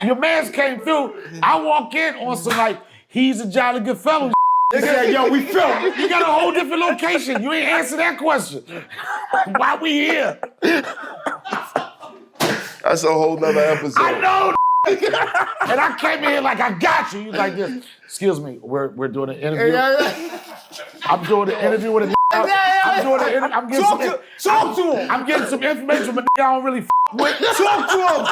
Your man's came through. I walk in on some like, he's a jolly good fellow. They said, yo, we filmed. You got a whole different location. You ain't answer that question. Why we here? That's a whole nother episode. I know. And I came in here like, I got you. You like this. Excuse me, we're doing an interview. I'm doing an interview with a I'm doing an interview. I'm getting Talk to him. I'm getting some information from a I don't really with. Talk to him.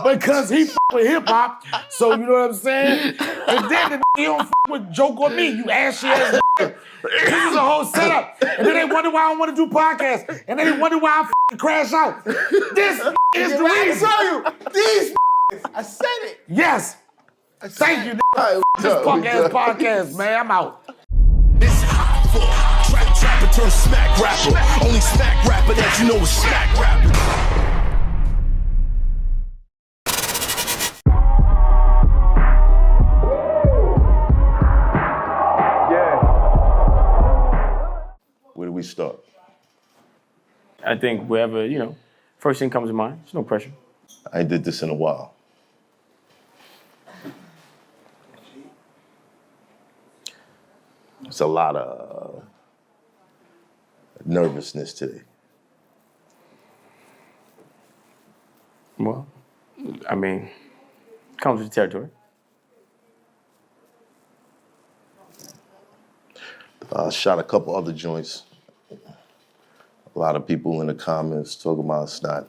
Because he with hip-hop. So, you know what I'm saying? And then the he don't with joke on me. You ashy ass. This is a whole setup. And then they wonder why I don't want to do podcasts. And then they wonder why I crash out. This is the reason. I tell you, these I said it. Yes. Thank you, Right, This punk-ass podcast, man. I'm out. It's hot for trapper turn smack rapper. Only smack rapper that you know is smack rapper. Where do we start? I think wherever, first thing comes to mind. There's no pressure. I ain't did this in a while. It's a lot of nervousness today. Well, comes with the territory. Shot a couple other joints. A lot of people in the comments talking about it's not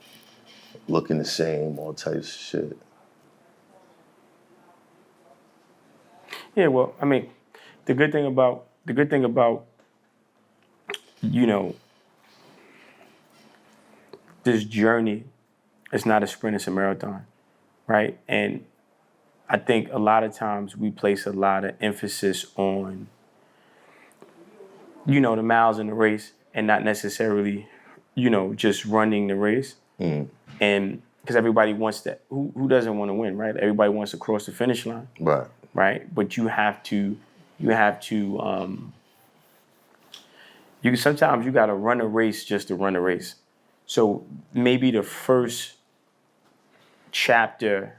looking the same, all types of shit. Yeah, well, the good thing about this journey, it's not a sprint, it's a marathon, right? And I think a lot of times we place a lot of emphasis on, the miles in the race and not necessarily, just running the race. Mm. And because everybody wants that. Who doesn't want to win, right? Everybody wants to cross the finish line. Right. Right? But sometimes you got to run a race just to run a race. So maybe the first chapter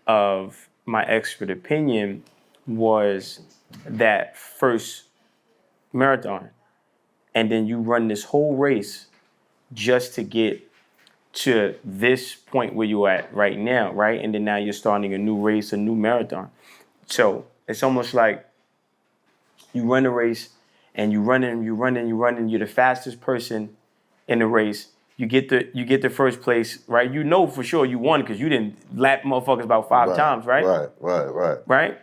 of my expert opinion was that first marathon. And then you run this whole race just to get to this point where you're at right now, right? And then now you're starting a new race, a new marathon. So it's almost like you run a race and you're the fastest person in the race. You get the first place, right? You know for sure you won because you didn't lap motherfuckers about five times, right? Right.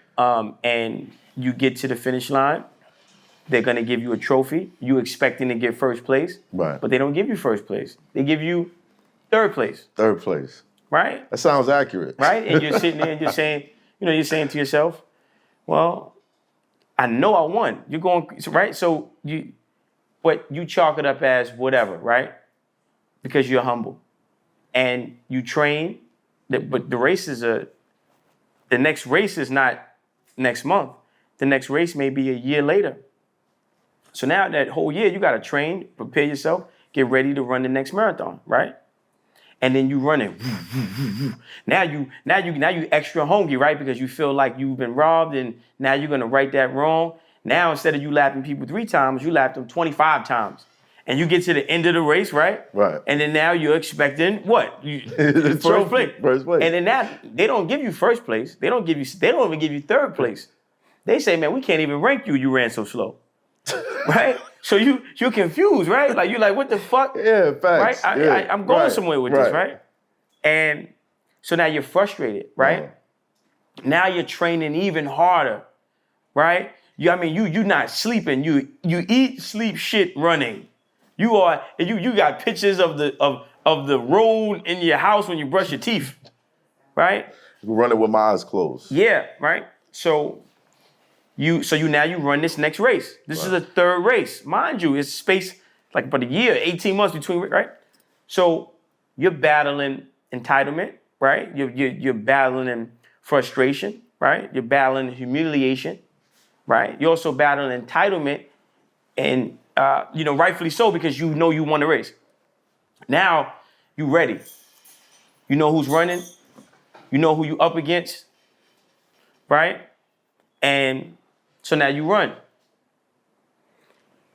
And you get to the finish line. They're gonna give you a trophy. You expecting to get first place, Right. But they don't give you first place. They give you third place, Third place. right? That sounds accurate. Right? And you're sitting there and you're saying to yourself, well, I know I won. You're going, right? So you chalk it up as whatever, right? Because you're humble. And you train, but the next race is not next month. The next race may be a year later. So now that whole year, you got to train, prepare yourself, get ready to run the next marathon, right? And then you run it. Now you extra hungry, right? Because you feel like you've been robbed, and now you're gonna right that wrong. Now instead of you lapping people 3 times, you lapped them 25 times, and you get to the end of the race, right? Right. And then now you're expecting what? First place. First place. And then that they don't give you first place. They don't even give you third place. They say, man, we can't even rank you. You ran so slow. Right? So you're confused, right? Like you're like, what the fuck? Yeah, facts. Right? I'm going somewhere with this, right? And so now you're frustrated, right? Now you're training even harder, right? You're not sleeping. You eat, sleep, shit, running. You got pictures of the road in your house when you brush your teeth, right? Running with my eyes closed. Yeah, right. So you run this next race. This is a third race. Mind you, it's spaced like about a year, 18 months between, right? So you're battling entitlement, right? You're battling frustration, right? You're battling humiliation, right? You're also battling entitlement and, rightfully so because you know you won the race. Now, you ready. You know who's running? You know who you up against, right? And so now you run.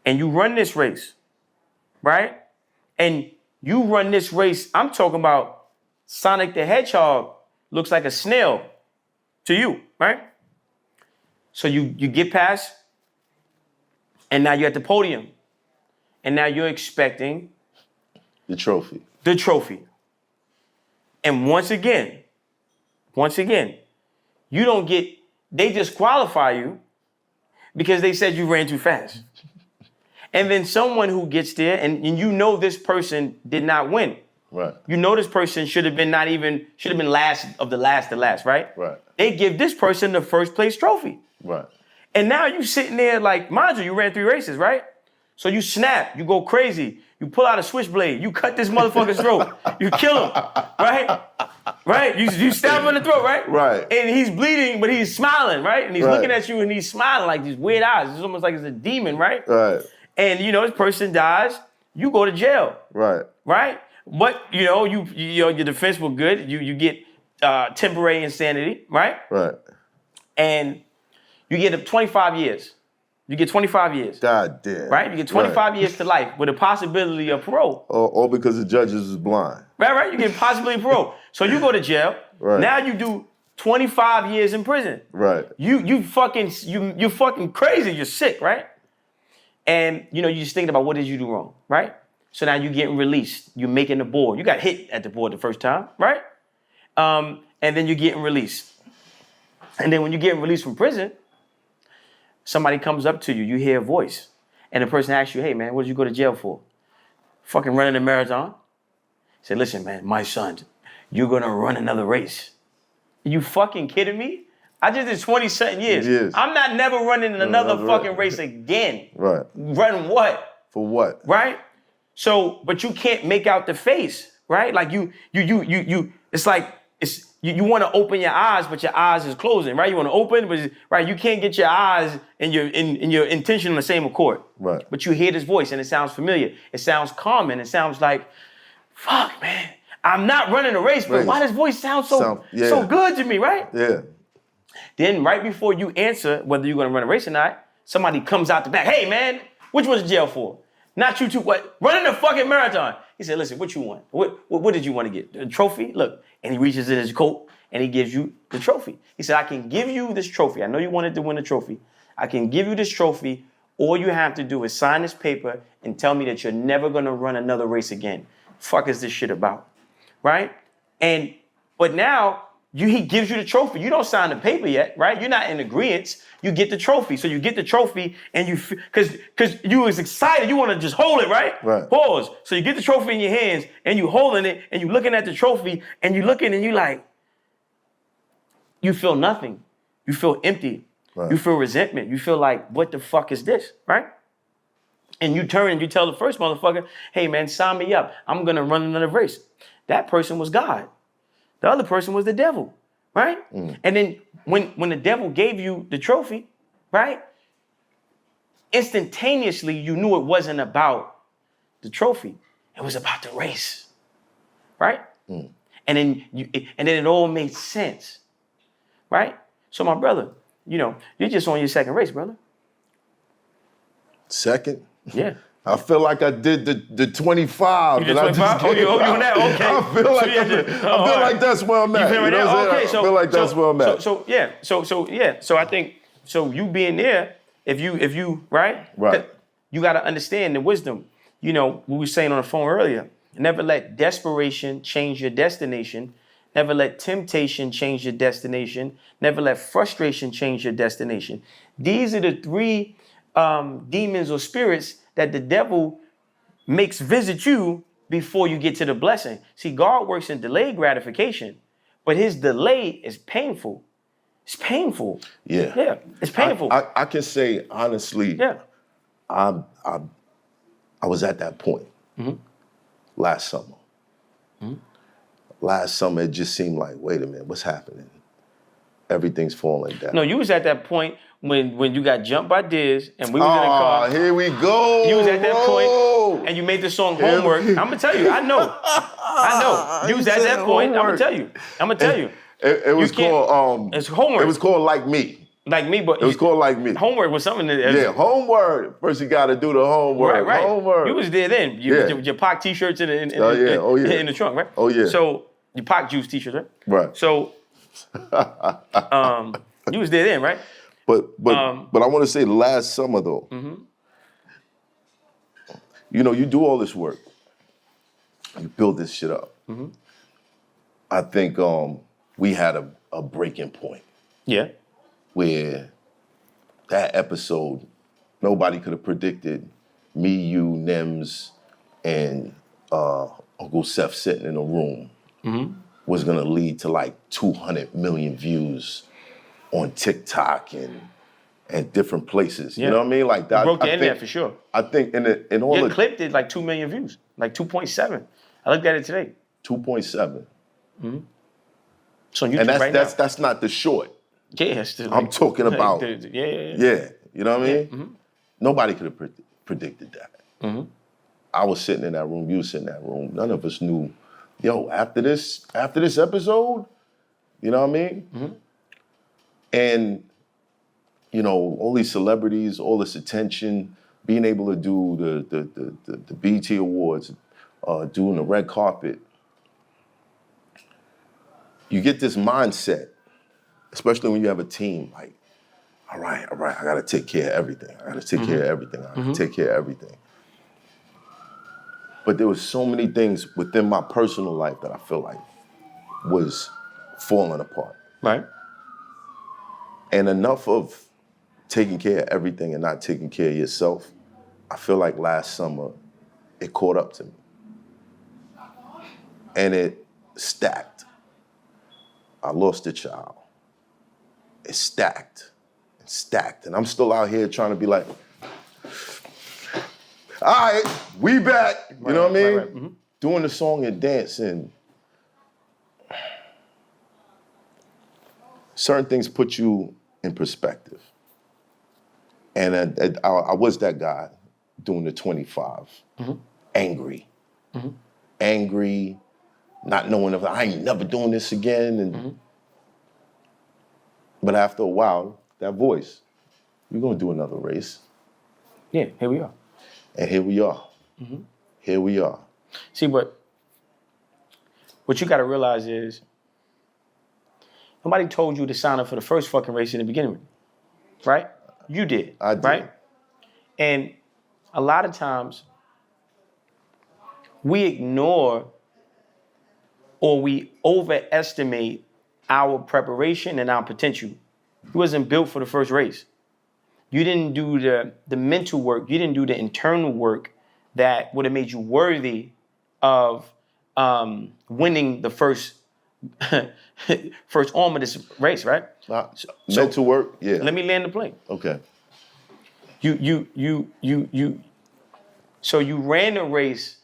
And you run this race, right? And you run this race, I'm talking about Sonic the Hedgehog looks like a snail to you, right? So you get past, and now you're at the podium. And now you're expecting The trophy. the trophy. And once again, you don't get, they disqualify you because they said you ran too fast. And then someone who gets there, and you know this person did not win. Right. You know this person should have been last of the last, right? Right. They give this person the first place trophy. Right. And now you sitting there like, mind you ran 3 races, right? So you snap, you go crazy, you pull out a switchblade, you cut this motherfucker's throat, you kill him, right? Right? You stab him in the throat, right? Right. And he's bleeding, but he's smiling, right? And he's Right. looking at you and he's smiling like these weird eyes. It's almost like it's a demon, right? Right. And you know, this person dies, you go to jail, Right. right? But you know, your defense was good. You get temporary insanity, right? Right. And you get 25 years. You get 25 years. God damn. Right? You get 25 Right. years to life with a possibility of parole. All because the judges is blind. Right? You get possibility of parole. So you go to jail. Right. Now you do 25 years in prison. Right. You're fucking crazy. You're sick, right? And you know, you're just thinking about what did you do wrong, right? So now you're getting released. You're making the board. You got hit at the board the first time, right? And then you're getting released. And then when you're getting released from prison, somebody comes up to you, you hear a voice, and the person asks you, hey man, what did you go to jail for? Fucking running a marathon? He said, listen man, my son, you're gonna run another race. Are you fucking kidding me? I just did 20-something years. Yes. I'm not never running another Another fucking race. race again. Right. Run what? For what? Right? So, but you can't make out the face, right? Like you it's like, you want to open your eyes, but your eyes is closing, right? You want to open, but right, you can't get your eyes and your intention on the same accord. Right. But you hear this voice and it sounds familiar. It sounds calming. It sounds like, fuck, man, I'm not running a race, but why does voice sound so good to me, right? Yeah. Then right before you answer whether you're going to run a race or not, somebody comes out the back. Hey, man, which one's jail for? Not you two, what? Running a fucking marathon. He said, listen, what you want? What did you want to get? A trophy? Look. And he reaches in his coat and he gives you the trophy. He said, I can give you this trophy. I know you wanted to win a trophy. I can give you this trophy. All you have to do is sign this paper and tell me that you're never going to run another race again. Fuck is this shit about? Right? But now, he gives you the trophy. You don't sign the paper yet, right? You're not in agreement. You get the trophy. So you get the trophy and because you was excited, you want to just hold it, right? Right. Pause. So you get the trophy in your hands and you holding it and you looking at the trophy and you looking and you like, you feel nothing. You feel empty. Right. You feel resentment. You feel like, what the fuck is this, right? And you turn and you tell the first motherfucker, hey man, sign me up. I'm going to run another race. That person was God. The other person was the devil, right? And then when the devil gave you the trophy, right? Instantaneously, you knew it wasn't about the trophy. It was about the race, right? And then it all made sense, right? So my brother, you know, you're just on your second race, brother. Second? Yeah. I feel like I did the 25. You did that I 25? just Oh, you gave on out. that? Okay. I feel like, So you did- I feel like that's where I'm You at. feel me You know there? what I'm saying? Okay, I feel like that's where I'm at. So you being there, if you right, Right. you got to understand the wisdom. You know, we were saying on the phone earlier. Never let desperation change your destination. Never let temptation change your destination. Never let frustration change your destination. These are the 3 demons or spirits that the devil makes visit you before you get to the blessing. See, God works in delayed gratification, but his delay is painful. It's painful. Yeah. Yeah, it's painful. I can say honestly, yeah. I was at that point last summer. Last summer, it just seemed like, wait a minute, what's happening? Everything's falling down. No, you was at that point when you got jumped by Diz and we was in the car. Here we go. You was at that bro. point and you made the song Homework. I'm gonna tell you, I know. You was at that point. I'm gonna tell you. It was called. It's homework. It was called Like Me. Like me, but It was called Like Me. homework was something that Yeah, homework. First, you got to do the homework. right. Homework. You was there then. Your Pac t-shirts in the trunk, right? Oh, yeah. So your Pac juice t-shirts, right? Right. So, you was there then, right? But I want to say the last summer though. You know, you do all this work. You build this shit up. I think we had a breaking point. Yeah. Where that episode, nobody could have predicted me, you, Nims, and Uncle Seth sitting in a room was gonna lead to like 200 million views on TikTok and different places. Yeah. You know what I mean? Like that. Broke the internet for sure. I think in all Your the clip did like 2 million views, like 2.7. I looked at it today. 2.7. So you And right that's not the short. now. Yeah, it's still I'm talking about yeah. you know what I mean? Nobody could have predicted that. I was sitting in that room, you were sitting in that room. None of us knew, yo, after this episode, you know what I mean? And, you know, all these celebrities, all this attention, being able to do the BET Awards, doing the red carpet, you get this mindset, especially when you have a team, like, all right, I gotta take care of everything. I gotta take care of everything. I gotta take care of everything. But there was so many things within my personal life that I feel like was falling apart. Right. And enough of taking care of everything and not taking care of yourself, I feel like last summer, it caught up to me. And it stacked. I lost a child. It stacked. It stacked. And I'm still out here trying to be like, all right, we back. You know what I mean? Right. Doing the song and dance, and certain things put you in perspective. And I was that guy doing the 25, angry, angry, not knowing if I ain't never doing this again. And but after a while, that voice, we're gonna do another race. Yeah, here we are. And here we are. Here we are. See, but what you got to realize is nobody told you to sign up for the first fucking race in the beginning, right? You did. I did. Right? And a lot of times we ignore or we overestimate our preparation and our potential. You wasn't built for the first race. You didn't do the mental work. You didn't do the internal work that would have made you worthy of winning the first arm of this race, right? Mental work, yeah. Let me land the plane. Okay. So you ran the race,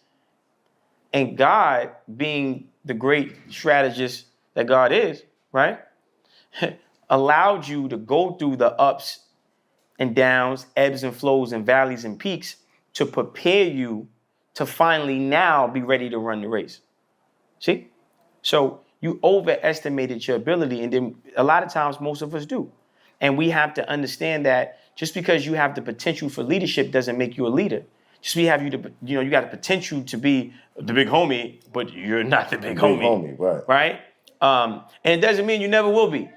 and God, being the great strategist that God is, right, allowed you to go through the ups and downs, ebbs and flows, and valleys and peaks to prepare you to finally now be ready to run the race. See? So you overestimated your ability, and then a lot of times most of us do. And we have to understand that just because you have the potential for leadership doesn't make you a leader. Just because you got the potential to be the big homie, but you're not the big homie. Right? And it doesn't mean you never will be.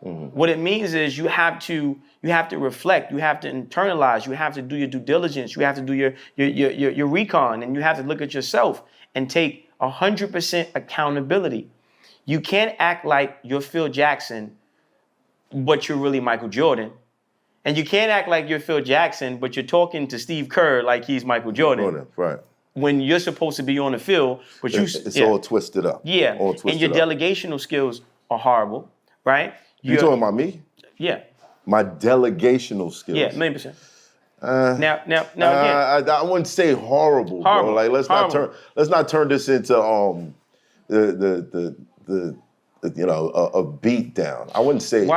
What it means is you have to reflect, you have to internalize, you have to do your due diligence, you have to do your recon, and you have to look at yourself and take 100% accountability. You can't act like you're Phil Jackson, but you're really Michael Jordan. And you can't act like you're Phil Jackson, but you're talking to Steve Kerr like he's Michael Jordan. Right. When you're supposed to be on the field, but it's all twisted up. Yeah, all twisted and your delegational skills are horrible, right? You talking about me? Yeah. My delegational skills. Yeah, 1,000,000%. Now again, I wouldn't say horrible, bro. Like let's not turn this into a beat down. I wouldn't say.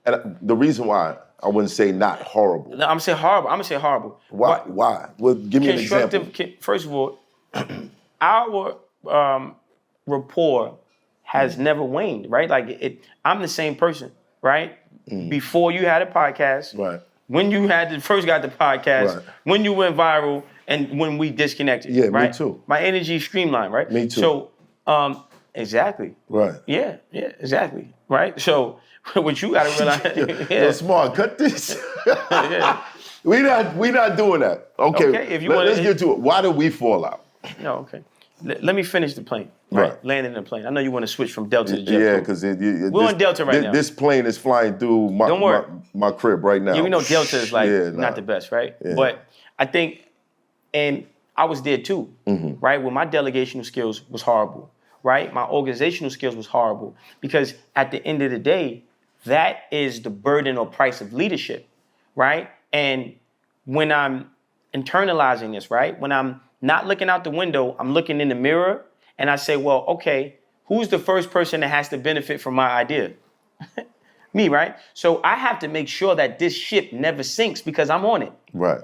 And the reason why I wouldn't say not horrible. No, I'm gonna say horrible. I'm gonna say horrible. Why? Well, give me an example. First of all, our rapport has never waned, right? Like I'm the same person, right? Before you had a podcast, Right. when you first got the podcast, Right. when you went viral, and when we disconnected. Yeah, me right? too. My energy streamlined, right? Me too. So, exactly. Right. Yeah, exactly. Right? So, what you got to realize. Yo, Smart, cut this. Yeah. We not doing that. Okay. Okay, Let's get to it. Why did we fall out? No, okay. Let me finish the plane. Right. Landing the plane. I know you want to switch from Delta to JetBlue. Yeah, because we're on Delta right now. This plane is flying through Don't worry. my crib right now. Yeah, we know Delta is like Yeah, not the best, right? Yeah. But I think, and I was there too, Mm-hmm. right? Where my delegational skills was horrible, right? My organizational skills was horrible because at the end of the day, that is the burden or price of leadership, right? And when I'm internalizing this, right? When I'm not looking out the window, I'm looking in the mirror and I say, well, okay, who's the first person that has to benefit from my idea? Me, right? So I have to make sure that this ship never sinks because I'm on it, Right.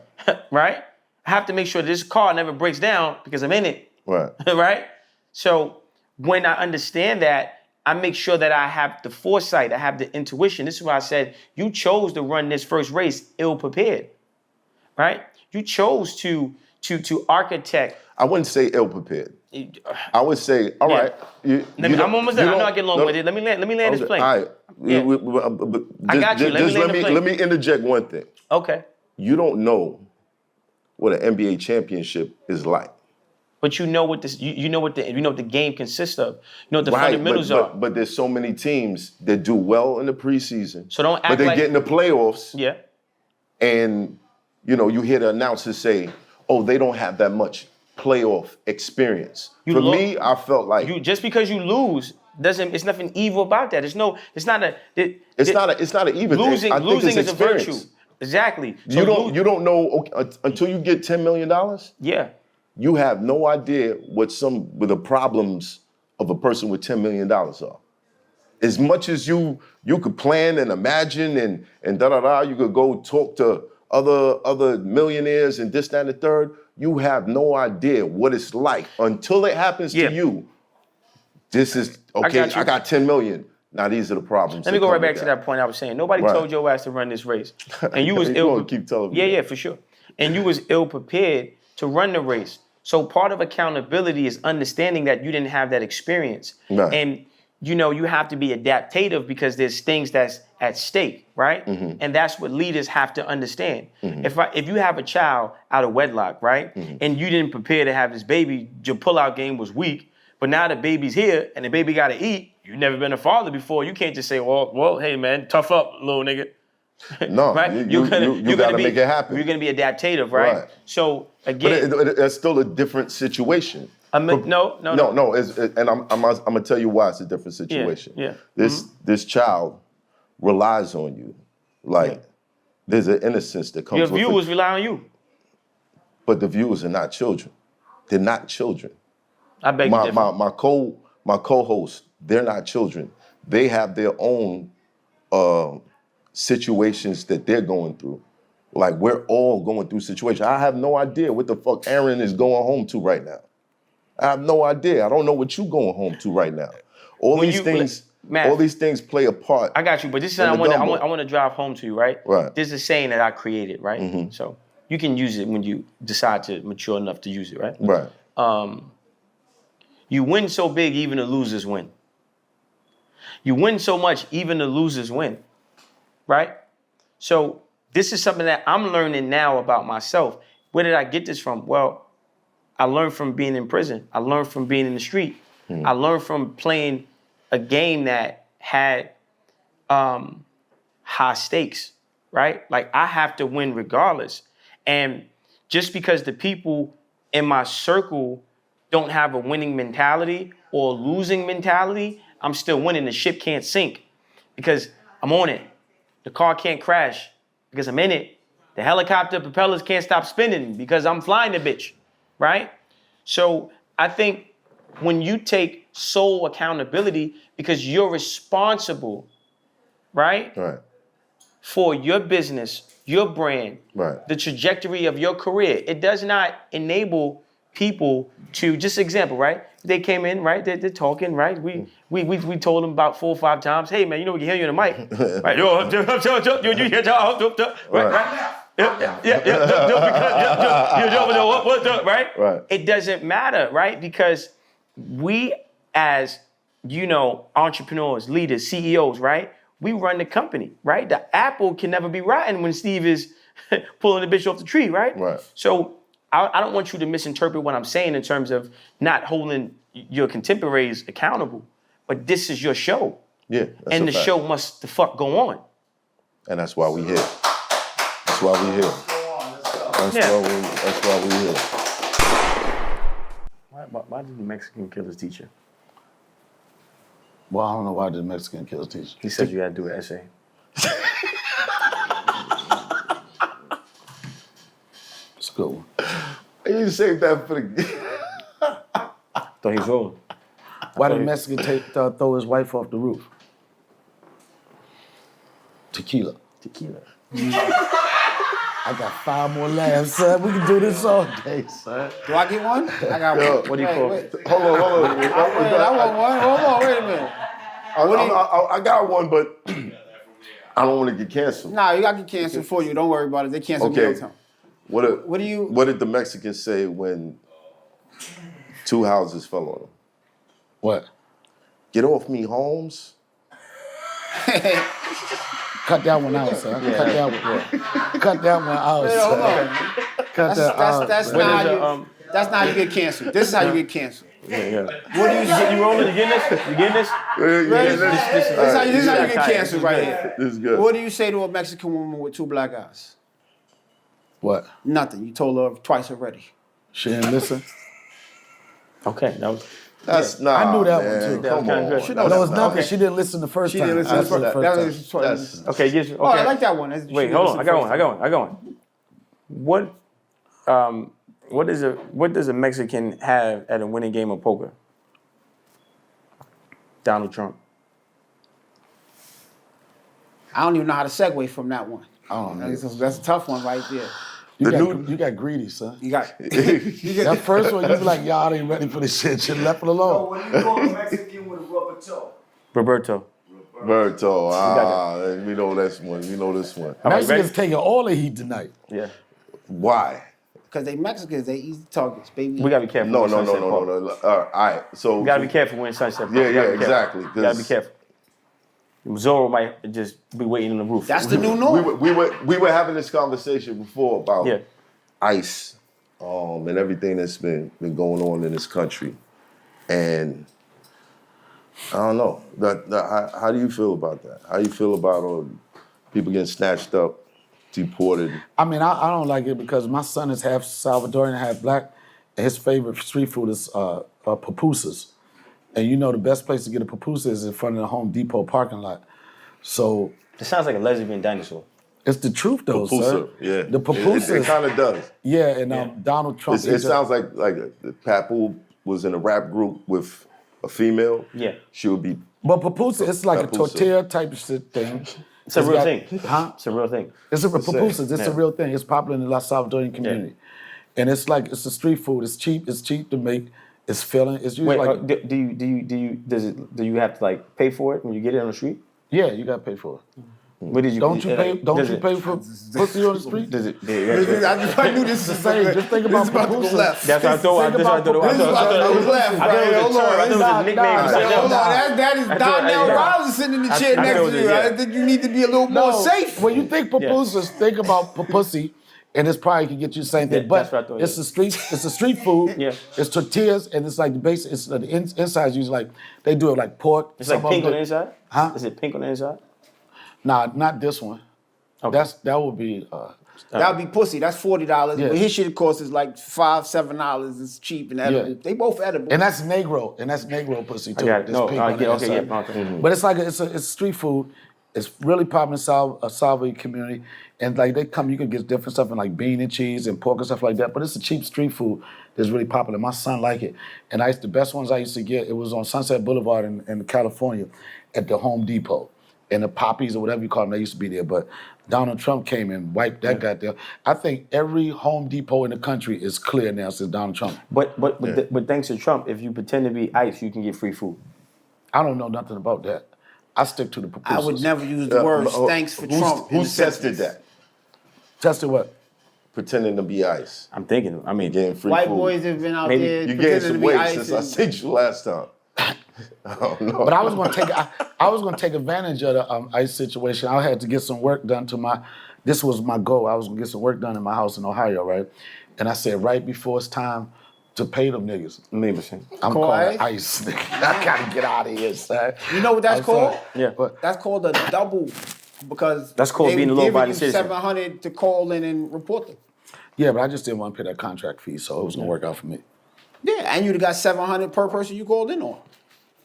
right? I have to make sure this car never breaks down because I'm in it, Right. right? So when I understand that, I make sure that I have the foresight, I have the intuition. This is why I said you chose to run this first race ill-prepared, right? You chose to architect. I wouldn't say ill-prepared. I would say, all Yeah. right. I'm almost done. I know I get long with it. Let me land this plane. All right. Yeah. I got you. Let me interject one thing. Okay. You don't know what an NBA championship is like. But you know what this. You know what the game consists of. You know what the fundamentals are. But there's so many teams that do well in the preseason. So don't act but they like- get in the playoffs. Yeah. And you hear the announcers say, "Oh, they don't have that much playoff experience." For me, I felt like just because you lose doesn't. It's nothing evil about that. It's not an even thing. Losing. I think Losing it's is a virtue. experience. Exactly. You don't know until you get $10 million. Yeah. You have no idea what the problems of a person with $10 million are. As much as you could plan and imagine and you could go talk to other millionaires and this, that, and the third, you have no idea what it's like until it happens to you. This is, okay, I got 10 million. Now these are the problems. Let me go right back to that point I was saying. Nobody told your ass to run this race. And you was ill. Keep telling me. Yeah, for sure. And you was ill prepared to run the race. So part of accountability is understanding that you didn't have that experience. Right. And you have to be adaptive because there's things that's at stake, right? Mm-hmm. And that's what leaders have to understand. Mm-hmm. If you have a child out of wedlock, right? Mm-hmm. And you didn't prepare to have this baby, your pullout game was weak, but now the baby's here and the baby got to eat. You've never been a father before. You can't just say, well, hey man, tough up, little nigga. No, right? you got to make it happen. You're going to be adaptive, right? So again, but it's still a different situation. No. And I'm gonna tell you why it's a different situation. Yeah. This child relies on you. Like there's an innocence that comes. Your with viewers it. rely on you. But the viewers are not children. They're not children. I beg you. My co-hosts, they're not children. They have their own situations that they're going through. Like we're all going through situations. I have no idea what the fuck Aaron is going home to right now. I have no idea. I don't know what you're going home to right now. All these things play a part. I got you, but this is something I want to drive home to you, right? Right. This is a saying that I created, right? Mm-hmm. So you can use it when you decide to mature enough to use it, right? Right. You win so big, even the losers win. You win so much, even the losers win, right? So this is something that I'm learning now about myself. Where did I get this from? Well, I learned from being in prison. I learned from being in the street. I learned from playing a game that had high stakes, right? Like I have to win regardless. And just because the people in my circle don't have a winning mentality or losing mentality, I'm still winning. The ship can't sink because I'm on it. The car can't crash because I'm in it. The helicopter propellers can't stop spinning because I'm flying the bitch, right? So I think when you take sole accountability because you're responsible, right? Right. For your business, your brand, Right. the trajectory of your career. It does not enable people to, just example, right? They came in, right? They're talking, right? We told them about 4 or 5 times, hey man, you know we can hear you in the mic, right? Yo, you hear right? Right? Right. It doesn't matter, right? Because we as, entrepreneurs, leaders, CEOs, right? We run the company, right? The apple can never be rotten when Steve is pulling the bitch off the tree, right? Right. So I don't want you to misinterpret what I'm saying in terms of not holding your contemporaries accountable, but this is your show. Yeah. And the show must the fuck go on. And that's why we here. That's why we here. That's why we here. Why did the Mexican kill his teacher? Well, I don't know why the Mexican kill his teacher. He said you had to do an essay. It's a good one. You saved that for the. Thought he was rolling. Why did the Mexican throw his wife off the roof? Tequila. I got 5 more laughs, son. We can do this all day, son. Do I get one? I got one. What do you call Wait, it? Hold on. wait, I want one. Hold on, wait a minute. I got one, but I don't want to get canceled. Nah, you gotta get canceled for you. Don't worry about it. They cancel me all the time. What did the Mexicans say when 2 houses fell on them? What? Get off me, Holmes. Cut that one out, son. Cut that one. Cut that one out, Wait, hold on. son. Cut that out. That's son. not how you get canceled. This is how you get canceled. Yeah. What do you You rolling? You getting this? You getting this? This is how you get canceled right here. This is good. What do you say to a Mexican woman with 2 black eyes? What? Nothing. You told her twice already. She didn't listen? Okay, that was. That's not. I knew that man. one, too. Come That was on. kinda good. No, it's nothing. Okay. She didn't listen the first She time. didn't listen I to the listened first time. That's Okay, yes. Okay. Oh, I like that one. Wait, hold on. I got one. What does a Mexican have at a winning game of poker? Donald Trump. I don't even know how to segue from that one. I don't know. That's a tough one right there. You got greedy, son. You got. That first one, you be like, y'all ain't ready for this shit. You left it alone. What do you call a Mexican with a rubber toe? Roberto. Berto. We know this one. We know this one. Mexicans taking all the heat tonight. Yeah. Why? Because they Mexicans, they easy targets, baby. We gotta be careful. No. when Sunset Park. All right. So We gotta be careful when Sunset Park. Yeah, We gotta be careful. exactly, We gotta be 'cause- careful. Zorro might just be waiting on the roof. That's the new norm. we were having this conversation before about Yeah. ICE and everything that's been going on in this country, and I don't know. How do you feel about that? How do you feel about all people getting snatched up, deported? I mean, I don't like it because my son is half Salvadorian, half black, and his favorite street food is pupusas. And you know the best place to get a pupusa is in front of the Home Depot parking lot. So It sounds like a lesbian dinosaur. it's the truth though, Pupusa, sir. yeah. The pupusa. It kind of does. Yeah, and Donald Trump. It sounds like Papu was in a rap group with a female. Yeah. She would be. But pupusa, it's like a Pupusa. tortilla type of shit thing. It's a real got- thing. Huh? It's a real thing. It's a pupusas. It's Yeah. a real thing. It's popular in the La Salvadorian community, and it's a street food. It's cheap. It's cheap to make. It's filling. It's usually Wait, like do you have to like pay for it when you get it on the street? yeah, you got to pay for it. What did you? Don't you pay? Don't does you it- pay for pussy on the street? Does it? I knew this is Same. Just think about pupusas. left. That's what I thought. Think about This is about to go left, I thought right? it was a Hold term. I thought it was on. a nickname. Nah, or something Hold else. on, that is I thought- Donnell yeah. Rawlings sitting in the chair I next thought to it you. was, I yeah. think you need to be a little more safe. When you think pupusas, think about pussy, and it's probably can get you the same thing. Yeah, But that's what I thought, it's yeah. a street. It's a street food. Yeah. It's tortillas, and it's like the base. It's the inside is usually like they do it like pork. It's like some of pink on them the do- inside. Huh? Is it pink on the inside? Nah, not this one. Okay. That would be. That would be pussy. That's $40. Yeah. But his shit costs is like $5-7. It's cheap and edible. Yeah. They both edible. And that's Negro pussy too. got it. This No, pink I on get- the okay, yeah, inside. okay. Mhm. But it's like it's street food. It's really popular in Salvador community, and like they come, you can get different stuff in like bean and cheese and pork and stuff like that. But it's a cheap street food that's really popular. My son like it, and the best ones I used to get. It was on Sunset Boulevard in California, at the Home Depot, and the poppies or whatever you call them, they used to be there. But Donald Trump came and wiped that goddamn. I think every Home Depot in the country is clear now since Donald Trump. But thanks to Trump, if you pretend to be ICE, you can get free food. I don't know nothing about that. I stick to the producers. I would never use the words thanks for Trump. Who tested that? Tested what? Pretending to be ICE. I'm thinking. I mean, Getting free White food. boys have been out Maybe. there You gained pretending to some be weight ICE. since I seen you last time. I don't know. But I was going to take. I was going to take advantage of the ICE situation. I had to get some work done to my. This was my goal. I was going to get some work done in my house in Ohio, right? And I said right before it's time to pay them niggas. I'm Call calling ICE? ICE. Nigga. I gotta get out of here, son. You know what that's called? Yeah. But That's called a double because That's called they being a were law-abiding giving you citizen. $700 to call in and report them. yeah, but I just didn't want to pay that contract fee, so it was gonna work out for me. Yeah, and you'd have got $700 per person you called in on.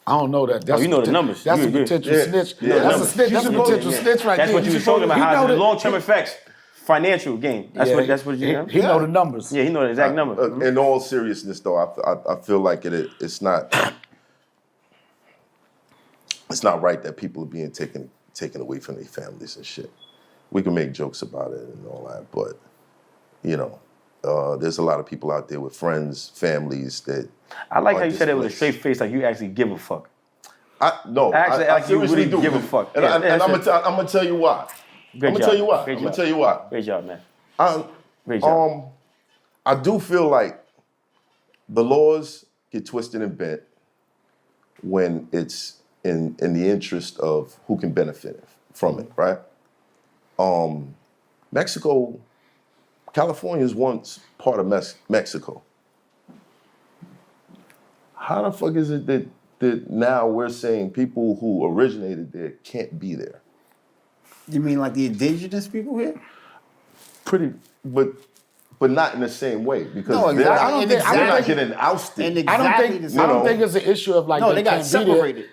I don't know that. That's you know a the numbers. That's You a agree. potential Yeah. snitch. Yeah, That's a numbers. snitch. That's a potential snitch right That's there. what you was talking about. He How know the the long-term effects, financial gain. That's Yeah, what you. He know the numbers. Yeah, he know the exact number. In all seriousness, though, I feel like it's not right that people are being taken away from their families and shit. We can make jokes about it and all that, but you know, there's a lot of people out there with friends, families that. I like how are you said it with a displaced. straight face, like you actually give a fuck. No, Actually, I like you seriously really do. give a fuck. And, Yeah, and that's I'm it. gonna tell you why. Great I'm gonna job. tell you why. Great I'm gonna job. tell you why. Great job, man. I, Great job. I do feel like the laws get twisted and bent when it's in the interest of who can benefit from it, right? Mexico, California is once part of Mexico. How the fuck is it that now we're saying people who originated there can't be there? You mean like the indigenous people here? But not in the same way because No, they're, exactly. I don't And think- I they're don't not think- getting ousted. And I don't exactly think. the I same. don't think it's an issue of like No, they got can't be there. separated.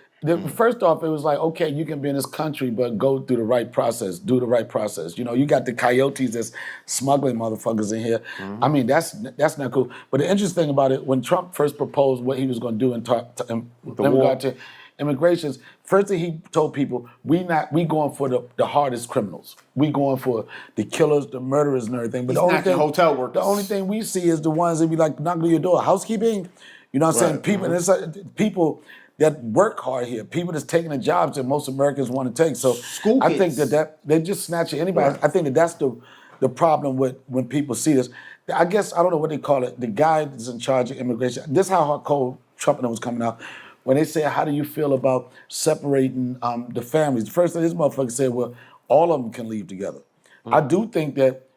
First off, it was like, okay, you can be in this country, but go through the right process. Do the right process. You know, you got the coyotes that's smuggling motherfuckers in here. I mean, that's not cool. But the interesting thing about it, when Trump first proposed what he was going to do in regard to immigrations, first thing he told people, we going for the hardest criminals. We going for the killers, the murderers, and everything. But He's the only knocking thing, hotel workers. the only thing we see is the ones that be like knocking on your door, housekeeping. You know what I'm saying? People, and it's like people that work hard here, people that's taking the jobs that most Americans want to take. So School I think kids. that they just snatch anybody. Right. I think that's the problem with when people see this. I guess I don't know what they call it. The guy that's in charge of immigration. This is how cold Trump was coming out. When they say, how do you feel about separating the families? The first thing this motherfucker said, well, all of them can leave together. I do think that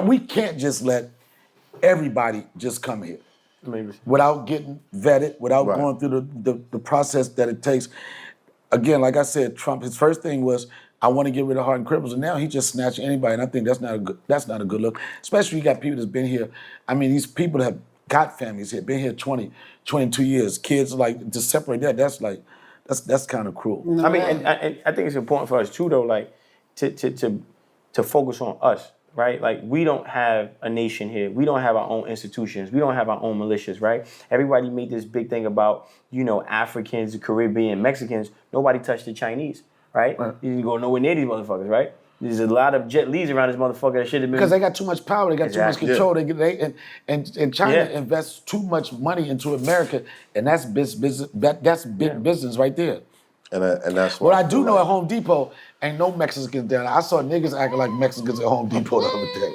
we can't just let everybody just come here without getting vetted, without Right. going through the process that it takes. Again, like I said, Trump, his first thing was, I want to get rid of hardened criminals, and now he just snatching anybody, and I think that's not a good look. Especially you got people that's been here. I mean, these people that have got families here, been here 20, 22 years, kids, like, to separate that's kind of cruel. I mean, and I think it's important for us too, though, like to focus on us, right? Like we don't have a nation here. We don't have our own institutions. We don't have our own militias, right? Everybody made this big thing about, you know, Africans, Caribbean, Mexicans. Nobody touched the Chinese, right? You didn't go nowhere near these motherfuckers, right? There's a lot of jet Lees around this motherfucker that should have been. Because they got too much power, they got Exactly. too much control. And China Yeah. invests too much money into America, and that's business. That's big business right there. And that's What why I do feel know like- at Home Depot, ain't no Mexicans down there. I saw niggas acting like Mexicans at Home Depot the other day.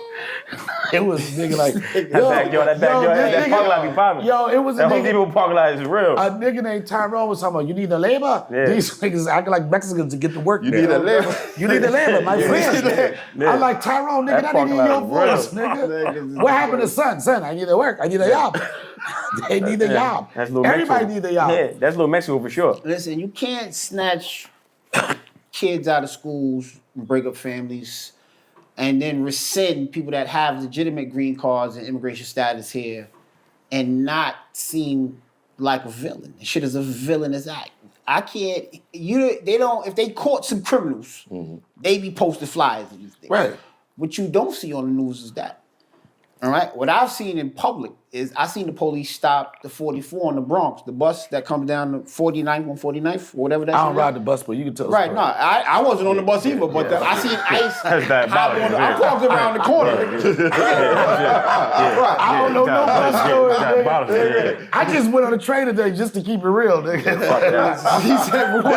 It was nigga like, that backyard, that this parking lot be popping. Yo, it was a That Home nigga. Depot parking lot is real. A nigga named Tyrone was talking about, you need the labor? Yeah. These niggas acting like Mexicans to get to work. You there. need a labor. You need the labor, my friend. Yeah. I'm like, Tyrone, nigga, That that parking ain't in your lot is voice, real. nigga. What happened to son? Son, I need to work. I need a job. They need a job. That's little Everybody Mexico. need a job. Yeah, that's little Mexico for sure. Listen, you can't snatch kids out of schools, break up families, and then rescind people that have legitimate green cards and immigration status here and not seem like a villain. This shit is a villainous act. I can't, they don't, if they caught some criminals, they be posting flyers and these things. Right. What you don't see on the news is that. All right? What I've seen in public is I seen the police stop the 44 in the Bronx, the bus that comes down the 49th, 149th, whatever that I don't is. ride the bus, but you can tell. the Right, story. no, I wasn't on the bus either, but I seen Ice. That's diabolical. I walked around the corner. I don't know no bus story, nigga. Diabolical. I just went on a train today just to keep it real, nigga. He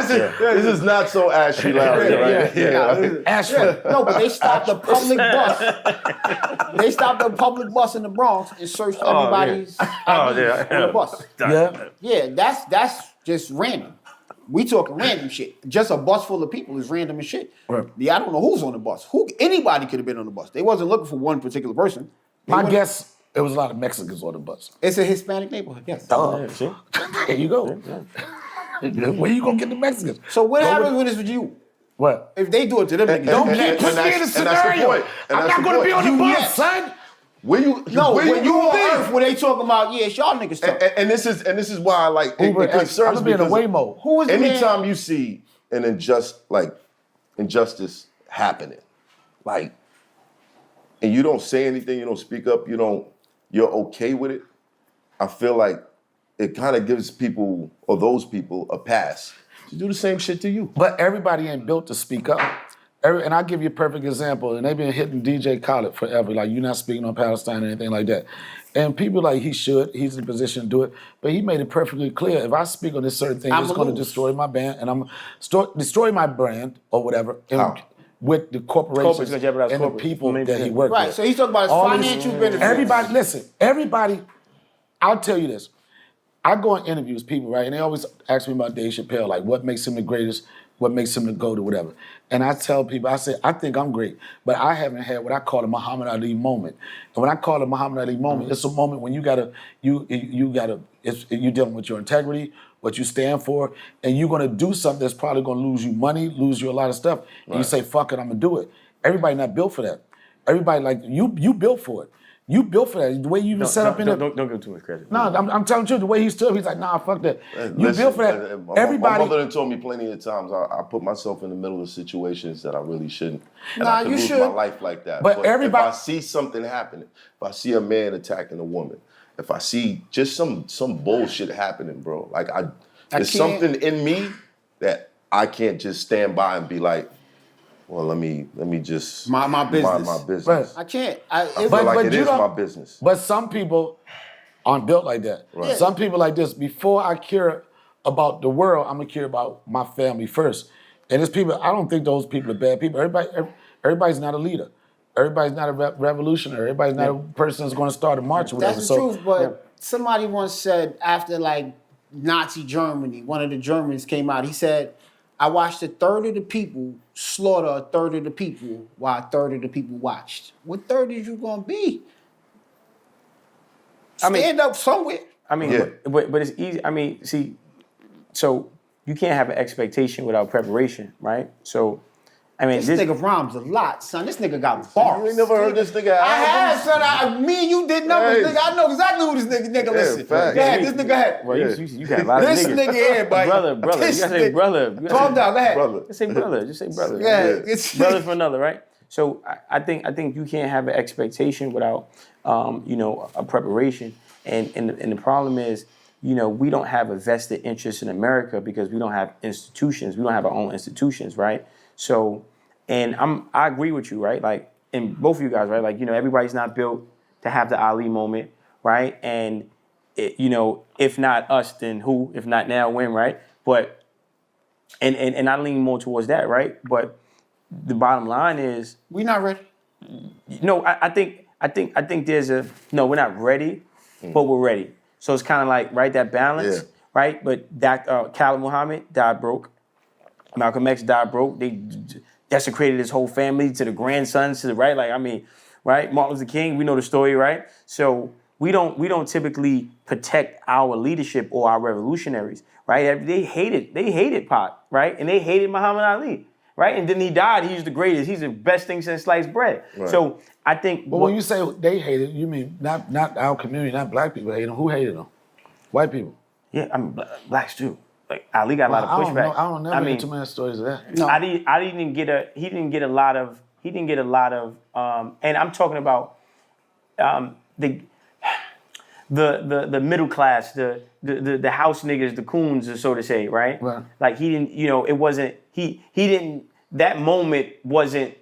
said, This is not so Ashley Larry, right? Ashford. No, but they stopped the public bus. They stopped the public bus in the Bronx and searched everybody's IDs on the bus. Yeah. Yeah, that's just random. We talking random shit. Just a bus full of people is random as shit. Right. Yeah, I don't know who's on the bus. Anybody could have been on the bus. They wasn't looking for one particular person. My guess, it was a lot of Mexicans on the bus. It's a Hispanic neighborhood. Yes. Yeah, see? There you go. Where you gonna get the Mexicans? So what happens when it's with you? What? If they do it to them niggas, Don't and keep putting me in a that's the scenario. point. And I'm that's not the gonna be on point. the You bus, yes. son. When you when you on be? Earth, when they talking about it's y'all niggas stuff. And this is why I like Uber it X. I'm concerns gonna me be in a because Waymo. Who was the man? anytime you see an injustice happening, like, and you don't say anything, you don't speak up, you're okay with it. I feel like it kind of gives people or those people a pass to do the same shit to you. But everybody ain't built to speak up. And I'll give you a perfect example. And they've been hitting DJ Khaled forever. Like, you're not speaking on Palestine or anything like that. And people like, he's in a position to do it. But he made it perfectly clear. If I speak on this certain thing, it's going to destroy my band. And I'm destroy my brand or whatever. And with the corporations gonna jeopardize and the corporate. people that he worked Right, with. so he's talking about his All financial benefits. Everybody, listen, I'll tell you this. I go on interviews, people, right, and they always ask me about Dave Chappelle, like what makes him the greatest, what makes him the GOAT or whatever. And I tell people, I say, I think I'm great, but I haven't had what I call a Muhammad Ali moment. And when I call it a Muhammad Ali moment, it's a moment when you're dealing with your integrity, what you stand for, and you're gonna do something that's probably gonna lose you money, lose you a lot of stuff. And you say, fuck it, I'm gonna do it. Everybody not built for that. Everybody like, you built for it. You built for that. The way you set up in it. Don't give too much credit. No, I'm telling you, the way he stood, he's like, nah, fuck that. You Listen, built for that. My mother done told me plenty of times I put myself in the middle of situations that I really shouldn't. And I could lose my life like that. But everybody- if I see something happening, if I see a man attacking a woman, if I see just some bullshit happening, bro, like there's something in me that I can't just stand by and be like, well, let me just My business. my business. Right. I can't. I feel like it is my business. But some people aren't built like that. Right. Some people like this, before I care about the world, I'm gonna care about my family first. And there's people, I don't think those people are bad people. Everybody's not a leader. Everybody's not a revolutionary. Everybody's not a person that's gonna start a march or whatever. That's the truth, but somebody once said after like Nazi Germany, one of the Germans came out, he said, I watched a third of the people slaughter a third of the people while a third of the people watched. What third is you gonna be? Stand up somewhere. I mean, Yeah. but it's easy. I mean, see, so you can't have an expectation without preparation, right? So, I mean, This nigga rhymes a lot, son. This nigga got bars. You ain't never heard this nigga I have, album? son. Me and you did numbers, Hey. nigga. I know exactly who this nigga listen. facts. Go ahead, this nigga had. well, you got a lot of This niggas. nigga here, buddy. brother. This You gotta say nigga- brother. You gotta Calm say- down, go ahead. Brother. Just say brother. Just say brother. Yeah, it's- brother for another, right? So I think you can't have an expectation without a preparation. And the problem is, we don't have a vested interest in America because we don't have institutions. We don't have our own institutions, right? So, and I agree with you, right? Like, and both of you guys, right? Like, everybody's not built to have the Ali moment, right? And if not us, then who? If not now, when, right? But and I lean more towards that, right? But the bottom line is, We not ready. no, I think there's no, we're not ready, but we're ready. So it's kind of like, right, that balance, Yeah. right? But Khalid Muhammad died broke. Malcolm X died broke. They desecrated his whole family to the grandsons, to the right. Like, I mean, right? Martin Luther King, we know the story, right? So we don't typically protect our leadership or our revolutionaries, right? They hated Pac, right? And they hated Muhammad Ali. Right, and then he died. He's the greatest. He's the best thing since sliced bread. Right. So I think. But when you say they hated, you mean not our community, not black people hated them. Who hated them? White people. Yeah, I mean, blacks too. Like Ali got a lot of pushback. I don't never hear too many stories of that. No. He didn't get a lot of, and I'm talking about the middle class, the house niggas, the coons, so to say, right? Right. Like he didn't, it wasn't he didn't. That moment wasn't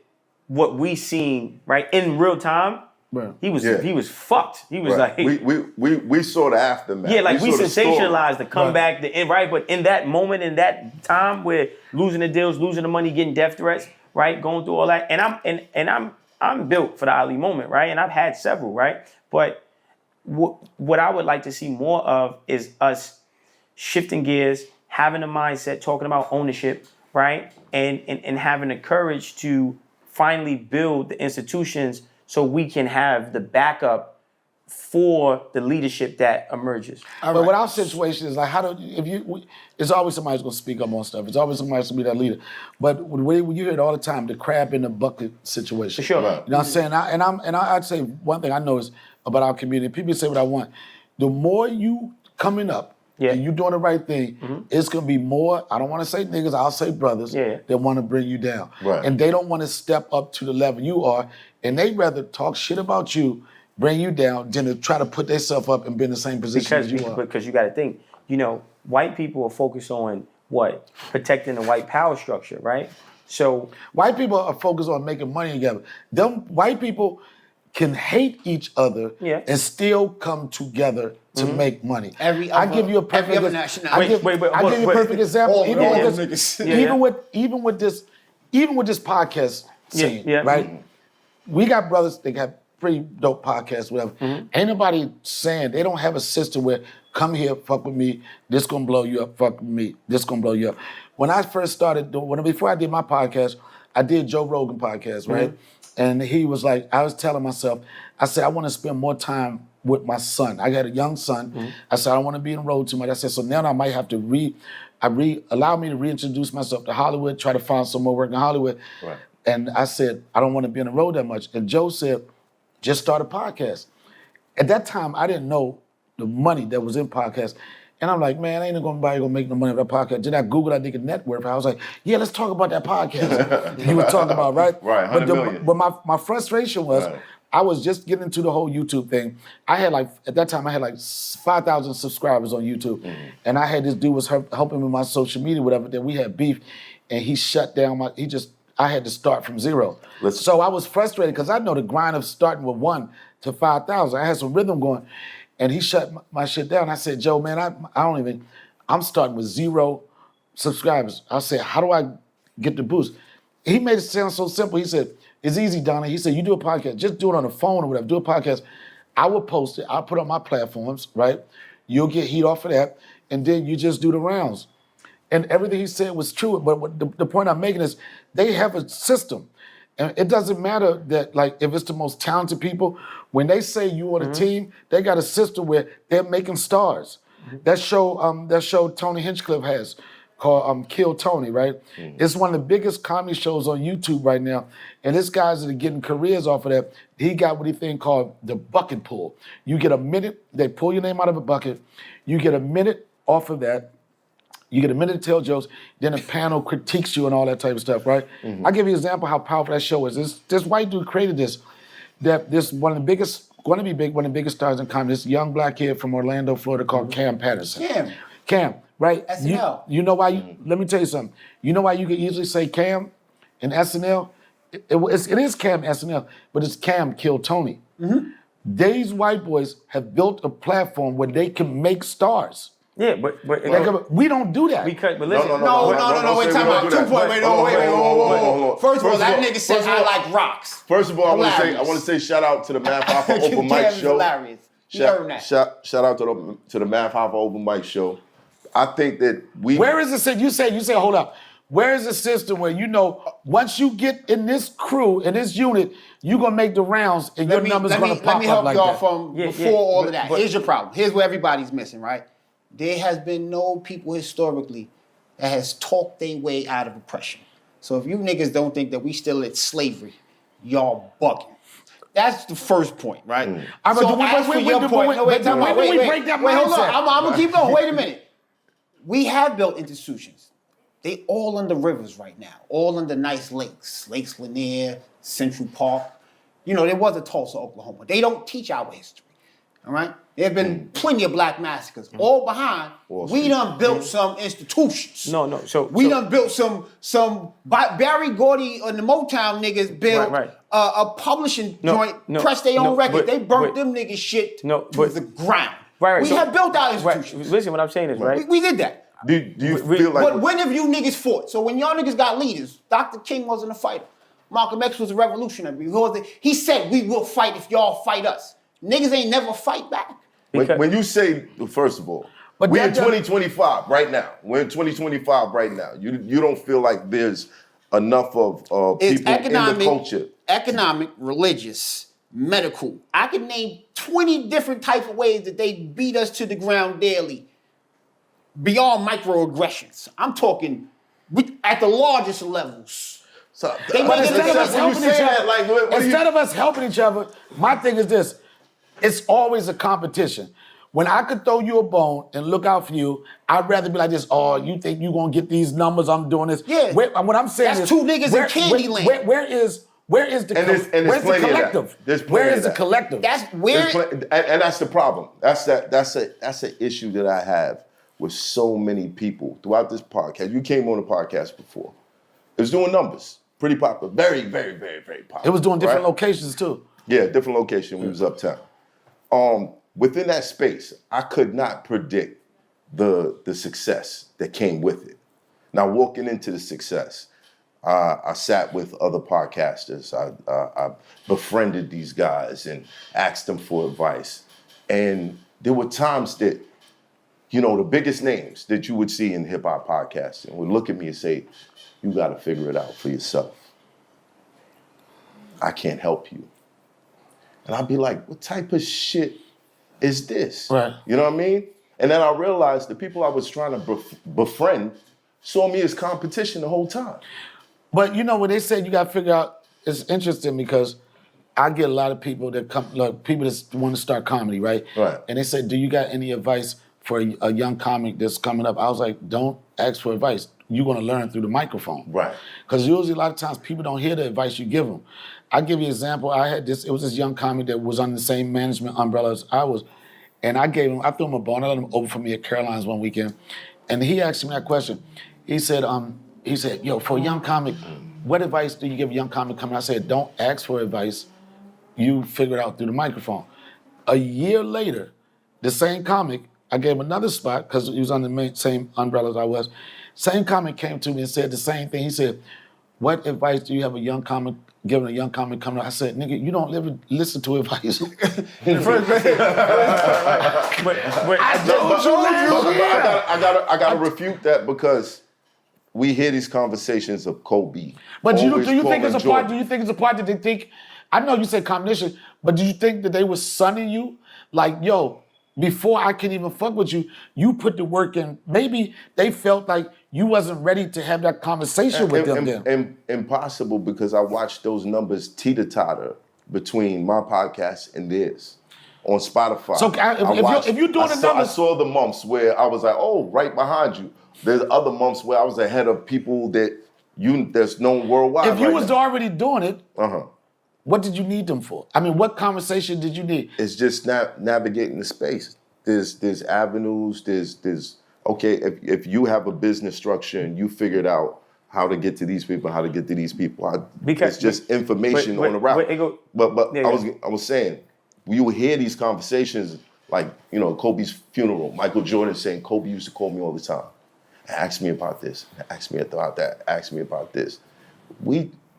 what we seen, right, in real time. Right. He was fucked. He was Right. like we saw the aftermath. yeah, like we saw the story. sensationalized the comeback, the end, right? But in that moment, in that time where losing the deals, losing the money, getting death threats, right, going through all that, and I'm built for the Ali moment, right? And I've had several, right? But what I would like to see more of is us shifting gears, having a mindset, talking about ownership, right? And having the courage to finally build the institutions so we can have the backup for the leadership that emerges. But what our situation is like, it's always somebody's going to speak up on stuff. It's always somebody's going to be that leader. But when you hear it all the time, the crab in the bucket situation. For sure. Right. You know what I'm saying? I'd say one thing I know is about our community. People say what I want. The more you coming up, and you doing the right thing, it's gonna be more, I don't wanna say niggas, I'll say brothers that wanna bring you down. Right. And they don't wanna step up to the level you are, and they rather talk shit about you, bring you down, than to try to put themselves up and be in the same position as you are. Because you gotta think, white people are focused on what? Protecting the white power structure, right? So White people are focused on making money together. Them white people can hate each other and still come together to make money. I give you a perfect example. Even with this podcast scene, right? We got brothers that got pretty dope podcasts, whatever. Ain't nobody saying they don't have a system where come here, fuck with me, this gonna blow you up, fuck with me, this gonna blow you up. When I first started before I did my podcast, I did Joe Rogan podcast, right? And he was like, I was telling myself, I said, I want to spend more time with my son. I got a young son. I said, I don't want to be on the road too much. I said, so now I might have to allow me to reintroduce myself to Hollywood, try to find some more work in Hollywood. Right. And I said, I don't want to be on the road that much. And Joe said, just start a podcast. At that time, I didn't know the money that was in podcasts. And I'm like, man, ain't nobody gonna make no money with that podcast. Then I Googled that nigga net worth. I was like, yeah, let's talk about that podcast you were talking about, right? Right, 100 million. But my frustration was, I was just getting into the whole YouTube thing. At that time, I had 5,000 subscribers on YouTube. And I had this dude was helping me with my social media, whatever, then we had beef. And he shut down I had to start from zero. So I was frustrated because I know the grind of starting with 1 to 5,000. I had some rhythm going. And he shut my shit down. I said, Joe, man, I'm starting with 0 subscribers. I said, how do I get the boost? He made it sound so simple. He said, it's easy, Donna. He said, you do a podcast, just do it on the phone or whatever, do a podcast. I will post it, I'll put it on my platforms, right? You'll get heat off of that, and then you just do the rounds. And everything he said was true, but the point I'm making is they have a system. And it doesn't matter that, if it's the most talented people, when they say you on a team, they got a system where they're making stars. That show Tony Hinchcliffe has called Kill Tony, right? It's one of the biggest comedy shows on YouTube right now. And this guys that are getting careers off of that, he got what he think called the bucket pull. You get a minute, they pull your name out of a bucket, you get a minute off of that. You get a minute to tell jokes, then a panel critiques you and all that type of stuff, right? I'll give you an example how powerful that show is. This white dude created this, one of the biggest stars in comedy, this young black kid from Orlando, Florida called Cam Patterson. Cam, right? SNL. You know why, let me tell you something. You know why you can easily say Cam in SNL? It is Cam SNL, but it's Cam Kill Tony. These white boys have built a platform where they can make stars. Yeah, but we don't do that. But listen, No, wait, time out. 2 point, wait, whoa. First of all, that nigga said I like rocks. First of all, I want to say shout out to the Math Hoffa open mic show. Hilarious. Shout out to the Math Hoffa open mic show. I think that Where is the system? You say, hold up. Where is the system where once you get in this crew, in this unit, you're gonna make the rounds and your numbers gonna pop up like that? Let me help y'all from before all of that. Here's your problem. Here's where everybody's missing, right? There has been no people historically that has talked their way out of oppression. So if you niggas don't think that we still at slavery, y'all bugging. That's the first point, right? Wait, hold on. I'm gonna keep going. Wait a minute. We have built institutions. They all under rivers right now, all under nice lakes. Lakes Lanier, Central Park. There was a Tulsa, Oklahoma. They don't teach our history, all right? There have been plenty of black massacres. All behind, we done built some institutions. No. We done built some Barry Gordy and the Motown niggas built a publishing joint, pressed their own record. They burnt them niggas shit to the ground. Right. We have built our institutions. Listen, what I'm saying is, right? We did that. Do you feel like? But when have you niggas fought? So when y'all niggas got leaders, Dr. King wasn't a fighter. Malcolm X was a revolutionary. He said, we will fight if y'all fight us. Niggas ain't never fight back. When you say, first of all, we're in 2025 right now. We're in 2025 right now. You don't feel like there's enough of people in the culture. Economic, religious, medical. I can name 20 different type of ways that they beat us to the ground daily. Beyond microaggressions. I'm talking at the largest levels. So, instead of us helping each other, my thing is this. It's always a competition. When I could throw you a bone and look out for you, I'd rather be like this, oh, you think you're going to get these numbers, I'm doing this. Yeah. What I'm saying that's is... two niggas in Candyland. Where is the collective? Where is the collective? That's where... And that's the problem. That's an issue that I have with so many people throughout this podcast. You came on the podcast before. It was doing numbers. Pretty popular. Very, very, very, very popular. It was doing different locations too. Yeah, different location. We was uptown. Within that space, I could not predict the success that came with it. Now, walking into the success, I sat with other podcasters. I befriended these guys and asked them for advice. And there were times that, the biggest names that you would see in hip-hop podcasting would look at me and say, you got to figure it out for yourself. I can't help you. And I'd be like, what type of shit is this? Right. You know what I mean? And then I realized the people I was trying to befriend saw me as competition the whole time. But when they say you got to figure out, it's interesting because I get a lot of people that come, people that want to start comedy, right? Right. And they say, do you got any advice for a young comic that's coming up? I was like, don't ask for advice. You're going to learn through the microphone. Right. Because usually a lot of times people don't hear the advice you give them. I'll give you an example. It was this young comic that was under the same management umbrella as I was. And I threw him a bone. I let him open for me at Caroline's one weekend. And he asked me that question. He said, yo, for a young comic, what advice do you give a young comic coming? I said, don't ask for advice. You figure it out through the microphone. A year later, the same comic, I gave him another spot because he was under the same umbrella as I was. Same comic came to me and said the same thing. He said, what advice do you have giving a young comic coming up? I said, nigga, you don't listen to advice. I gotta refute that because we hear these conversations of Kobe. But do you think it's a part? Do you think it's a part that they think? I know you said competition, but do you think that they were sunning you? Like, yo, before I can even fuck with you, you put the work in. Maybe they felt like you wasn't ready to have that conversation with them then. Impossible, because I watched those numbers teeter-totter between my podcast and theirs on Spotify. So if you're doing the numbers... I saw the months where I was like, oh, right behind you. There's other months where I was ahead of people that's known worldwide. If you was now. already doing it, what did you need them for? I mean, what conversation did you need? It's just navigating the space. There's avenues. There's okay. If you have a business structure and you figured out how to get to these people, it's just information on the route. But I was saying, you would hear these conversations like Kobe's funeral. Michael Jordan saying Kobe used to call me all the time, ask me about this, ask me about that, ask me about this.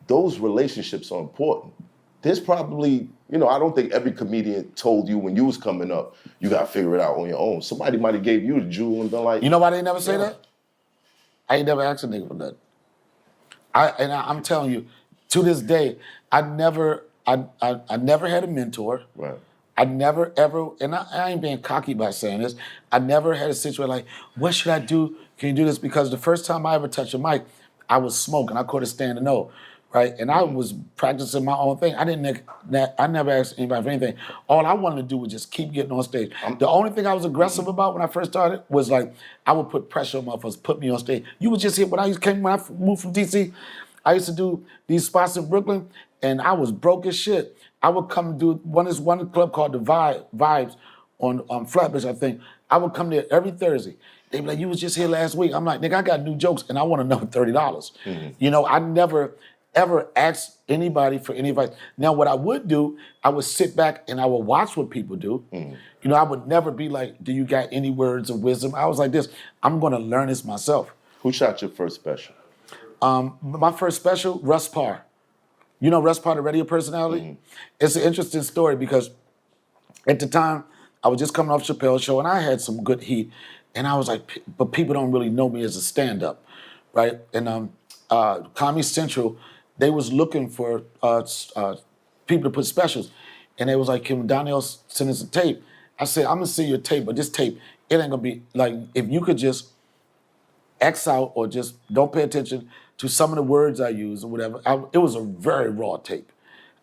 Those relationships are important. There's probably, I don't think every comedian told you when you was coming up, you got to figure it out on your own. Somebody might have gave you the jewel and been like... You know why they never say that? I ain't never asked a nigga for that. I'm telling you, to this day, I never had a mentor. Right. I never ever, and I ain't being cocky by saying this, I never had a situation like, what should I do? Can you do this? Because the first time I ever touched a mic, I was smoking. I couldn't stand to know. Right, and I was practicing my own thing. I never asked anybody for anything. All I wanted to do was just keep getting on stage. The only thing I was aggressive about when I first started was like I would put pressure on motherfuckers, put me on stage. You would just hear when I moved from DC, I used to do these spots in Brooklyn, and I was broke as shit. I would come do one club called the Vibes, on Flatbush, I think. I would come there every Thursday. They'd be like, you was just here last week. I'm like, nigga, I got new jokes and I want another $30. You know, I never ever asked anybody for any advice. Now, what I would do, I would sit back and I would watch what people do. You know, I would never be like, do you got any words of wisdom? I was like this, I'm gonna learn this myself. Who shot your first special? My first special, Russ Parr. You know Russ Parr, the radio personality? It's an interesting story because at the time, I was just coming off Chappelle's show and I had some good heat. And I was like, but people don't really know me as a stand-up, right? And Comedy Central, they was looking for people to put specials. And they was like, can Donnell send us a tape? I said, I'm gonna see your tape, but this tape, it ain't gonna be, like, if you could just X out or just don't pay attention to some of the words I use or whatever. It was a very raw tape.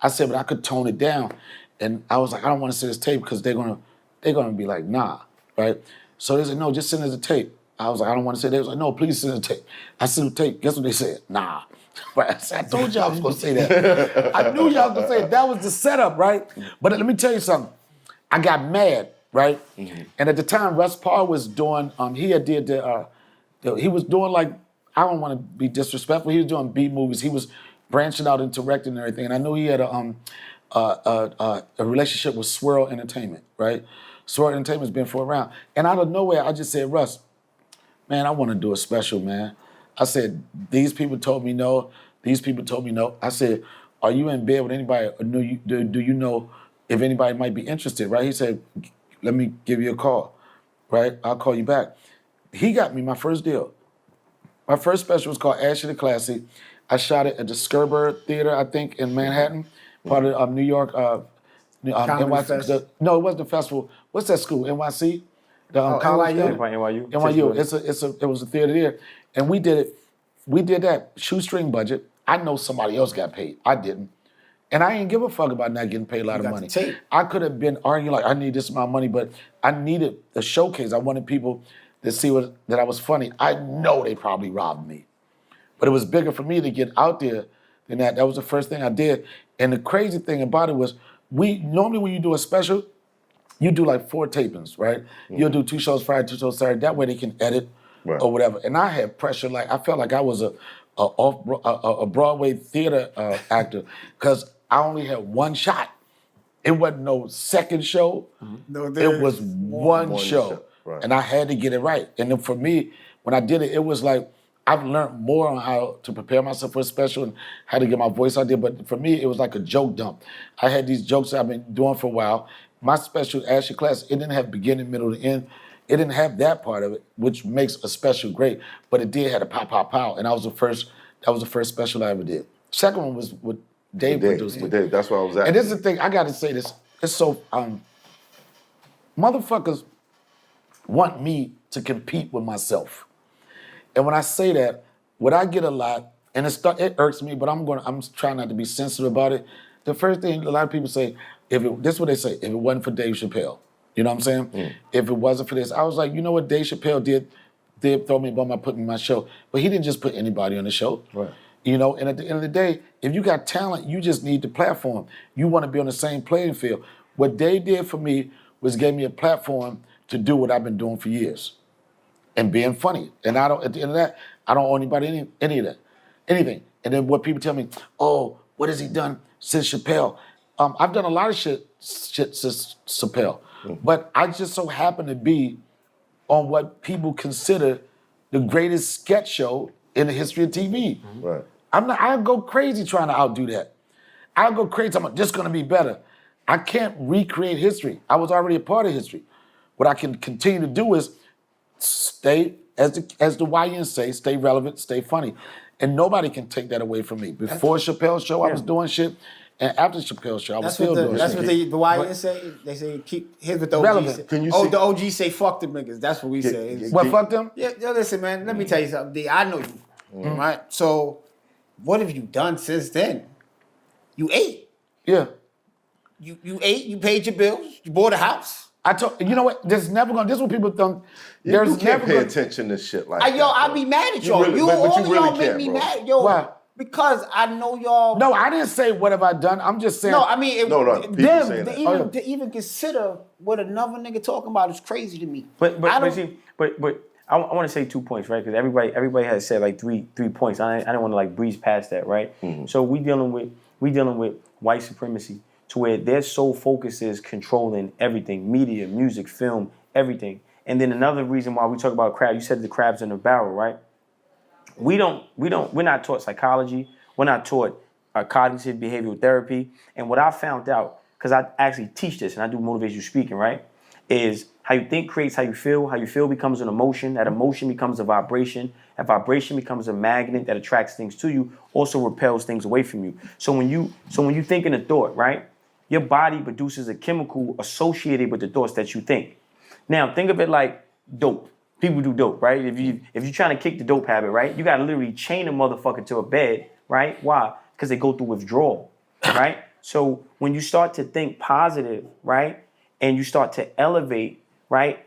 I said, but I could tone it down. And I was like, I don't wanna see this tape because they're gonna be like, nah, right? So they said, no, just send us a tape. I was like, I don't want to say that. They was like, no, please send us a tape. I sent the tape. Guess what they said? Nah. Right? I said, I told y'all I was going to say that. I knew y'all was going to say it. That was the setup, right? But let me tell you something. I got mad, right? And at the time, Russ Parr was doing, he was doing like, I don't want to be disrespectful. He was doing B movies. He was branching out into directing and everything. And I knew he had a relationship with Swirl Entertainment, right? Swirl Entertainment's been for around. And out of nowhere, I just said, Russ, man, I want to do a special, man. I said, these people told me no. These people told me no. I said, are you in bed with anybody? Or do you know if anybody might be interested, right? He said, let me give you a call, right? I'll call you back. He got me my first deal. My first special was called Ashley the Classy. I shot it at the Skerber Theater, I think, in Manhattan, part of New York. NYC, no, it wasn't the festival. What's that school? NYC? College NYU. NYU. It was a theater there. And we did it. We did that shoestring budget. I know somebody else got paid. I didn't. And I ain't give a fuck about not getting paid a lot of money. I could have been arguing like, I need this amount of money, but I needed a showcase. I wanted people to see that I was funny. I know they probably robbed me. But it was bigger for me to get out there than that. That was the first thing I did. And the crazy thing about it was, normally when you do a special, you do like 4 tapings, right? You'll do 2 shows Friday, 2 shows Saturday. That way they can edit or whatever. And I had pressure, like I felt like I was a Broadway theater actor because I only had 1 shot. It wasn't no second show. No, it was one show. Right. And I had to get it right. And then for me, when I did it, it was like, I've learned more on how to prepare myself for a special and how to get my voice out there. But for me, it was like a joke dump. I had these jokes that I've been doing for a while. My special, Ashley Class, it didn't have beginning, middle, to end. It didn't have that part of it, which makes a special great. But it did have a pow, pow, pow. And that was the first special I ever did. Second one was with Dave producing. Dave, that's what I was at. And this is the thing, I got to say this. It's so, motherfuckers want me to compete with myself. And when I say that, what I get a lot, and it irks me, but I'm trying not to be sensitive about it. The first thing a lot of people say, this is what they say, if it wasn't for Dave Chappelle, you know what I'm saying? If it wasn't for this, I was like, you know what Dave Chappelle did throw me a bum by putting me on my show, but he didn't just put anybody on the show. Right. You know, and at the end of the day, if you got talent, you just need the platform. You want to be on the same playing field. What Dave did for me was gave me a platform to do what I've been doing for years. And being funny. And at the end of that, I don't owe anybody any of that. Anything. And then what people tell me, oh, what has he done since Chappelle? I've done a lot of shit since Chappelle. But I just so happen to be on what people consider the greatest sketch show in the history of TV. Right. I'll go crazy trying to outdo that. I'll go crazy, I'm like, this is gonna be better. I can't recreate history. I was already a part of history. What I can continue to do is stay, as the YN say, stay relevant, stay funny. And nobody can take that away from me. Before Chappelle's show, I was doing shit. And after Chappelle's show, I was still doing shit. That's what the YN say? They say, here's what the OG say. The OG say, fuck them niggas. That's what we say. What, fuck them? Yeah, listen, man, let me tell you something. D, I know you, right? So, what have you done since then? You ate. Yeah. You ate, you paid your bills, you bought a house. You know what? This is what people think. You can't pay attention to shit like that. I'll be mad at y'all. You really all y'all make me mad. Yo, why? Because I know y'all. No, I didn't say what have I done. I'm just saying. No, I mean, No, people say them that. to even consider what another nigga talking about is crazy to me. But I but don't- see, but I want to say 2 points, right? Because everybody has said like three points. I don't want to like breeze past that, right? So we dealing with white supremacy to where their sole focus is controlling everything, media, music, film, everything. And then another reason why we talk about crab, you said the crabs in the barrel, right? We're not taught psychology. We're not taught cognitive behavioral therapy. And what I found out, because I actually teach this and I do motivational speaking, right? Is how you think creates how you feel. How you feel becomes an emotion. That emotion becomes a vibration. That vibration becomes a magnet that attracts things to you, also repels things away from you. So when you think in a thought, right? Your body produces a chemical associated with the thoughts that you think. Now think of it like dope. People do dope, right? If you're trying to kick the dope habit, right? You gotta literally chain a motherfucker to a bed, right? Why? Because they go through withdrawal, right? So when you start to think positive, right? And you start to elevate, right?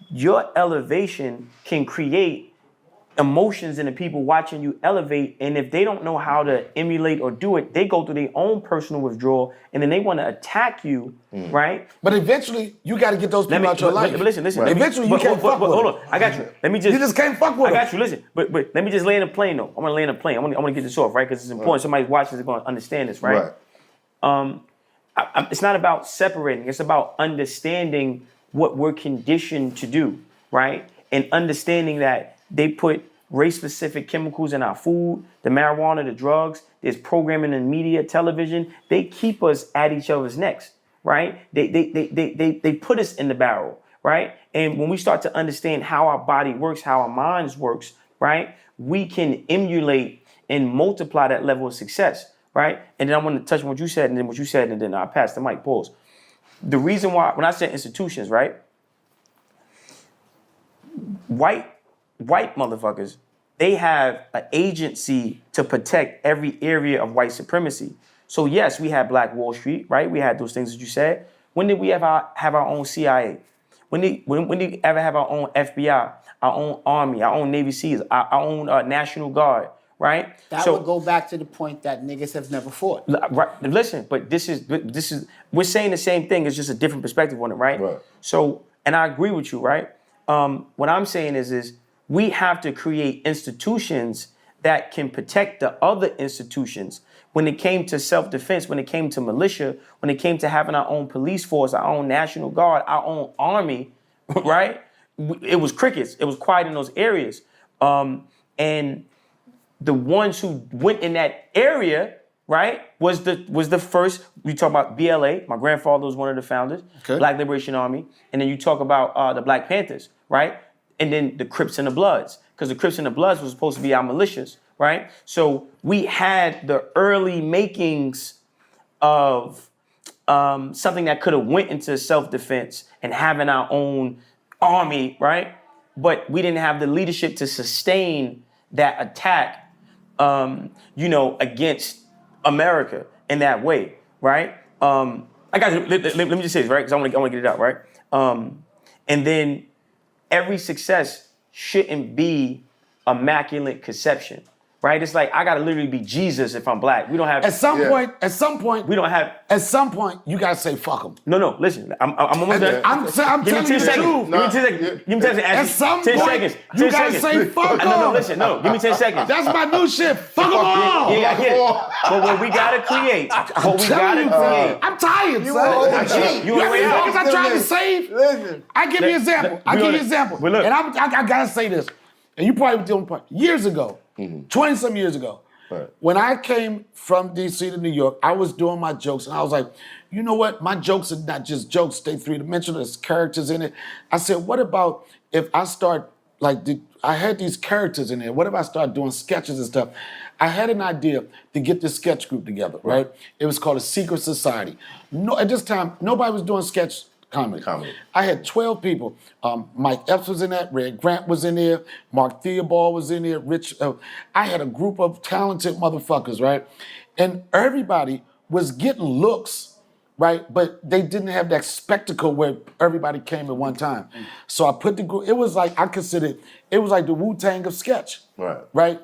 Your elevation can create emotions in the people watching you elevate. And if they don't know how to emulate or do it, they go through their own personal withdrawal and then they want to attack you, right? But eventually, you got to get those people out your life. But listen. Right. Eventually, you can't fuck with hold them. on, I got you. Let me just. You just can't fuck with them. I got you. Listen, but let me just lay in a plane though. I'm gonna lay in a plane. I want to get this off, right? Because it's important. Somebody watching is gonna understand this, right? It's not about separating. It's about understanding what we're conditioned to do, right? And understanding that they put race-specific chemicals in our food, the marijuana, the drugs. There's programming in media, television. They keep us at each other's necks, right? They put us in the barrel, right? And when we start to understand how our body works, how our minds works, right? We can emulate and multiply that level of success, right? And then I want to touch on what you said, and then I'll pass the mic. Pause. The reason why, when I said institutions, right? White motherfuckers, they have an agency to protect every area of white supremacy. So yes, we had Black Wall Street, right? We had those things that you said. When did we ever have our own CIA? When did we ever have our own FBI, our own Army, our own Navy SEALs, our own National Guard, right? That would go back to the point that niggas have never fought. Right. Listen, but this is we're saying the same thing. It's just a different perspective on it, right? So, and I agree with you, right? What I'm saying is we have to create institutions that can protect the other institutions. When it came to self-defense, when it came to militia, when it came to having our own police force, our own National Guard, our own army, right? It was crickets. It was quiet in those areas. And the ones who went in that area, right, was the first. We talk about BLA. My grandfather was one of the founders, Black Liberation Army. And then you talk about the Black Panthers, right? And then the Crips and the Bloods, because the Crips and the Bloods was supposed to be our militias, right? So we had the early makings of something that could have went into self-defense and having our own army, right? But we didn't have the leadership to sustain that attack, against America in that way, right? I got you. Let me just say this, right? Because I want to get it out, right? And then every success shouldn't be immaculate conception, right? It's like I gotta literally be Jesus if I'm Black. We don't have. At some point, we don't have. At some point, you gotta say fuck them. No. Listen, I'm almost done. I'm Give me telling 10 you the seconds. truth. Give me 10 seconds. Give me 10 seconds. At some 10 point, seconds. you 10 gotta seconds. say fuck them. No, listen. No, give me 10 seconds. That's my new shit. Fuck them all. Yeah, I get it. But what we gotta create, I'm tired, son. You already out. Niggas I tried to save. Listen. I give you an example. But look. And I gotta say this. And you probably were doing point. Years ago, 20-some years ago, when I came from DC to New York, I was doing my jokes and I was like, you know what? My jokes are not just jokes, they three-dimensional, there's characters in it. I said, what about if I start, I had these characters in there. What if I start doing sketches and stuff? I had an idea to get this sketch group together, right? It was called a secret society. No, at this time, nobody was doing sketch comedy. I had 12 people. Mike Epps was in that. Red Grant was in there. Mark Theobald was in there. Rich. I had a group of talented motherfuckers, right? And everybody was getting looks, right? But they didn't have that spectacle where everybody came at one time. So I put the group. It was like I considered it was like the Wu-Tang of sketch, right?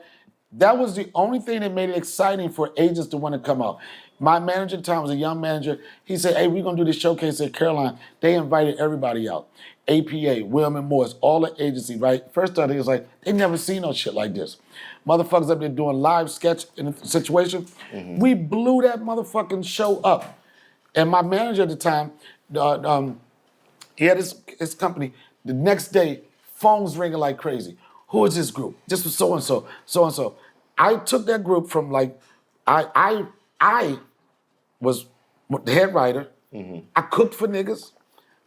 That was the only thing that made it exciting for agents to want to come out. My manager at the time was a young manager. He said, hey, we're going to do this showcase at Caroline. They invited everybody out. APA, William & Morris, all the agency, right? First time, he was like, they never seen no shit like this. Motherfuckers up there doing live sketch in a situation. We blew that motherfucking show up. And my manager at the time, he had his company. The next day, phones ringing like crazy. Who is this group? This was so-and-so, so-and-so. I took that group from like, I was the head writer. I cooked for niggas.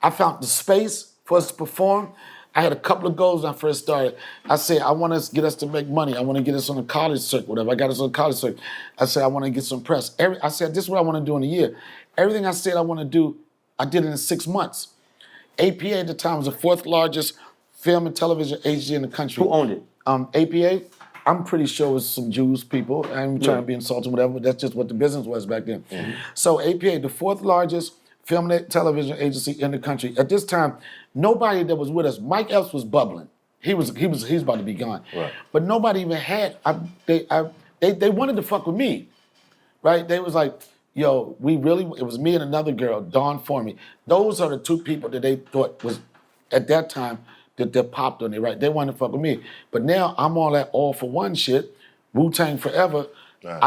I found the space for us to perform. I had a couple of goals when I first started. I said, I want to get us to make money. I want to get us on the college circuit, whatever. I got us on the college circuit. I said, I want to get some press. I said, this is what I want to do in a year. Everything I said I want to do, I did it in 6 months. APA at the time was the 4th largest film and television agency in the country. Who owned it? APA, I'm pretty sure it was some Jews people. I'm trying to be insulting, whatever, but that's just what the business was back then. So APA, the 4th largest film and television agency in the country. At this time, nobody that was with us, Mike Epps was bubbling. He's about to be gone. Right. But nobody even had, they wanted to fuck with me, right? They was like, yo, it was me and another girl, Dawn Formey. Those are the 2 people that they thought was, at that time, that popped on it, right? They wanted to fuck with me. But now I'm on that all for one shit, Wu-Tang forever. Right.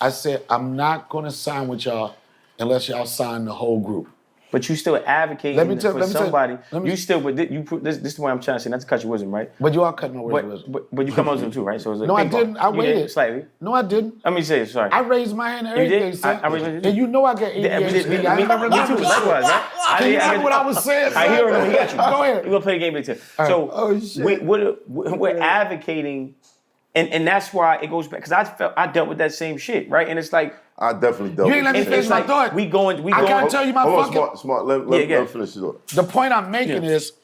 I said, I'm not gonna sign with y'all unless y'all sign the whole group. But you still advocating for somebody. This is the way I'm trying to say, not to cut your wisdom, right? But you are cutting my wisdom. But you cut my wisdom too, right? So it's like no, I didn't. I waited slightly. No, I didn't. Let me say it. Sorry. I raised my hand and everything, son. I raised my hand. And you know I got ADHD. I ain't never remember likewise, right? Can you hear what I was saying? I hear it. He got you. Go ahead. We're gonna play the game later. So we're advocating, and that's why it goes back because I dealt with that same shit, right? And it's like. I definitely don't. You ain't let me finish my thought. We going. I gotta tell you my fucking. Smart. Let me finish it. The point I'm making is,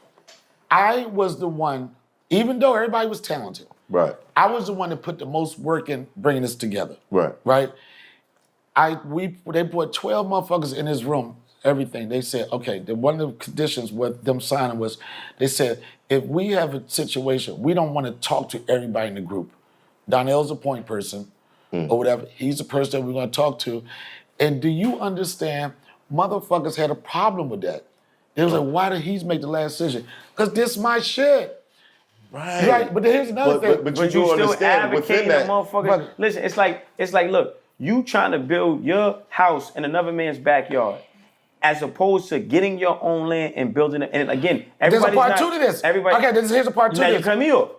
I was the one, even though everybody was talented. Right. I was the one that put the most work in bringing this together. Right. Right. They put 12 motherfuckers in this room. Everything. They said, okay. One of the conditions with them signing was, they said, if we have a situation, we don't want to talk to everybody in the group. Donnell's a point person. Or whatever. He's the person that we're going to talk to. And do you understand, motherfuckers had a problem with that. They was like, why did he make the last decision? Because this my shit. Right. But here's another thing. But you still advocating within that. Motherfuckers. Listen, it's like, look, you trying to build your house in another man's backyard, as opposed to getting your own land and building it. And again, everybody's there's a part 2 to this. Here's a part 2 to this. this. You cut me off.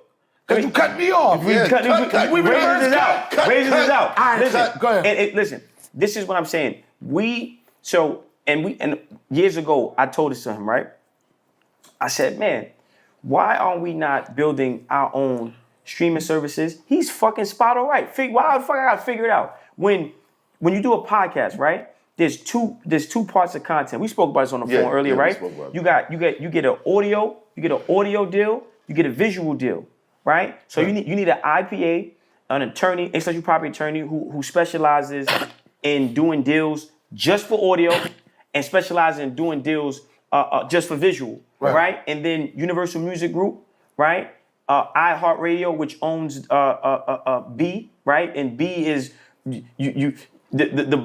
Because you cut me off. We raises this out. Raises this out. All right, listen, go ahead. Listen, this is what I'm saying. And years ago, I told this to him, right? I said, man, why are we not building our own streaming services? He's fucking spot on right. Why the fuck I gotta figure it out? When you do a podcast, right? There's two parts of content. We spoke about this on the phone earlier, right? You get an audio deal, you get a visual deal. Right? So you need an IPA, an attorney, intellectual property attorney who specializes in doing deals just for audio and specializes in doing deals just for visual, right? And then Universal Music Group, right? iHeartRadio, which owns B, right? And B is the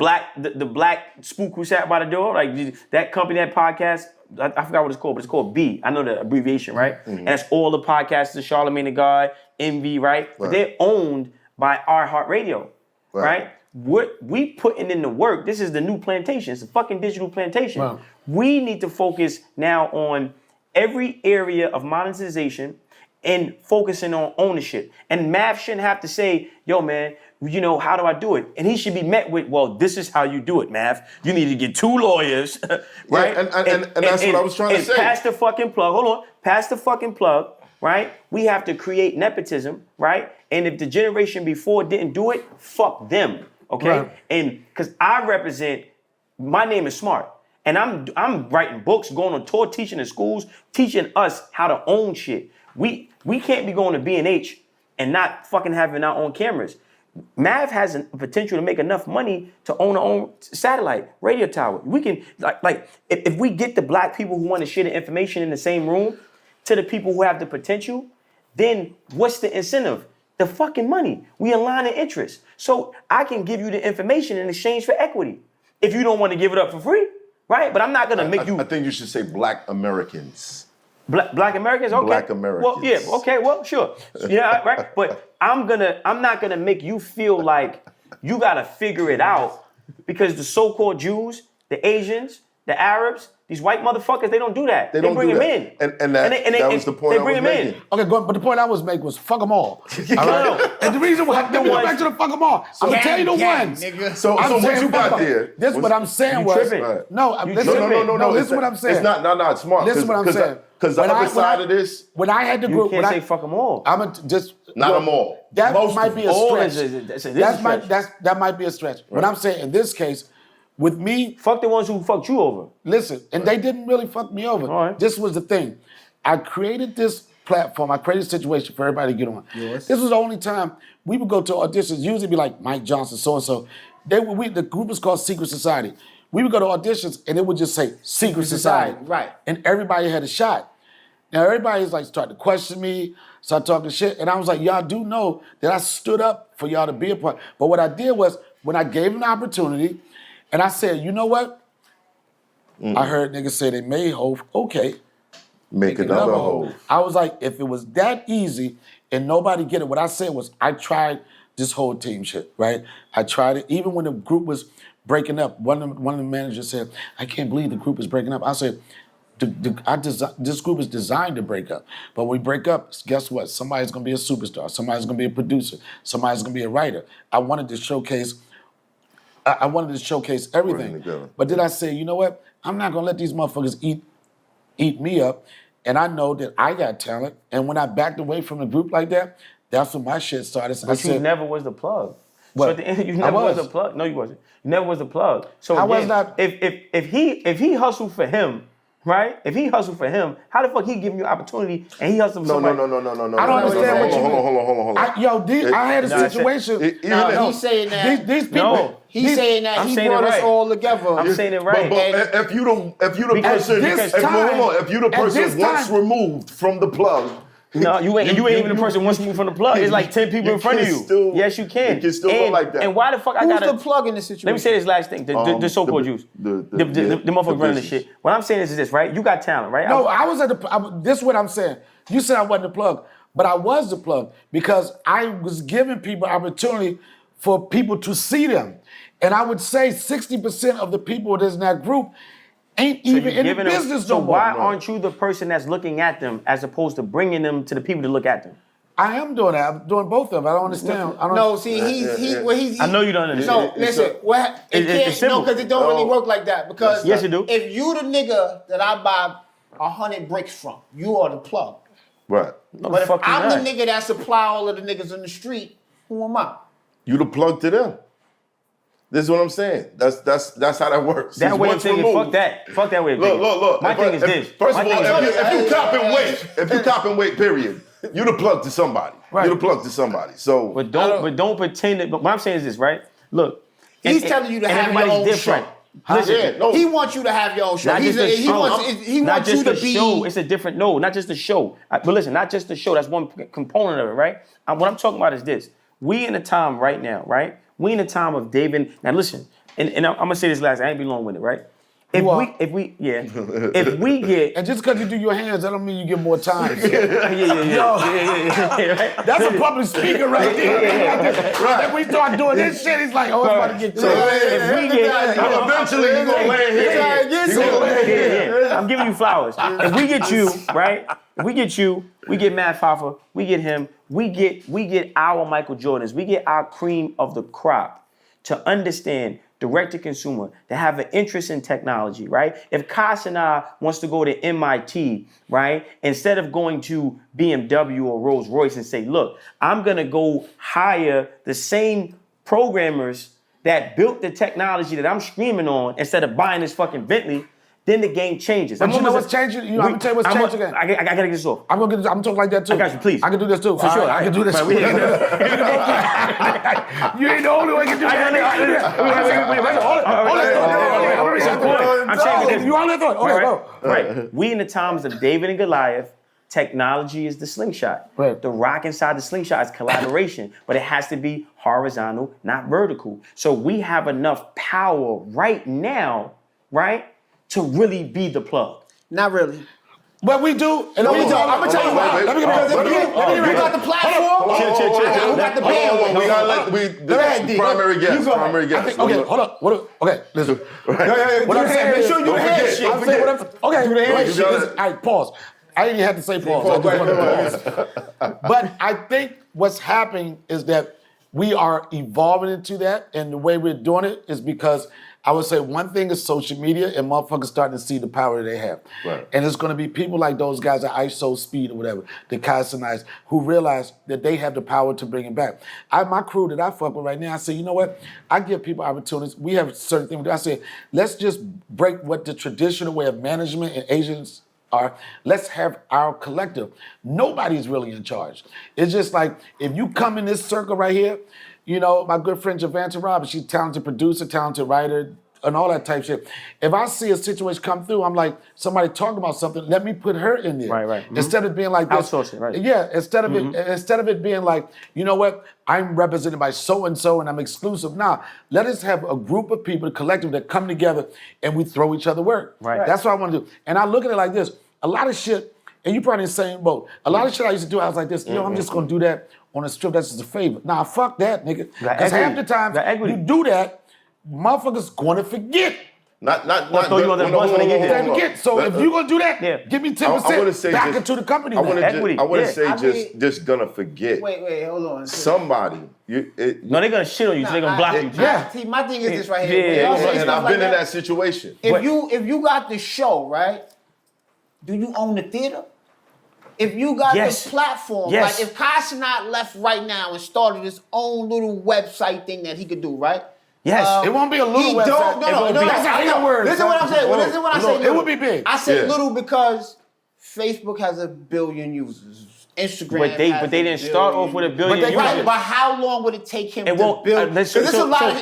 black spook who sat by the door, like that company, that podcast. I forgot what it's called, but it's called B. I know the abbreviation, right? And that's all the podcasters, Charlamagne the God, Envy, right? But they're owned by iHeartRadio, right? What we putting in the work, this is the new plantation. It's a fucking digital plantation. Wow. We need to focus now on every area of monetization and focusing on ownership. And Math shouldn't have to say, yo, man, how do I do it? And he should be met with, well, this is how you do it, Math. You need to get 2 lawyers, right? Yeah, and that's what I was trying to say. Pass the fucking plug. Hold on. Pass the fucking plug, right? We have to create nepotism, right? And if the generation before didn't do it, fuck them, okay? Right. And because I represent, my name is Smart. And I'm writing books, going on tour, teaching in schools, teaching us how to own shit. We can't be going to B&H and not fucking having our own cameras. Math has a potential to make enough money to own our own satellite radio tower. We can if we get the black people who want to share the information in the same room to the people who have the potential, then what's the incentive? The fucking money. We align in interests. So I can give you the information in exchange for equity. If you don't want to give it up for free, right? But I'm not gonna make you. I think you should say Black Americans. Black Americans, okay. Black Americans. Well, yeah, okay, well, sure. Yeah, right. But I'm not gonna make you feel like you gotta figure it out because the so-called Jews, the Asians, the Arabs, these white motherfuckers, they don't do that. They don't bring do them that. in. And that was the point they I bring was them in. making. Okay, but the point I was making was fuck them all. All right? And the reason why, let me go back to the fuck them all. I'm gonna tell you the ones. Nigga. So I'm what saying you got fuck 'em. there? This is what I'm saying You was. tripping. Right. No, listen. No. Listen what I'm saying. It's not it's smart. Listen what I'm saying. Because the other side of this, when I had the You group, can't when say I, fuck them all. I'm a, just not them all. That Most might of be them. a All stretch. is a stretch. That might be a stretch. What I'm saying in this case, with me, Fuck the ones who fucked you over. listen, and they didn't really fuck me over. All right. This was the thing. I created this platform. I created a situation for everybody to get on. Yes. This was the only time we would go to auditions. Usually be like Mike Johnson, so and so. The group was called Secret Society. We would go to auditions and it would just say Secret Society. right. And everybody had a shot. Now everybody's like starting to question me, start talking shit, and I was like, y'all do know that I stood up for y'all to be a part. But what I did was when I gave them the opportunity, and I said, you know what? I heard niggas say they made Hov. Okay. Make another hole. I was like, if it was that easy and nobody get it, what I said was I tried this whole team shit, right? I tried it. Even when the group was breaking up, one of the managers said, I can't believe the group is breaking up. I said, this group is designed to break up. But when we break up, guess what? Somebody's gonna be a superstar. Somebody's gonna be a producer. Somebody's gonna be a writer. I wanted to showcase everything. together. But then I say, you know what? I'm not gonna let these motherfuckers eat me up. And I know that I got talent. And when I backed away from the group like that, that's when my shit started. So I But you said, never was the plug. What? So at the end, you I never was was. the plug. No, you wasn't. You never was the plug. So I again, was not- If he hustled for him, right? If he hustled for him, how the fuck he giving you opportunity and he hustled for No. somebody? I don't understand what you mean. Hold on. I had a It- it- situation. it- even No, if- he's saying that. These people. No. He's saying that I'm he saying brought it us right. all together. I'm saying it right. But if you the Because person, this if time- you the at person this once time- removed from the plug. No, you ain't even the person once you move from the plug. It's like 10 people you in front of can you. still- Yes, you can. you can still go like that. And why the fuck I Who's gotta... the plug in this situation? Let me say this last thing. The so-called Jews. The motherfuckers running this shit. What I'm saying is this, right? You got talent, right? No, I was at this is what I'm saying. You said I wasn't the plug, but I was the plug because I was giving people opportunity for people to see them. And I would say 60% of the people that's in that group ain't So even you're in the giving them- business So no more. why aren't you the person that's looking at them as opposed to bringing them to the people to look at them? I am doing that. I'm doing both of them. I don't understand. I don't, No, see, he's I know you don't understand. No, listen. it's simple. Because it don't really work like that. Because Yes, it do. If you the nigga that I buy 100 bricks from, you are the plug. Right. No, But if fuck you I'm not. the nigga that supply all of the niggas in the street, who am I? You the plug to them. This is what I'm saying. That's how that works. That It's way of once thinking, removed. fuck that. Fuck that way of thinking. Look. My thing is this. First My of all, thing is this. if you cop and wait, period, you the plug to somebody. Right. You the plug to somebody. So But don't pretend that. But what I'm saying is this, right? Look, He's telling you to and have your everybody's own different. show. Listen, Yeah, no. He wants you to have your own show. not just the He show. wants you to be. Show. It's a different not just the show. But listen, not just the show. That's one component of it, right? What I'm talking about is this. We in a time right now, right? We in a time of David. Now listen, and I'm gonna say this last. I ain't be long with it, right? If we get and just because you do your hands, that don't mean you get more time. right? That's a public speaker right there. Right. If we start doing this shit, he's like, oh, it's about to get If we get, eventually you gonna land here. I'm giving you flowers. If we get you, right? If we get you, we get Math Hoffa, we get him, we get our Michael Jordans, we get our cream of the crop to understand direct to consumer, to have an interest in technology, right? If Kasana wants to go to MIT, right, instead of going to BMW or Rolls Royce and say, look, I'm gonna go hire the same programmers that built the technology that I'm streaming on instead of buying this fucking Bentley, then the game changes. But you know what's changing? I'm gonna tell you what's changing again. I gotta get this off. I'm talking like that too. I got you, please. I can do this too. For sure. I can do this. Right, we ain't- You ain't the only one who can do that. I'm saying this. You all thought. Okay, go. Right. We in the times of David and Goliath, technology is the slingshot. Right. The rock inside the slingshot is collaboration, but it has to be horizontal, not vertical. So we have enough power right now, right, to really be the plug. Not really. But we do. And I'm gonna tell you why. Let me get Because you got the platform. Who got the band? We gotta let the primary guest. Primary guest. Okay, hold on. Okay, listen. What I'm saying, make sure you hear shit. I'm saying okay. Do the hand Listen, shit. listen, all right, pause. I didn't even have to say pause. I just wanted to pause. But I think what's happening is that we are evolving into that, and the way we're doing it is because I would say one thing is social media, and motherfuckers starting to see the power that they have. Right. And it's going to be people like those guys at ISO Speed or whatever, the Casanais, who realize that they have the power to bring it back. My crew that I fuck with right now, I say, you know what? I give people opportunities. We have certain things. I say, let's just break what the traditional way of management and agents are. Let's have our collective. Nobody's really in charge. It's just like, if you come in this circle right here, you know, my good friend Javante Roberts, she's a talented producer, talented writer, and all that type shit. If I see a situation come through, I'm like, somebody talking about something, let me put her in there. Right. Instead of being like this. Outsource it, right. Yeah, instead of it being like, you know what, I'm represented by so-and-so and I'm exclusive. Nah, let us have a group of people, a collective that come together and we throw each other work. Right. That's what I want to do. And I look at it like this. A lot of shit, and you probably in the same boat. A lot of shit I used to do, I was like this, I'm just going to do that on a strip, that's just a favor. Nah, fuck that, nigga. Because half the time you do that, motherfuckers going to forget. Not throw you under the bus when they get there. Forget. So if you're going to do that, give me 10% back into the company. I want to say I mean, just gonna forget. Wait, hold on. Somebody. No, they're going to shit on you, so they're going to block you. Yeah. See, my thing is this right here. Yeah, When y'all say And stuff I've like been in that, that situation. If you got the show, right? Do you own the theater? If you got Yes. the platform, Yes. like if Casanat left right now and started his own little website thing that he could do, right? Yes. It won't be a little He website. don't. No. That's a hater word. Listen what I'm saying. Listen what I say. It Little. would be big. I say Yeah. little because Facebook has 1 billion users. Instagram. But they has didn't 1 start off with 1 billion users. Right, but how long would it take him It to won't. build? Because it's a lot of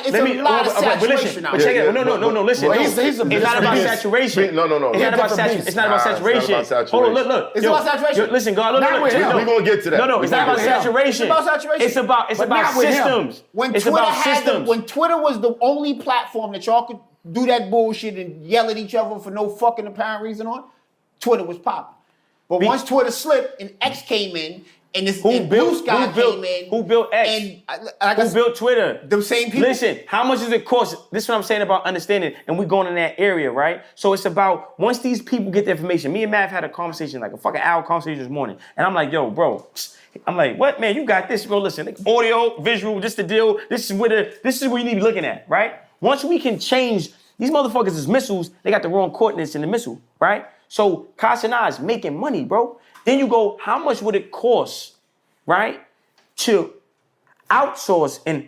saturation out But check there. it. No. Listen. Well, he's a It's not business about beast. saturation. No. It's not about different saturation. beast. It's not about Nah, it's not saturation. about saturation. Hold on, look. It's about saturation. Listen, God, Not look. with him. We're gonna get to that. No, it's not about saturation. It's about saturation. It's about But not with him. systems. When It's Twitter about had systems. when Twitter was the only platform that y'all could do that bullshit and yell at each other for no fucking apparent reason on, Twitter was popping. But once Twitter slipped and X came in and Blue Sky came in, Who built X? And Who built Twitter? the same people. Listen, how much does it cost? This is what I'm saying about understanding, and we going in that area, right? So it's about once these people get the information. Me and Math had a conversation, like a fucking hour conversation this morning, and I'm like, yo, bro. I'm like, what, man? You got this, bro. Listen, audio, visual, this the deal. This is what you need to be looking at, right? Once we can change, these motherfuckers is missiles. They got the wrong coordinates in the missile, right? So Casanat is making money, bro. Then you go, how much would it cost, right, to outsource and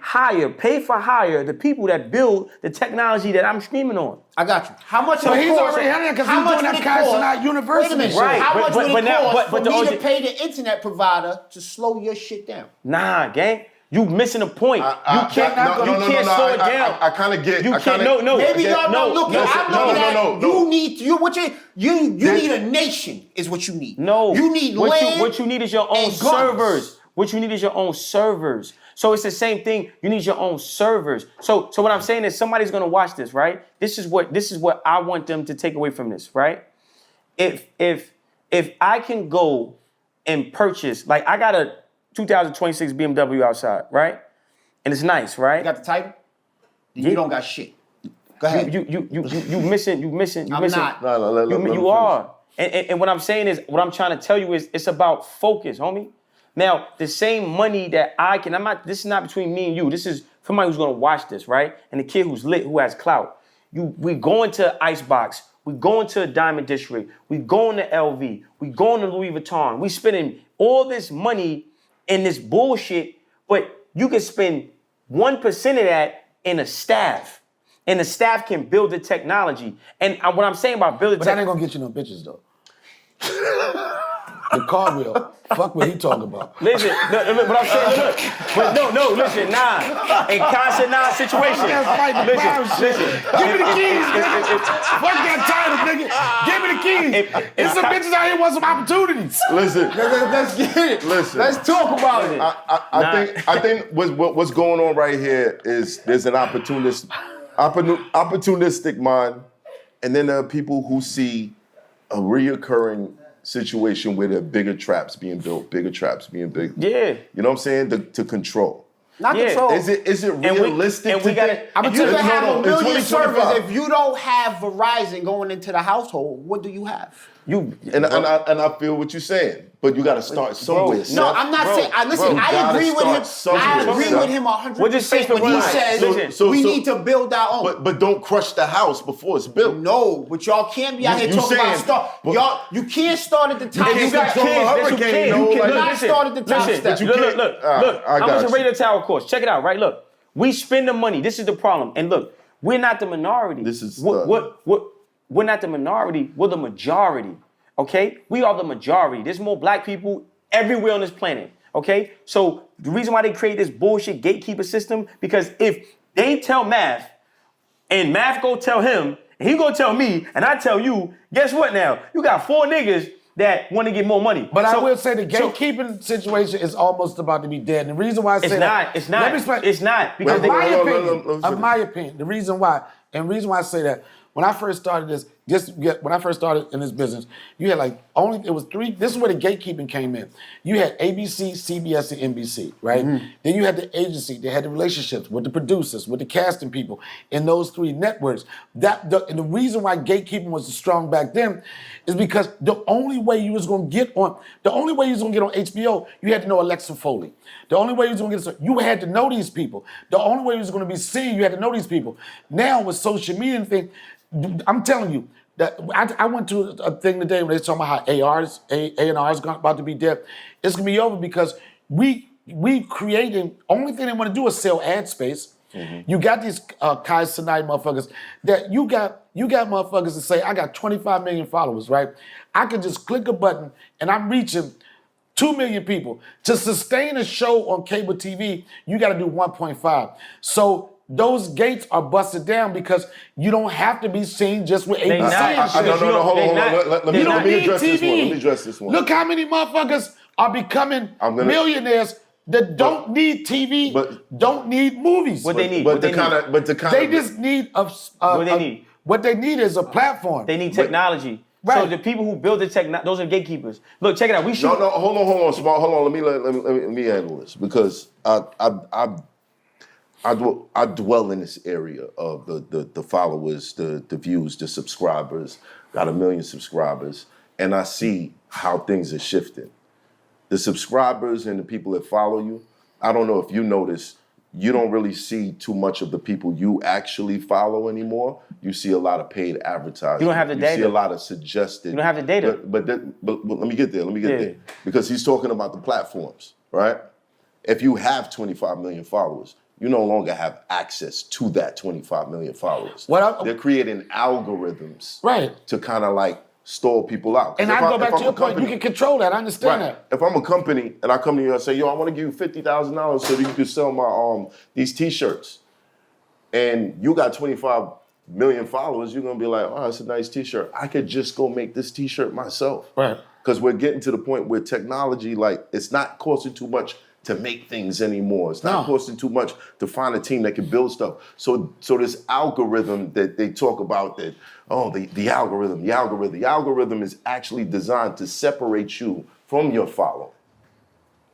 pay for hire the people that build the technology that I'm streaming on? I got you. How much? So would it he's cost? already had it because How he's much doing would that it cost? Casanat University Wait a minute. shit. Right, How but- much but- would but it now- cost but for the me OG to pay the internet provider to slow your shit down? Nah, gang. You missing a point. You can't slow it down. I kind of get. You I can't. kinda- No. Maybe y'all no, don't look no, at. I'm looking at. no. You need you need a nation is what you need. No. You need land. What you need is your own and guns. servers. What you need is your own servers. So it's the same thing. You need your own servers. So what I'm saying is somebody's gonna watch this, right? This is what I want them to take away from this, right? If I can go and purchase, like I got a 2026 BMW outside, right? And it's nice, right? You got the title? You don't got shit. Go ahead. You missing. I'm not. No, let him You finish. are. And what I'm saying is, what I'm trying to tell you is, it's about focus, homie. Now, the same money that this is not between me and you. This is somebody who's gonna watch this, right? And the kid who's lit, who has clout. We going to Icebox. We going to Diamond District. We going to LV. We going to Louis Vuitton. We spending all this money in this bullshit, but you can spend 1% of that in a staff. And the staff can build the technology. And what I'm saying about building But that ain't gonna get you no bitches though. The car wheel. Fuck what he talking about. Listen, look, but I'm saying, look. But no, listen, nah. In constant nah situation. Listen. Give me the keys, nigga. Fuck that title, nigga. Give me the keys. There's some bitches out here want some opportunities. Listen. Let's get it. Listen. Let's talk about it. I think what's going on right here is there's an opportunistic mind, and then there are people who see a reoccurring situation where there are bigger traps being built. Yeah. You know what I'm saying? To control. Not Yeah. control. Is it realistic? and we gotta- But you can have a million 2025. servers. If you don't have Verizon going into the household, what do you have? And I feel what you're saying, but you got to start somewhere. No, Seth. I'm not saying. bro, I agree with him. somewhere, I agree Seth. with him We're just 100% when he right. says Listen, we need to build our own. But don't crush the house before it's built. No, but y'all can't be out here You talking about saying- start. but- Y'all, you can't start at the top. can't You got control kids. a hurricane, You no, cannot like- start at the top Listen, step. you look, can't- look. I How got much a you. radio tower cost? Check it out, right? Look, we spend the money. This is the problem. And look, we're not the minority. This is we're not the minority. We're the majority. Okay, we are the majority. There's more black people everywhere on this planet. Okay, so the reason why they create this bullshit gatekeeper system, because if they tell Math, and Math go tell him, and he go tell me, and I tell you, guess what now? You got 4 niggas that want to get more money. But I will say the gatekeeping situation is almost about to be dead. And the reason why I say that... It's not. Let me explain. It's not. Because Of my opinion, the reason why I say that, when I first started when I first started in this business, you had it was 3, this is where the gatekeeping came in. You had ABC, CBS, and NBC, right? Mm-hmm. Then you had the agency, they had the relationships with the producers, with the casting people, in those 3 networks. And the reason why gatekeeping was strong back then is because the only way you was gonna get on HBO, you had to know Alexa Foley. The only way you was gonna get you had to know these people. The only way you was gonna be seen, you had to know these people. Now with social media and things, I'm telling you, that I went to a thing today when they talking about how A&R's about to be dead. It's gonna be over because we creating, only thing they want to do is sell ad space. Mm-hmm. You got these Kai Sinai motherfuckers that you got motherfuckers that say, I got 25 million followers, right? I can just click a button and I'm reaching 2 million people. To sustain a show on cable TV, you gotta do 1.5. So those gates are busted down because you don't have to be seen just with ABC. Hold on. Let me address this one. Let me address this one. Look how many motherfuckers are becoming millionaires that don't need TV, don't need movies. What they need? They just need what they need is a platform. They need technology. Right. So the people who build the technology, those are gatekeepers. Look, check it out. Hold on, Small. Hold on. Let me handle this because I dwell in this area of the followers, the views, the subscribers. Got 1 million subscribers, and I see how things are shifting. The subscribers and the people that follow you, I don't know if you notice, you don't really see too much of the people you actually follow anymore. You see a lot of paid advertising. You don't have the data. You see a lot of suggested. You don't have the data. But let me get there. Because he's talking about the platforms, right? If you have 25 million followers, you no longer have access to that 25 million followers. They're creating algorithms to kind of stall people out. And I go back to your point, you can control that, I understand that. If I'm a company and I come to you and say, yo, I want to give you $50,000 so that you can sell my these t-shirts, and you got 25 million followers, you're going to be like, oh, it's a nice t-shirt. I could just go make this t-shirt myself. Right. Because we're getting to the point where technology, it's not costing too much to make things anymore. It's not costing too much to find a team that can build stuff. So this algorithm that they talk about the algorithm is actually designed to separate you from your follow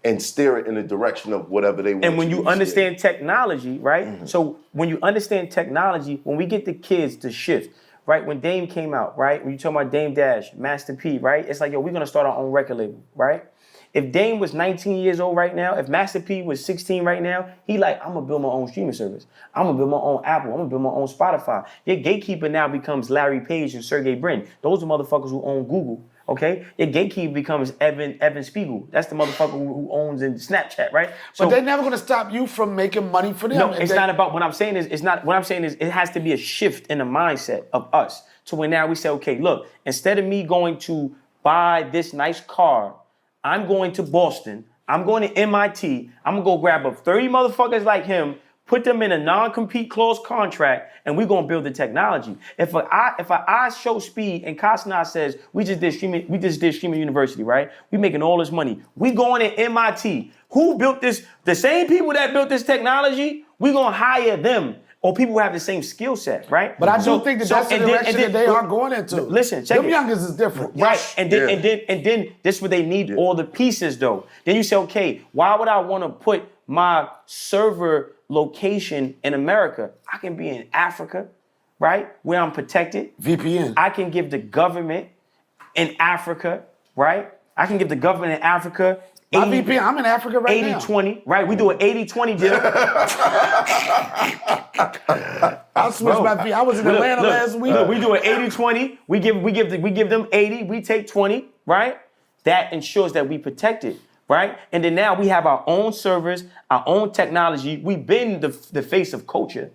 and steer it in the direction of whatever they want. And when you understand technology, right? Mm-hmm. So when you understand technology, when we get the kids to shift, right? When Dame came out, right? When you talk about Dame Dash, Master P, right? It's like, yo, we're gonna start our own record label, right? If Dame was 19 years old right now, if Master P was 16 right now, he I'm gonna build my own streaming service. I'm gonna build my own Apple. I'm gonna build my own Spotify. Your gatekeeper now becomes Larry Page and Sergey Brin. Those are motherfuckers who own Google, okay? Your gatekeeper becomes Evan Spiegel. That's the motherfucker who owns in Snapchat, right? But they're never gonna stop you from making money for them. No, it's not about what I'm saying is it has to be a shift in the mindset of us. So when now we say, okay, look, instead of me going to buy this nice car I'm going to Boston. I'm going to MIT. I'm gonna go grab up 30 motherfuckers like him, put them in a non-compete clause contract, and we're gonna build the technology. If I show speed and Kosnar says we just did streaming university, right? We making all this money. We going to MIT. Who built this? The same people that built this technology, we gonna hire them. Or people who have the same skill set, right? But I do think that's the direction that they are going into. Listen, check them it. youngers is different. Right, and then this is where they need all the pieces though. Then you say, okay, why would I want to put my server location in America? I can be in Africa, right, where I'm protected. VPN. I can give the government in Africa, right? I can give the government in Africa. My VPN, I'm in Africa right now. 80-20, right? We do an 80-20 deal. I switched my VPN. I was in Atlanta last week. Look, we do an 80-20. We give them 80. We take 20, right? That ensures that we protect it, right? And then now we have our own servers, our own technology. We've been the face of culture,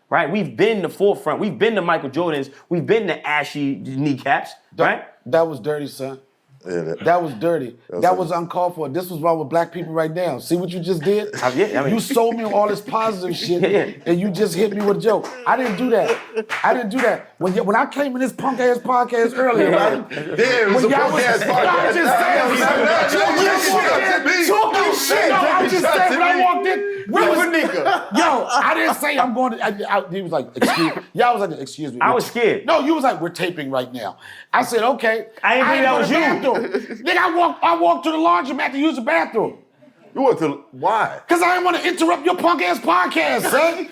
right? We've been the forefront. We've been the Michael Jordans. We've been the ashy kneecaps, right? That was dirty, son. Yeah, That was dirty. That was uncalled for. This was wrong with black people right now. See what you just did? You sold me all this positive shit, and you just hit me with a joke. I didn't do that. When I came in this punk ass podcast earlier, right? Damn, it was a punk ass podcast. I'm just saying. Talking shit. No, I'm just saying. When I walked in, yo, I didn't say I'm going to. He was like, excuse me. Yeah, I was like, excuse me. I was scared. No, you was like, we're taping right now. I said, okay. I didn't think that was you. Nigga, I walked to the laundromat to use the bathroom. You went to why? Because I didn't want to interrupt your punk ass podcast, son.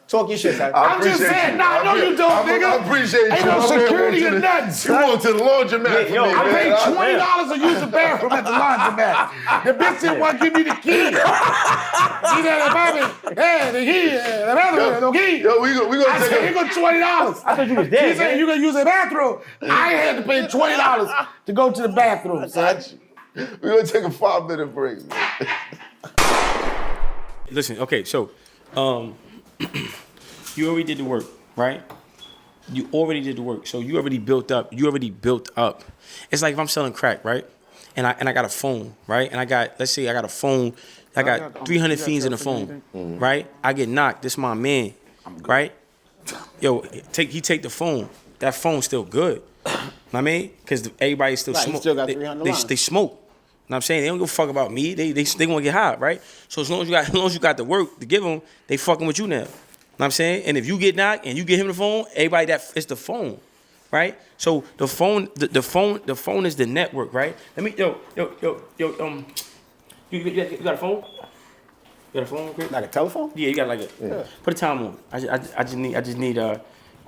Talk your shit, son. I'm just saying, nah, no, you don't, nigga. I appreciate you. Ain't no security or nothing, You son. went to the laundromat for me, I paid man. $20 to use the bathroom at the laundromat. The bitch didn't want to give me the key. See that, baby? Hey, the key, the bathroom, the key. Yo, we gonna I said, here go $20. I thought you was She dead. said, you gonna use the bathroom. I had to pay $20 to go to the bathroom, son. We're gonna take a 5-minute break. Listen, okay, so you already did the work, right? You already did the work. So you already built up. It's like if I'm selling crack, right? And I got a phone, right? And let's say I got a phone, I got 300 fiends in the phone, right? I get knocked, this my man, right? Yo, he take the phone. That phone's still good. Know what I mean? Because everybody still smoke. still got 300 lines. They smoke. Know what I'm saying? They don't give a fuck about me. They gonna get high, right? So as long as you got the work to give them, they fucking with you now. Know what I'm saying? And if you get knocked and you get him the phone, everybody it's the phone, right? So the phone is the network, right? Let me you got a phone? You got a phone, Chris? Like a telephone? Yeah, you got like put a time on. I just need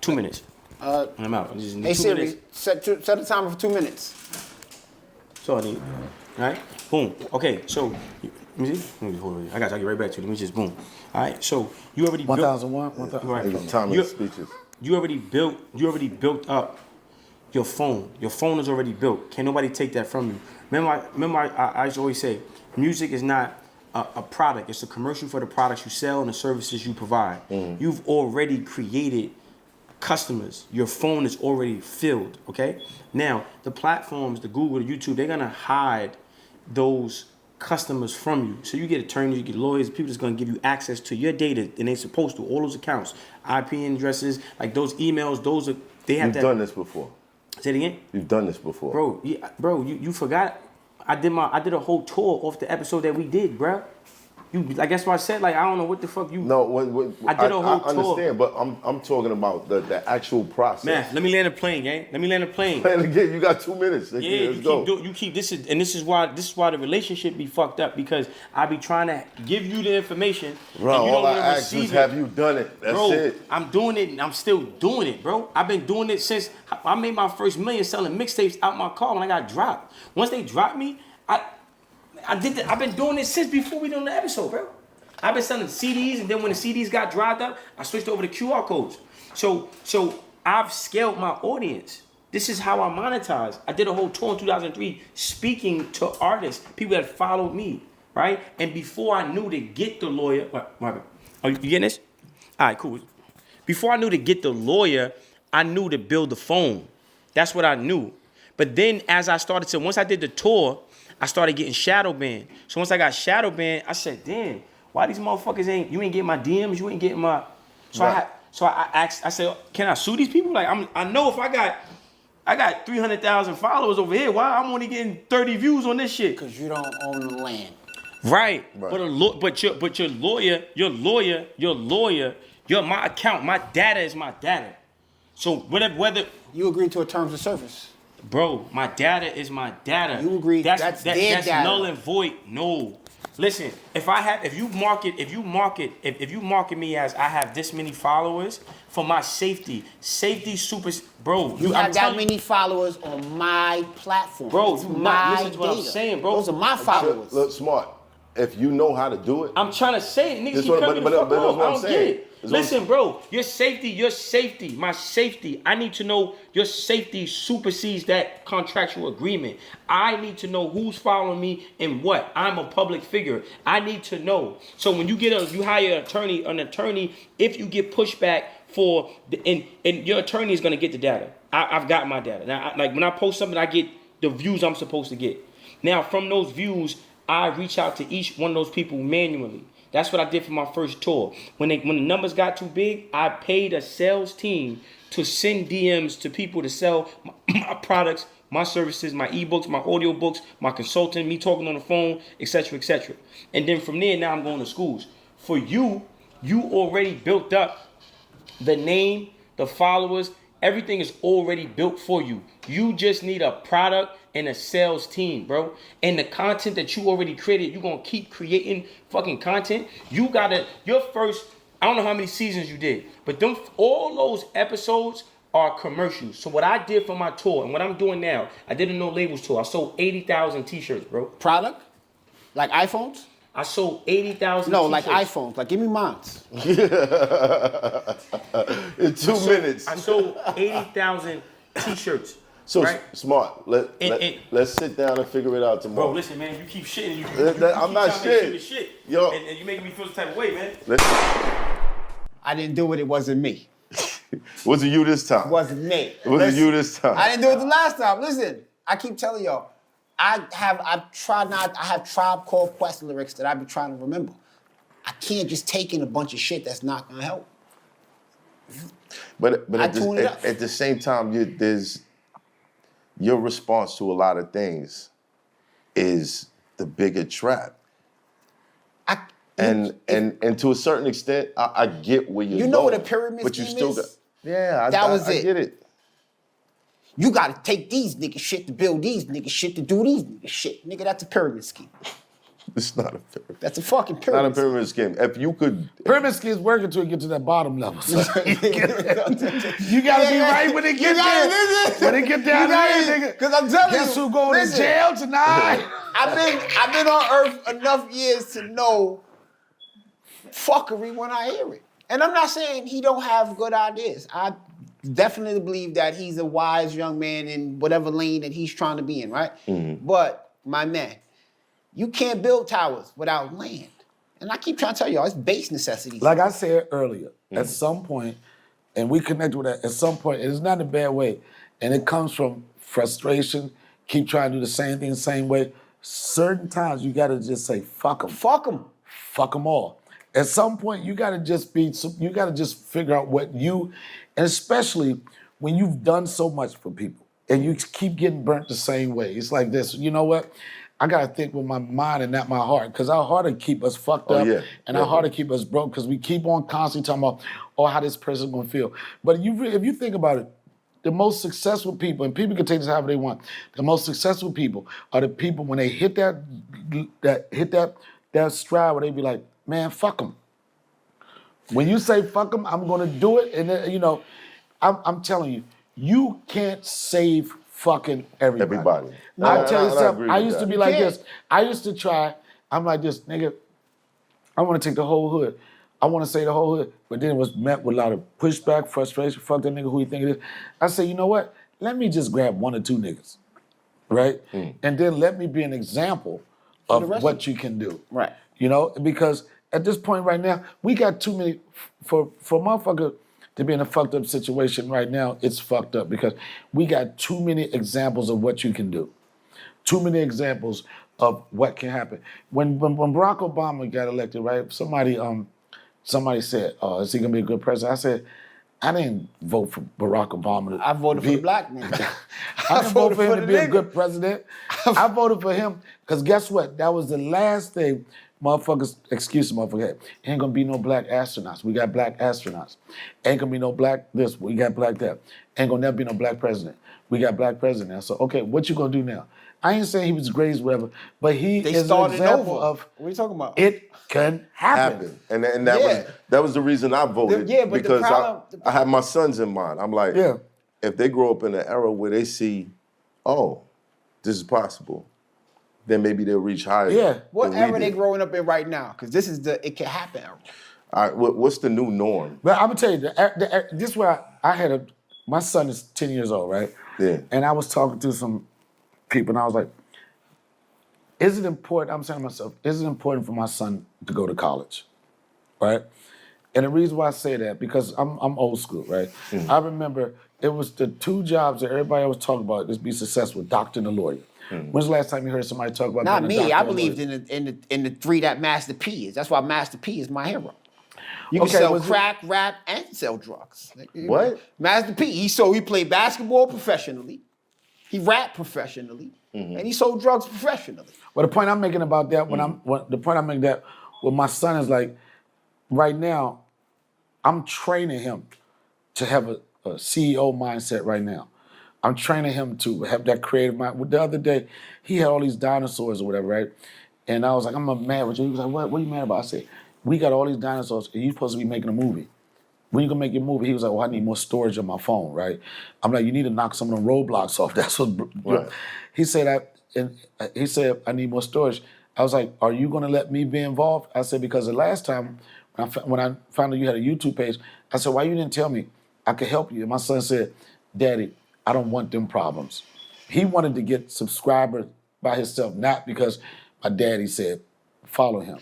2 minutes. And I'm out. I just need Hey 2 Siri, minutes. set a timer for 2 minutes. That's all I need. All right? Boom. Okay, so, let me see. Hold on. I got you. I'll get right back to you. Let me just boom. All right, so you already built. 1001, 1000. Right. Time of speeches. You already built up your phone. Your phone is already built. Can't nobody take that from you. Remember I used to always say, music is not a product. It's a commercial for the products you sell and the services you provide. You've already created customers. Your phone is already filled, okay? Now, the platforms, the Google, the YouTube, they're gonna hide those customers from you. So you get attorneys, you get lawyers, people that's gonna give you access to your data, and they're supposed to, all those accounts, IP addresses, like those emails, they have You've done this before. Say it again? You've done this before. Bro, you forgot. I did a whole tour off the episode that we did, bro. Like that's why I said, like, I don't know what the fuck you. No, I did a whole I understand, but I'm talking about the actual process. Man, let me land a plane, gang. Let me land a plane. And again, you got 2 minutes. Yeah, Let's go. this is why the relationship be fucked up, because I be trying to give you the information. Bro, and you all don't I wanna ask is, receive have it. you done it? That's Bro, it. I'm doing it and I'm still doing it, bro. I've been doing it since I made my first million selling mixtapes out my car when I got dropped. Once they dropped me, I've been doing this since before we done the episode, bro. I've been selling CDs, and then when the CDs got dried up, I switched over to QR codes. So I've scaled my audience. This is how I monetize. I did a whole tour in 2003 speaking to artists, people that followed me, right? And before I knew to get the lawyer, are you getting this? All right, cool. Before I knew to get the lawyer, I knew to build the phone. That's what I knew. But then as I started to, once I did the tour, I started getting shadow banned. So once I got shadow banned, I said, damn, why these motherfuckers ain't getting my DMs, you ain't getting my. So Right. I asked, I said, can I sue these people? Like I know if I got 300,000 followers over here, why I'm only getting 30 views on this shit? Because you don't own the land. Right. Right. But your lawyer, you're my account. My data is my data. So whether You agree to a terms of service. bro, my data is my data. You agree that's their data. Null and void. No. Listen, if you market me as I have this many followers for my safety super, bro. You have that many followers on my platform. Bro, It's you my not listen to what I'm data. saying, bro. Those are my followers. Look, Smart. If you know how to do it, I'm trying to say it. Niggas This keep what- cutting me but the fuck that's off. what I I'm don't saying. get it. That's what I'm Listen, bro, your safety, my safety. I need to know your safety supersedes that contractual agreement. I need to know who's following me and what. I'm a public figure. I need to know. So when you hire an attorney, if you get pushback for and your attorney is gonna get the data. I've got my data. Now, like when I post something, I get the views I'm supposed to get. Now from those views, I reach out to each one of those people manually. That's what I did for my first tour. When the numbers got too big, I paid a sales team to send DMs to people to sell my products, my services, my ebooks, my audiobooks, my consulting, me talking on the phone, etc., etc. And then from there, now I'm going to schools. For you already built up the name, the followers, everything is already built for you. You just need a product and a sales team, bro. And the content that you already created, you're gonna keep creating fucking content. You gotta, your first, I don't know how many seasons you did, but all those episodes are commercials. So what I did for my tour and what I'm doing now, I did a no labels tour. I sold 80,000 t-shirts, bro. Product? Like iPhones? I sold 80,000 No, t-shirts. like iPhones. Like, give me mine. in 2 minutes. I sold 80,000 t-shirts. So right? Smart. Let's sit down and figure it out tomorrow. Bro, listen, man, you keep shitting. I'm not shit. Yo. And you making me feel the type of way, man. I didn't do it. It wasn't me. Was it you this time? It wasn't me. Was it Listen, you this time? I didn't do it the last time. Listen, I keep telling y'all, I have Tribe Called Quest lyrics that I've been trying to remember. I can't just take in a bunch of shit that's not gonna help. But I tune it up. at the same time, there's your response to a lot of things is the bigger trap. And to a certain extent, I get where you're going. You know what a pyramid but you scheme still is? got, yeah, That was I it. get it. You gotta take these niggas shit to build these niggas shit to do these niggas shit. Nigga, that's a pyramid scheme. It's not a pyramid. That's a fucking Not pyramid a pyramid scheme. If you could, Pyramid schemes work until you get to that bottom level. So you gotta be right when it get there. When it get down there, nigga. Because I'm telling you, Guess who going listen, to jail tonight? I've been on Earth enough years to know fuckery when I hear it. And I'm not saying he don't have good ideas. I definitely believe that he's a wise young man in whatever lane that he's trying to be in, right? Mm-hmm. But, my man, you can't build towers without land. And I keep trying to tell y'all, it's base necessities. Like I said earlier, at some point, and we connect with that, at some point, it's not in a bad way, and it comes from frustration, keep trying to do the same thing the same way. Certain times you gotta just say, fuck them. Fuck them. Fuck them all. At some point, you gotta just figure out what you, and especially when you've done so much for people and you keep getting burnt the same way. It's like this, you know what? I gotta think with my mind and not my heart, because our heart will keep us fucked up, and our heart will keep us broke, because we keep on constantly talking about, oh, how this person's gonna feel. But if you think about it, the most successful people, and people can take this however they want, the most successful people are the people when they hit that stride where they be like, man, fuck them. When you say fuck them, I'm gonna do it, and then, I'm telling you, you can't save fucking everybody. I'll tell you something. I used to be like this. I used to try. I'm like this, nigga. I want to take the whole hood. I want to say the whole hood, but then it was met with a lot of pushback, frustration. Fuck that nigga. Who you think it is? I say, you know what? Let me just grab one or two niggas, right? And then let me be an example of what you can do, Right. Because at this point right now, we got too many for motherfucker to be in a fucked up situation right now. It's fucked up because we got too many examples of what you can do. Too many examples of what can happen. When Barack Obama got elected, right? Somebody said, "Oh, is he gonna be a good president?" I said, "I didn't vote for Barack Obama. I voted for the black man. I didn't vote for him to be a nigga. good president. I voted for him because guess what? That was the last thing motherfuckers, excuse me, motherfucker, ain't gonna be no black astronauts. We got black astronauts. Ain't gonna be no black this, we got black that. Ain't gonna never be no black president. We got black president now. So, okay, what you gonna do now? I ain't saying he was the greatest, whatever, but he They is an started example over. of What are you talking about? it can happen. Happened. And that Yeah. was the reason I voted. Yeah, but the because problem- I had my sons in mind. I'm like, Yeah. if they grow up in an era where they see, oh, this is possible, then maybe they'll reach higher. Yeah. What than we era they did. growing up in right now? Because this is the it can happen era. All right, what's the new norm? But I'm gonna tell you, this is where I had my son is 10 years old, right? Yeah. And I was talking to some people and I was like, is it important, I'm saying to myself, is it important for my son to go to college, right? And the reason why I say that, because I'm old school, right? Mm-hmm. I remember it was the two jobs that everybody was talking about, just be successful, doctor and a lawyer. Mm-hmm. When's the last time you heard somebody talk about Not being a me. doctor I and a believed lawyer? in the three that Master P is. That's why Master P is my hero. You can Okay, sell was it- crack, rap, and sell drugs. What? Master P. He played basketball professionally. He rapped professionally, and he sold drugs professionally. Well, the point I'm making about that, the point I'm making that with my son is like, right now, I'm training him to have a CEO mindset right now. I'm training him to have that creative mind. The other day, he had all these dinosaurs or whatever, right? And I was like, I'm mad with you. He was like, what are you mad about? I said, we got all these dinosaurs, and you're supposed to be making a movie. When you gonna make your movie? He was like, well, I need more storage on my phone, right? I'm like, you need to knock some of them roadblocks off. That's what. Right. He said, he said, I need more storage. I was like, are you gonna let me be involved? I said, because the last time when I found out you had a YouTube page, I said, why you didn't tell me I could help you? And my son said, Daddy, I don't want them problems. He wanted to get subscribers by himself, not because my daddy said, follow him.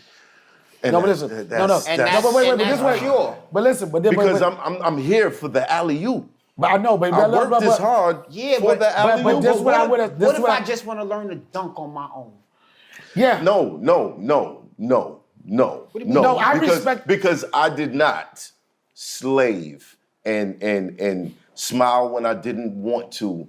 And No, but that's- listen, that's- And no, that's- but wait, and but this that's way, pure. but listen, but then, because but, I'm here for the alley-oop. but I know, but I worked this hard Yeah, for but- the alley-oop. but this what I would've- this What if what I I- just want to learn to dunk on my own? yeah, No. do you mean? No, I because, respect- because I did not slave and smile when I didn't want to,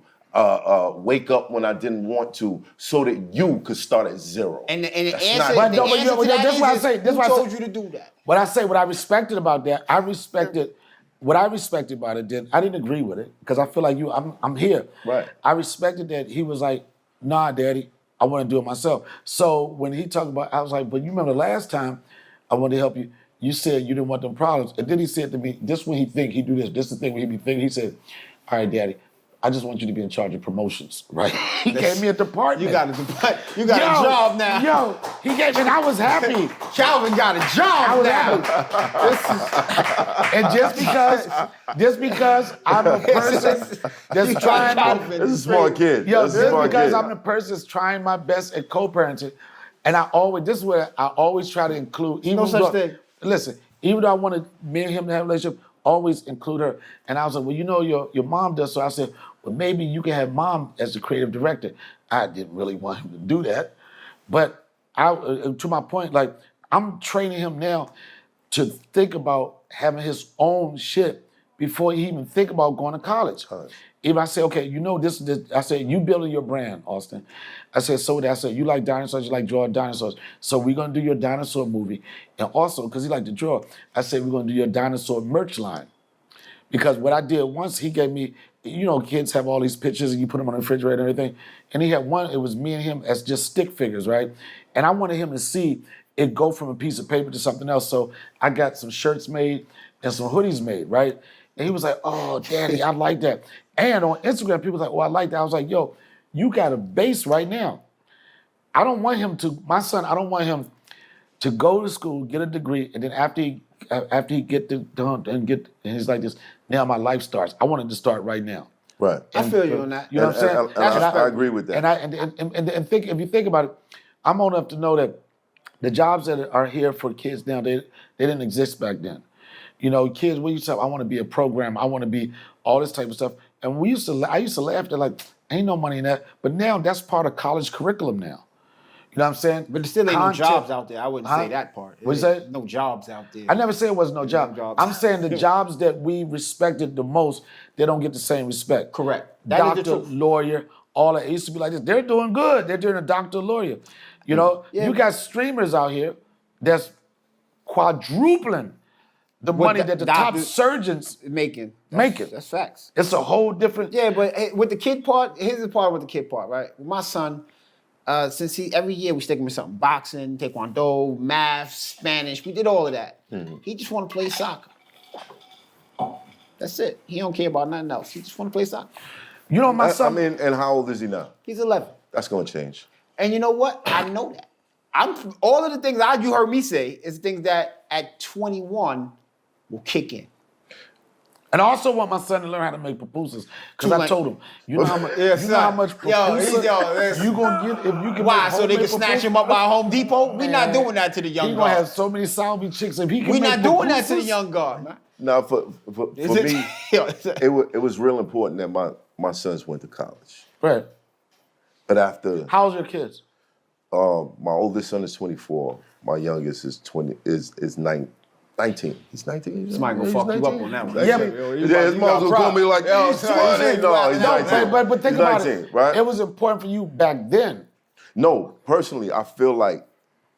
wake up when I didn't want to, so that you could start at zero. And the That's answer, not- But the no, but answer yeah, to that that's is why I say- that's who why I told say- you to do that? What I say, what I respected about that, I respected what I respected about it. Then I didn't agree with it because I feel like I'm here. Right. I respected that he was like, nah, Daddy, I want to do it myself. So when he talked about, I was like, but you remember the last time I wanted to help you. You said you didn't want them problems, and then he said to me, "This when he think he do this. This is the thing when he be thinking." He said, "All right, Daddy, I just want you to be in charge of promotions, right?" He gave me a department. You got a job now. Yo, he gave me, and I was happy. Calvin got a I job was now. happy. And just because I'm a person that's trying Calvin. This is a smart kid. Yo, That's a just smart because kid. I'm the person that's trying my best at co-parenting, and this is where I always try to include. Even No such though- thing. Listen, even though I wanted me and him to have a relationship, always include her. And I was like, well, you know, your mom does. So I said, well, maybe you can have mom as the creative director. I didn't really want him to do that, but to my point, like I'm training him now to think about having his own shit before he even think about going to college. If I say, okay, you know this, I said, you building your brand, Austin. I said, I said, you like dinosaurs, you like drawing dinosaurs. So we're gonna do your dinosaur movie. And also, because he liked to draw, I said, we're gonna do your dinosaur merch line. Because what I did once, he gave me, you know, kids have all these pictures and you put them on the refrigerator and everything. And he had one, it was me and him as just stick figures, right? And I wanted him to see it go from a piece of paper to something else. So I got some shirts made and some hoodies made, right? And he was like, oh, Daddy, I like that. And on Instagram, people were like, oh, I like that. I was like, yo, you got a base right now. I don't want him to, my son, I don't want him to go to school, get a degree, and then after he get done and he's like this, now my life starts. I want it to start right now. Right. I feel you on that. You know what I'm saying? And I agree with that. And think, if you think about it, I'm old enough to know that the jobs that are here for kids now, they didn't exist back then. You know, kids, we used to say, I want to be a programmer, I want to be all this type of stuff. And I used to laugh at like, ain't no money in that. But now that's part of college curriculum now. You know what I'm saying? But there still ain't no jobs out there. I wouldn't Huh? say that part. What'd you say? No jobs out there. I never said it was no job. jobs. I'm saying the jobs that we respected the most, they don't get the same respect. Correct. That is the Doctor, truth. lawyer, all that. It used to be like this. They're doing good. They're doing a doctor, lawyer. You know, you got streamers out here that's quadrupling the money that the top doctors surgeons making. making. That's facts. It's a whole different. Yeah, but with the kid part, here's the part with the kid part, right? My son, since every year we stick him with something, boxing, taekwondo, math, Spanish, we did all of that. He just want to play soccer. That's it. He don't care about nothing else. He just want to play soccer. You know, my son. I mean, and how old is he now? He's 11. That's gonna change. And you know what? I know that. All of the things you heard me say is things that at 21 will kick in. And I also want my son to learn how to make pupusas. Because I told him, you know how much, Yeah, you know how much pupusa you gonna get if you can. Why? make So they can homemade snatch pupusa? him up by Home Depot? We're not Man, doing that to the young He gonna have guard. so many salvi chicks if he can. We're make not doing that to the pupusas. young guard, man. Now, for me, it was real important that my sons went to college. Right. But after How's your kids? my oldest son is 24, my youngest is 19. He's 19. Somebody gonna fuck you up on that one. Yeah, His mom was calling me like, he's 20. No, he's 19. But think He's about 19, it. right? It was important for you back then. No, personally, I feel like,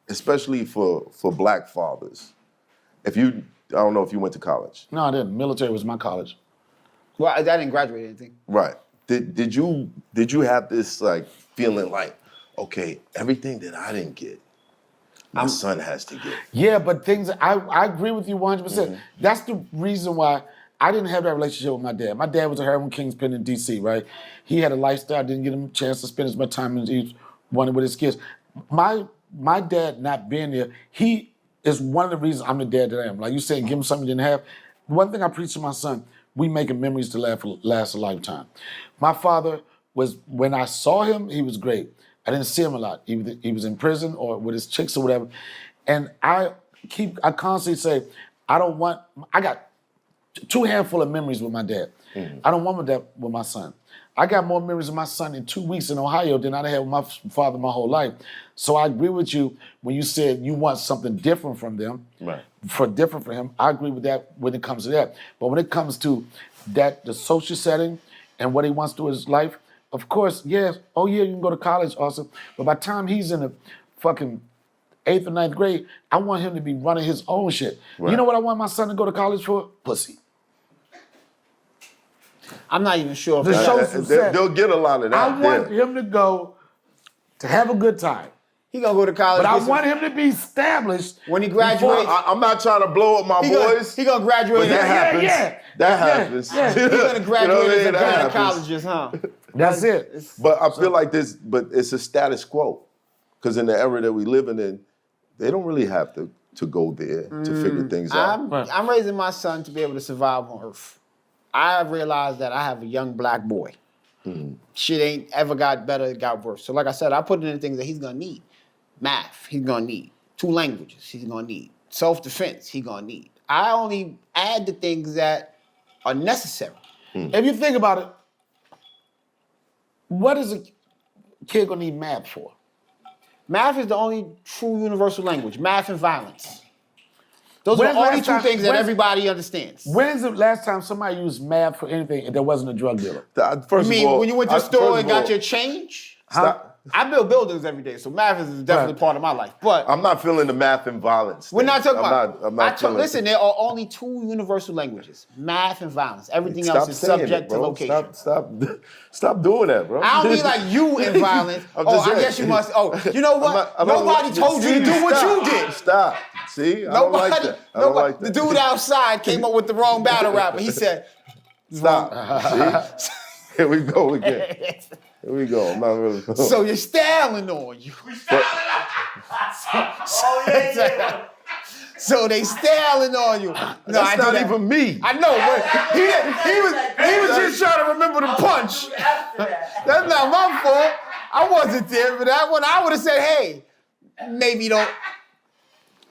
especially for black fathers, I don't know if you went to college. No, I didn't. Military was my college. Well, I didn't graduate anything. Right. Did you have this like feeling like, okay, everything that I didn't get, my son has to get? Yeah, but I agree with you 100%. That's the reason why I didn't have that relationship with my dad. My dad was a heroin kingpin in D.C., right? He had a lifestyle, didn't get him a chance to spend as much time as he wanted with his kids. My dad not being there, he is one of the reasons I'm the dad that I am. Like you said, give him something he didn't have. One thing I preach to my son, we making memories to last a lifetime. My father was, when I saw him, he was great. I didn't see him a lot. He was in prison or with his chicks or whatever. And I constantly say, I got 2 handful of memories with my dad. I don't want that with my son. I got more memories of my son in 2 weeks in Ohio than I had with my father my whole life. So I agree with you when you said you want something different from them, different for him. I agree with that when it comes to that. But when it comes to that, the social setting and what he wants to do in his life, of course, yes. Oh yeah, you can go to college, awesome. But by the time he's in the fucking 8th or 9th grade, I want him to be running his own shit. Right. You know what I want my son to go to college for? Pussy. I'm not even sure if The that- show some sex. They'll get a lot of that. I want him to go to have a good time. he gonna go to college. But I get want him to be established. when he graduates. I'm not trying to blow up my boys. He gonna graduate. But that happens. yeah. That happens. yeah. He gonna graduate as a That pair of happens. colleges, huh? That's it. But I feel like but it's a status quo. Because in the era that we living in, they don't really have to go there to figure things out. I'm raising my son to be able to survive on Earth. I realized that I have a young black boy. Shit ain't ever got better, it got worse. So like I said, I put in the things that he's gonna need. Math, he's gonna need. 2 languages, he's gonna need. Self-defense, he's gonna need. I only add the things that are necessary. If you think about it, what is a kid gonna need math for? Math is the only true universal language. Math and violence. Those are When's the only last 2 time- things that when's- everybody understands. When's the last time somebody used math for anything and there wasn't a drug dealer? First You mean of all, when you went to the first store of and got all, your change? stop. I build buildings every day, so math is definitely part of my life. But I'm not feeling the math and violence. we're not thing. talking about. I'm not feeling listen, there are only 2 universal languages: math and violence. Everything else is saying subject it, to bro. location. Stop doing that, bro. I don't mean like you in violence. I'm Oh, just I saying. guess you must. Oh, you know what? I don't Nobody like- told you to do what you did. Stop. See, I don't like that. I don't like that. The dude outside came up with the wrong battle rapper. He said, Stop. See? Here we go again. Here we go. I'm not really. "So you're styling on you." So they styling on you. No, That's not even me. I know, but he was just trying to remember the punch. That's not my fault. I wasn't there for that one. I would have said, hey, maybe don't.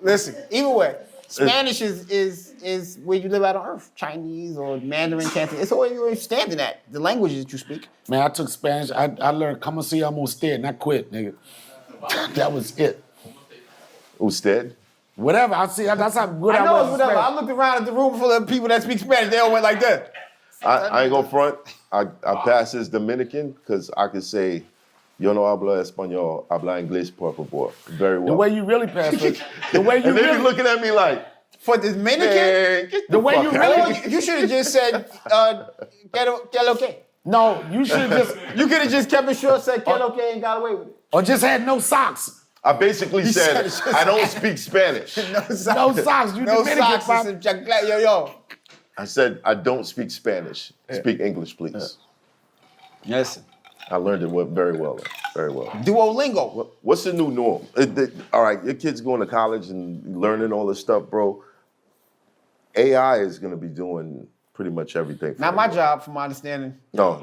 Listen, either way, Spanish is where you live out on earth. Chinese or Mandarin, Cantonese. It's where you're standing at, the languages that you speak. Man, I took Spanish. I learned como se llama usted, not quit, nigga. That was it. Usted? Whatever. I see. That's how good I, I know was. it's whatever. I looked around at the room full of people that speak Spanish. They all went like that. I ain't gonna front. I pass as Dominican because I could say, yo no habla español, habla inglés, por favor. Very well. The way you really pass it. The way you and they really be looking at me like, For Dominican, man, get The way fuck you out really- of here. you should have just said, que lo que. No, you should have just You could have just kept it short, said que lo que, and got away with it. or just had no socks. I basically said said, it's just- I don't speak Spanish. No socks. No socks. You No Dominican, socks. Pop. It's some chocolate. Yo. I said, I don't speak Spanish. Speak English, please. Yes. I learned it very well. Very well. Duolingo. What's the new norm? All right, your kids going to college and learning all this stuff, bro. AI is going to be doing pretty much everything. For Not them, my bro. job, from my understanding. No.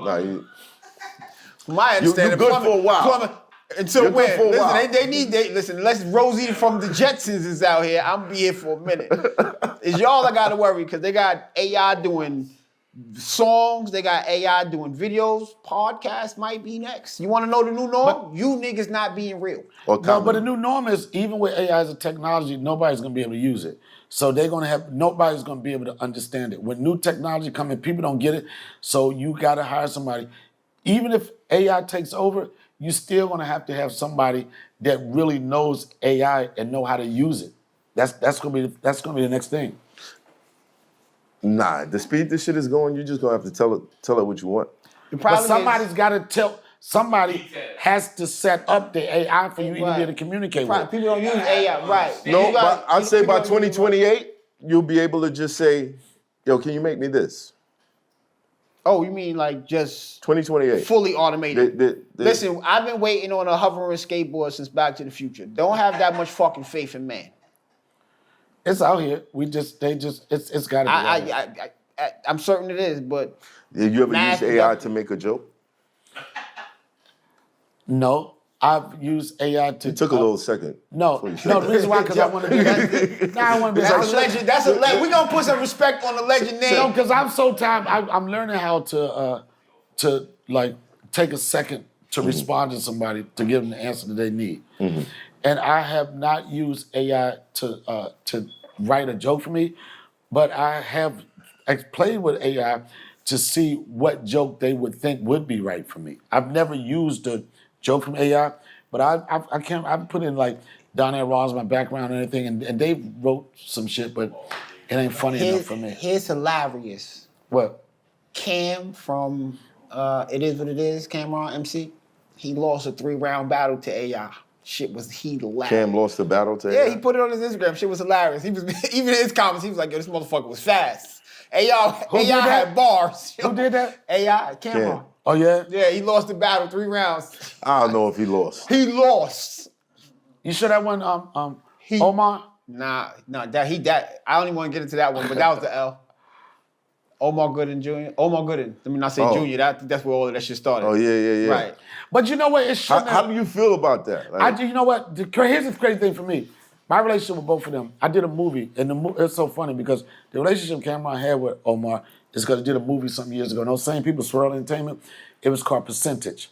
From my understanding, good for a while. Until You're good when? for a while. Listen, they need. Listen, unless Rosie from the Jetsons is out here, I'm be here for a minute. It's y'all I gotta worry because they got AI doing songs, they got AI doing videos, podcasts might be next. You want to know the new norm? You niggas not being real. Or No, comedy. but the new norm is even with AI as a technology, nobody's gonna be able to use it. So they're gonna have nobody's gonna be able to understand it. When new technology comes in, people don't get it. So you gotta hire somebody. Even if AI takes over, you still gonna have to have somebody that really knows AI and know how to use it. That's gonna be the next thing. Nah, the speed this shit is going, you're just going to have to tell it what you want. The But problem somebody's is, gotta tell. Somebody has to set up the AI for you to Right. be able to communicate right, with. people don't use AI. Right. No, You got- but I'd say by people don't use- 2028, you'll be able to just say, yo, can you make me this? Oh, you mean like just 2028. fully automated? The- Listen, I've been waiting on a hovering skateboard since Back to the Future. Don't have that much fucking faith in man. It's out here. It's gotta be. out here. I'm certain it is, but Did you ever Math use AI Hoffa. to make a joke? No, I've used AI to. It took a little second. No, before you said no. The that. reason why, because I want to be. I want to be. that's a legend. That's a legend. We gonna put some respect on the legend name. No, because I'm so tired. I'm learning how to like take a second to respond to somebody to give them the answer that they need. And I have not used AI to write a joke for me, but I have played with AI to see what joke they would think would be right for me. I've never used a joke from AI, but I've put in like Donnell Rawlings, my background and everything, and they wrote some shit, but it ain't funny enough for me. Here's hilarious. What? Cam from It Is What It Is, Cameron MC, he lost a 3-round battle to AI. Shit was hilarious. Cam lost the battle to Yeah, AI? he put it on his Instagram. Shit was hilarious. He was even in his comments, he was like, yo, this motherfucker was fast. AI did that? had bars. Who did that? AI, Cameron. Cam. Oh yeah. Yeah, he lost the battle 3 rounds. I don't know if he lost. He lost. You sure that one? Omar. Nah, that I don't even want to get into that one, but that was the L. Omar Gooden Jr. Omar Gooden. Let me not say Oh. Junior. That's where all of that shit started. Oh, yeah. Right. But you know what? It How, shouldn't how have. do you feel about that? Like, You know what? Here's the crazy thing for me. My relationship with both of them. I did a movie, and it's so funny because the relationship Cameron had with Omar is because I did a movie some years ago. And those same people, Swirl Entertainment, it was called Percentage,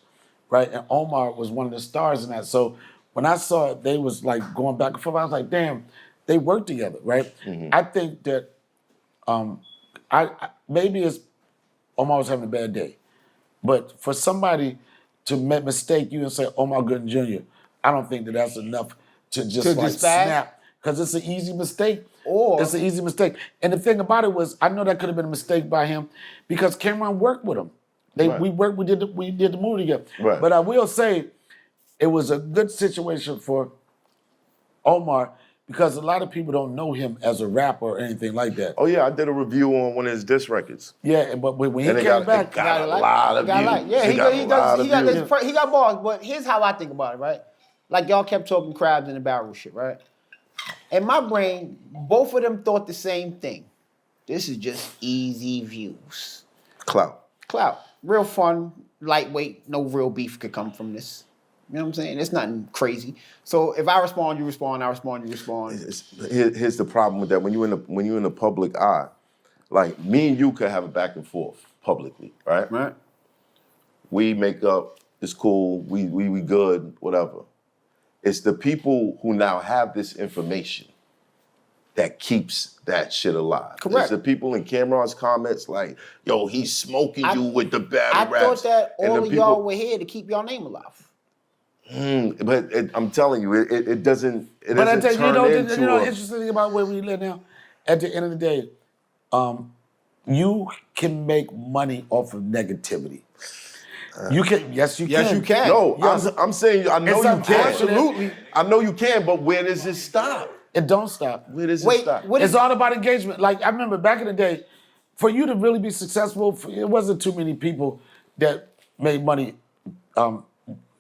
right? And Omar was one of the stars in that. So when I saw it, they was like going back and forth. I was like, damn, they work together, right? I think that maybe it's Omar was having a bad day. But for somebody to mistake you and say Omar Gooden Jr., I don't think that that's enough to just To like just bad? snap. Because it's an easy mistake. Or- it's an easy mistake. And the thing about it was, I know that could have been a mistake by him because Cameron worked with him. Right. We did the movie together. Right. But I will say, it was a good situation for Omar because a lot of people don't know him as a rapper or anything like that. oh, yeah, I did a review on one of his diss records. Yeah, but when he And it came got- back, it got a lot of views. Yeah, He got a lot of views. he got bars, but here's how I think about it, right? Like y'all kept talking crabs in the barrel shit, right? In my brain, both of them thought the same thing. This is just easy views. Clout. Clout. Real fun, lightweight, no real beef could come from this. You know what I'm saying? It's nothing crazy. So if I respond, you respond. I respond, you respond. Here's the problem with that. When you're in the public eye, like me and you could have a back and forth publicly, right? Right? We make up, it's cool, we good, whatever. It's the people who now have this information that keeps that shit alive. Correct. It's the people in Cameron's comments like, yo, he's smoking you with the I battle raps. thought that And all the of y'all were here to keep y'all name alive. But I'm telling you, it doesn't. It But I doesn't tell you, turn into the a- interesting thing about where we live now, at the end of the day, you can make money off of negativity. You can, yes, you Yes, can. you can. No, Yes. I'm saying I know It's you can. unfortunate. Absolutely, I know you can. But where does it stop? It don't stop. Where does it Wait, stop? what It's is all about engagement. Like I remember back in the day, for you to really be successful, it wasn't too many people that made money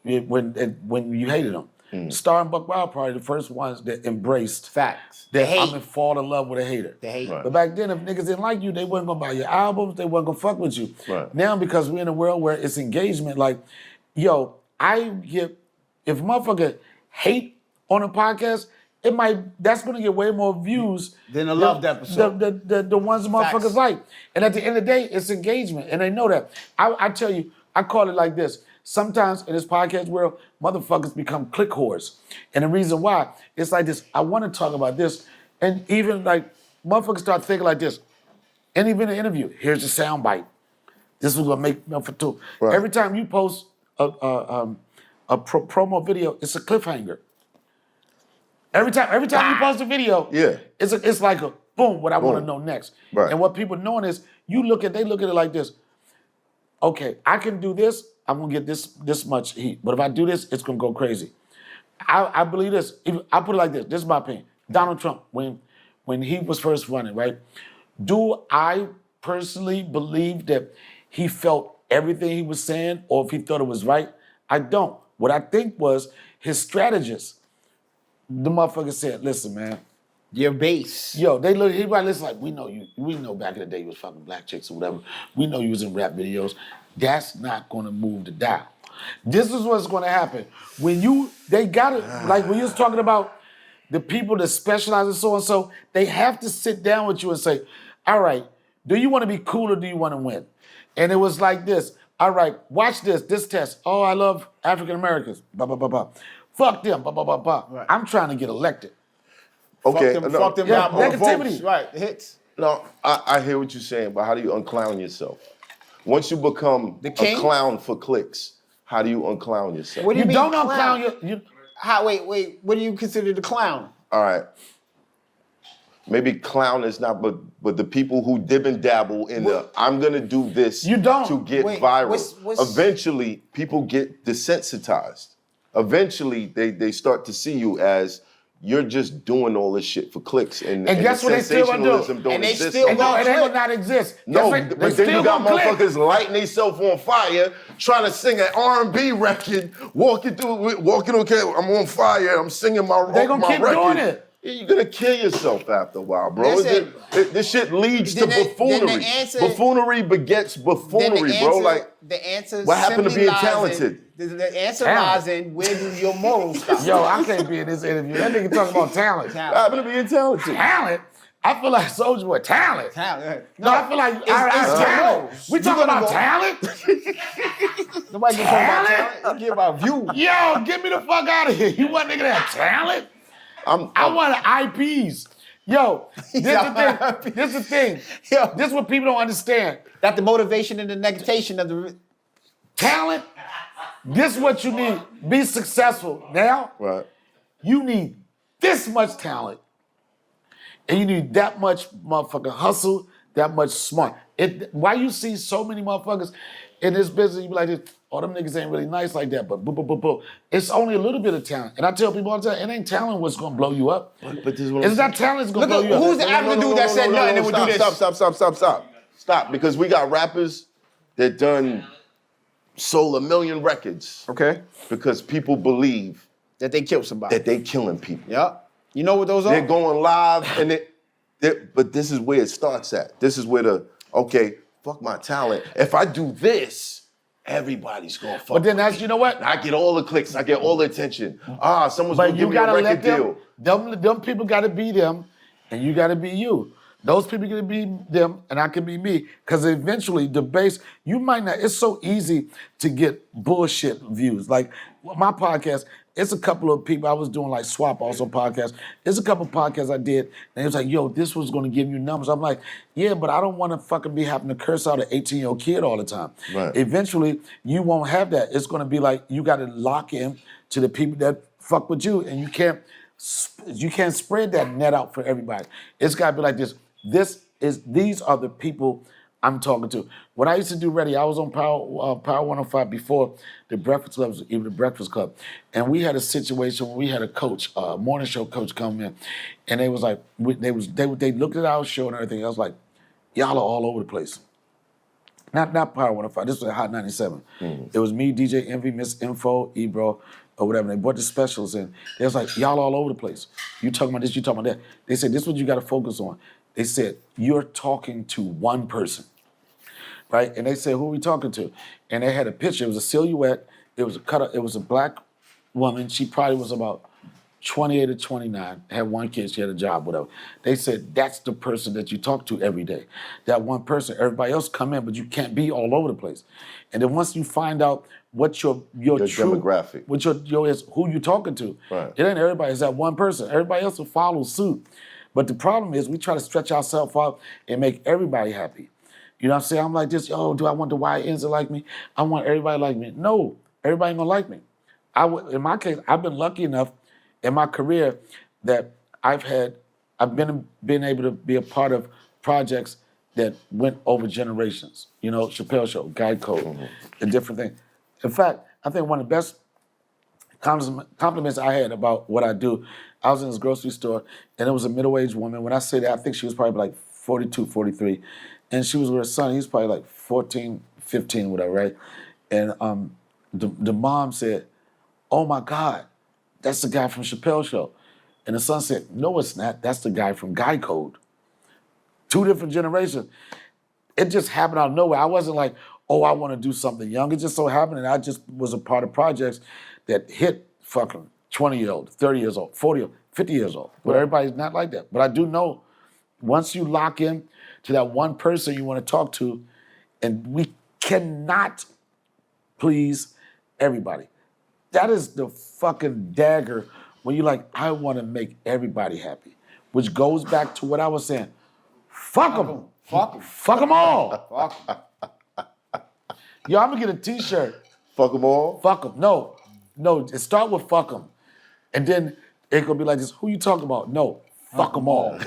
when you hated them. Star and Buck Wild probably the first ones that embraced facts? that hate. I'm gonna fall in love with a hater. The hate. Right. But back then, if niggas didn't like you, they wasn't gonna buy your albums. They wasn't gonna fuck with you. Right. Now, because we're in a world where it's engagement, like, yo, if motherfucker hate on a podcast, that's gonna get way more views Than a loved episode. The ones motherfuckers Facts. like. And at the end of the day, it's engagement, and they know that. I tell you, I call it like this. Sometimes in this podcast world, motherfuckers become click whores. And the reason why, it's like this, I want to talk about this, and even like, motherfuckers start thinking like this. And even in an interview, here's a sound bite. This is gonna make me for two. Right. Every time you post a promo video, it's a cliffhanger. Every time you post a video, Yeah. it's like a boom, what I want to Boom. know next. Right. And what people knowing is, they look at it like this. Okay, I can do this, I'm gonna get this much heat. But if I do this, it's gonna go crazy. I believe this. I put it like this. This is my opinion. Donald Trump, when he was first running, right? Do I personally believe that he felt everything he was saying, or if he thought it was right? I don't. What I think was his strategist. The motherfucker said, "Listen, man, Your base. yo, they look. He probably listen like, we know you. We know back in the day you was fucking black chicks or whatever. We know you was in rap videos. That's not gonna move the dial. This is what's gonna happen when they got it. Like when you was talking about the people that specialize in so and so, they have to sit down with you and say, all right, do you want to be cool or do you want to win? And it was like this. All right, watch this test. Oh, I love African Americans. Blah blah blah blah. Fuck them. Blah blah blah blah. Right. I'm trying to get elected. Okay, Fuck them Yeah, got more negativity. votes. Right, hits. No, I hear what you're saying, but how do you unclown yourself? Once you become The king? a clown for clicks, how do you unclown yourself? What do you mean don't clown? unclown your. How? Wait. What do you consider the clown? All right. Maybe clown is not, but the people who dib and dabble in I'm gonna do this You don't. to get Wait, viral. what's- Eventually, people get desensitized. Eventually, they start to see you as you're just doing all this shit for clicks, and guess the what they still gonna do? sensationalism don't And they exist. still no No, more. it ain't gonna not exist. No, Yes, they but then still you got gonna click. motherfuckers lighting themselves on fire, trying to sing an R&B record, walking on camera, I'm on fire, I'm singing my They gonna my keep record. doing it. Yeah, you're gonna kill yourself after a while, bro. Listen, This shit leads to then the buffoonery. answer- Buffoonery begets buffoonery, bro. Like, the answer. what happened to simply being lies talented? The answer Talent. lies in where do your morals stop? Yo, I can't be in this interview. That nigga talking about talent. what happened to being talented? Talent? I feel like Soulja Boy. Talent. Talent. No, I feel like it's talent. morals. We You talking gonna about go- talent? Nobody can talk about Talent? talent. They care about views. Yo, get me the fuck out of here. You want nigga that have talent? I want IPs. Yo, this is the thing. Yo. This is what people don't understand. That's the motivation and the negation of the. Talent, this is what you need. Be successful. Now, Right. you need this much talent. And you need that much motherfucking hustle, that much smart. Why you see so many motherfuckers in this business, you be like, oh, them niggas ain't really nice like that, but boo. It's only a little bit of talent. And I tell people all the time, it ain't talent what's gonna blow you up. But this is what I'm It's not talent that's gonna blow Look, you up. who's the average dude that said nothing and would do this? Stop. Because we got rappers that done sold 1 million records Okay. because people believe That they killed somebody. that they killing people. Yep. You know what those are? They're going live, and but this is where it starts at. This is where fuck my talent. If I do this, everybody's gonna fuck. But then with that's, me. you know what? I get all the clicks. I get all the attention. Someone's But gonna you give me a gotta record let deal. them people gotta be them, and you gotta be you. Those people gonna be them, and I can be me. Because eventually, the base, you might not. It's so easy to get bullshit views. Like my podcast, it's a couple of people, I was doing like Swap also podcast. There's a couple of podcasts I did, and it was like, yo, this was gonna give you numbers. I'm like, yeah, but I don't wanna fucking be having to curse out an 18-year-old kid all the time. Right. Eventually, you won't have that. It's gonna be like, you gotta lock in to the people that fuck with you, and you can't spread that net out for everybody. It's gotta be like this. These are the people I'm talking to. When I used to do radio, I was on Power 105 before the Breakfast Club was even the Breakfast Club. And we had a situation where we had a coach, morning show coach come in, and they was like, they looked at our show and everything. I was like, y'all are all over the place. Not Power 105, this was Hot 97. It was me, DJ Envy, Miss Info, Ebro, or whatever. They brought the specials in. They was like, y'all all over the place. You talking about this, you talking about that. They said, this is what you gotta focus on. They said, you're talking to one person. Right? And they said, who are we talking to? And they had a picture. It was a silhouette. It was a black woman. She probably was about 28 or 29, had one kid, she had a job, whatever. They said, that's the person that you talk to every day. That one person, everybody else come in, but you can't be all over the place. And then once you find out what your true demographic, what your is, who you talking to, right. It ain't everybody, it's that one person. Everybody else will follow suit. But the problem is we try to stretch ourselves out and make everybody happy. You know what I'm saying? I'm like this, do I want the YNs to like me? I want everybody to like me. No, everybody ain't gonna like me. In my case, I've been lucky enough in my career that I've been able to be a part of projects that went over generations. You know, Chappelle Show, Guide Code, and different things. In fact, I think one of the best compliments I had about what I do, I was in this grocery store, and it was a middle-aged woman. When I say that, I think she was probably like 42, 43. And she was with her son. He was probably like 14, 15, whatever, right? And the mom said, oh my God, that's the guy from Chappelle Show. And the son said, no, it's not. That's the guy from Guy Code. Two different generations. It just happened out of nowhere. I wasn't like, oh, I want to do something young. It just so happened that I just was a part of projects that hit fucking 20-year-old, 30 years old, 40, 50 years old. But everybody's not like that. But I do know once you lock in to that one person you want to talk to, and we cannot please everybody. That is the fucking dagger when you're like, I want to make everybody happy, which goes back to what I was saying. Fuck them. Fuck them all. Fuck 'em. Yo, I'm going to get a t-shirt. Fuck them all? Fuck them. No, start with fuck them. And then it going to be like this, who you talking about? No, fuck them all.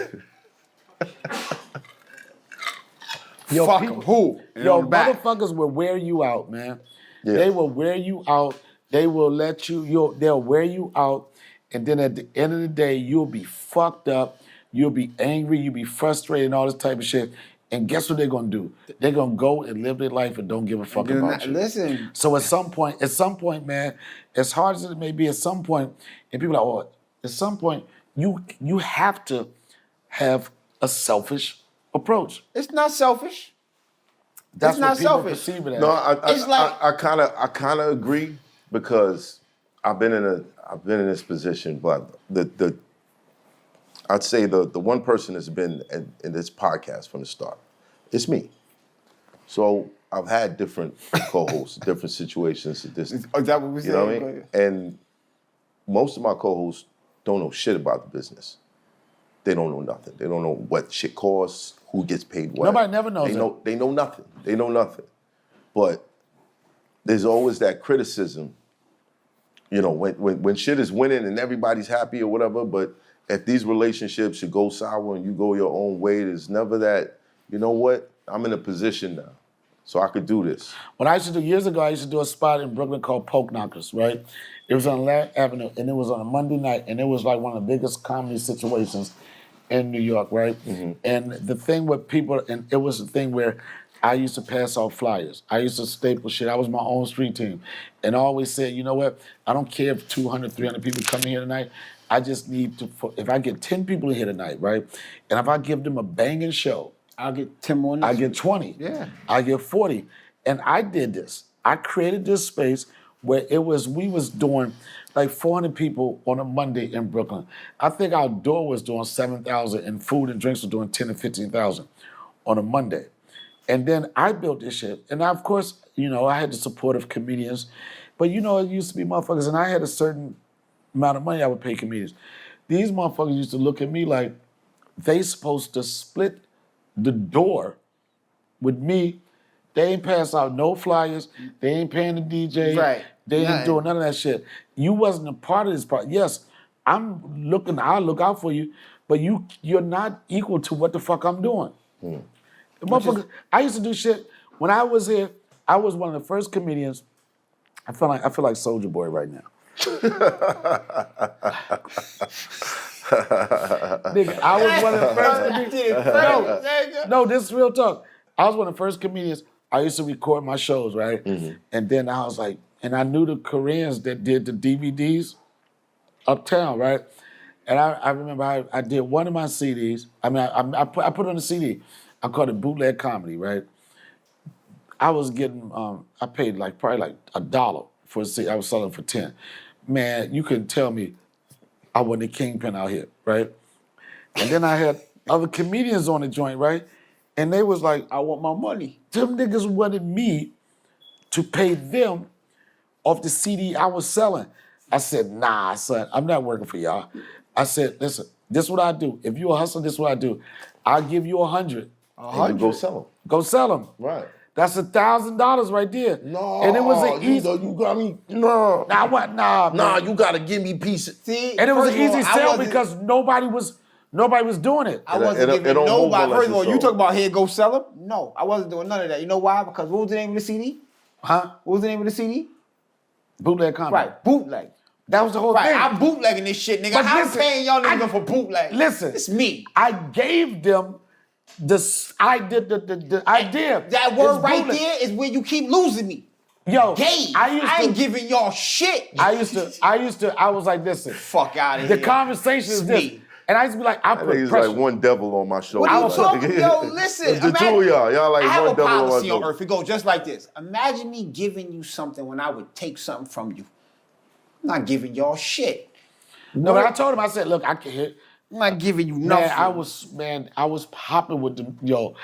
Yo, Fuck 'em. Who? And Yo, on the back. motherfuckers will wear you out, man. Yeah. They will wear you out. They will let you, they'll wear you out. And then at the end of the day, you'll be fucked up. You'll be angry. You'll be frustrated and all this type of shit. And guess what they're going to do? They're going to go and live their life and don't give a fuck about you. Listen. So at some point, man, as hard as it may be, at some point, and people are like, oh, at some point, you have to have a selfish approach. It's not selfish. That's It's what not people selfish. perceive it as. No, It's I kind of agree because I've been in this position, but I'd say the one person that's been in this podcast from the start, it's me. So I've had different co-hosts, different situations. This, Is that what we you know what I mean? And most of my co-hosts don't know shit about the business. They don't know nothing. They don't know what shit costs, who gets paid what. Nobody never knows that. They know nothing. They know nothing. But there's always that criticism, you know, when shit is winning and everybody's happy or whatever, but if these relationships should go sour and you go your own way, there's never that, you know what, I'm in a position now, so I could do this. What I used to do years ago, I used to do a spot in Brooklyn called Poke Knockers, right? It was on Ladd Avenue, and it was on a Monday night, and it was like one of the biggest comedy situations in New York, right? Mm-hmm. And the thing with people, and it was the thing where I used to pass out flyers. I used to staple shit. I was my own street team. And I always said, you know what? I don't care if 200, 300 people come in here tonight. I just need to, if I get 10 people in here tonight, right? And if I give them a banging show, I'll get 10 more. I get 20. Yeah. I get 40. And I did this. I created this space where we was doing like 400 people on a Monday in Brooklyn. I think our door was doing 7,000 and food and drinks was doing 10 and 15,000 on a Monday. And then I built this shit. And of course, you know, I had the support of comedians. But you know, it used to be motherfuckers. And I had a certain amount of money I would pay comedians. These motherfuckers used to look at me like they supposed to split the door with me. They ain't pass out no flyers. They ain't paying the DJ. Right. They ain't Nothing. doing none of that shit. You wasn't a part of this part. Yes, I'll look out for you, but you're not equal to what the fuck I'm doing. The motherfucker, I used to do shit when I was here. I was one of the first comedians. I feel like Soulja Boy right now. Nigga, I was one of the first comedians. No, this is real talk. I was one of the first comedians. I used to record my shows, right? And then I was like, and I knew the Koreans that did the DVDs uptown, right? And I remember I did one of my CDs. I mean, I put on a CD. I called it Bootleg Comedy, right? I was getting, I paid probably $1 for a CD. I was selling for 10. Man, you couldn't tell me I wasn't a kingpin out here, right? And then I had other comedians on the joint, right? And they was like, I want my money. them niggas wanted me to pay them off the CD I was selling. I said, nah, son, I'm not working for y'all. I said, listen, this is what I do. If you a hustler, this is what I do. I'll give you 100. And you go sell them. Go sell them. Right. That's $1,000 right there. No, and it was an easy. You got me. No. Nah, what? Nah, Nah, man. you gotta give me pieces. See, And it was first an of all, easy I sell wasn't- because nobody was doing it. I wasn't it giving don't move nobody. unless First of all, it's you sold. talk about here, go sell them. No, I wasn't doing none of that. You know why? Because what was the name of the CD? Huh? What was the name of the CD? Bootleg comedy. Right, bootleg. That was the whole Right, thing. I'm bootlegging this shit, nigga. But I'm listen, paying y'all niggas I- for bootleg. Listen. It's me. I gave them I did the idea. That word It's right bootleg. there is where you keep losing me. Yo, Gay. I ain't giving y'all shit. I was like, listen. Fuck out of The here. conversation is It's this. me. And I used to be like, I I think put he's pressure. like one devil on my shoulder. What are you was talking? Yo, listen. It's the two of y'all. Y'all like I have one a devil on my policy on shoulder. earth. It goes just like this. Imagine me giving you something when I would take something from you. I'm not giving y'all shit. No, but I told him, I said, look, I can hit. I'm not giving you nothing. I was popping with them. Yo,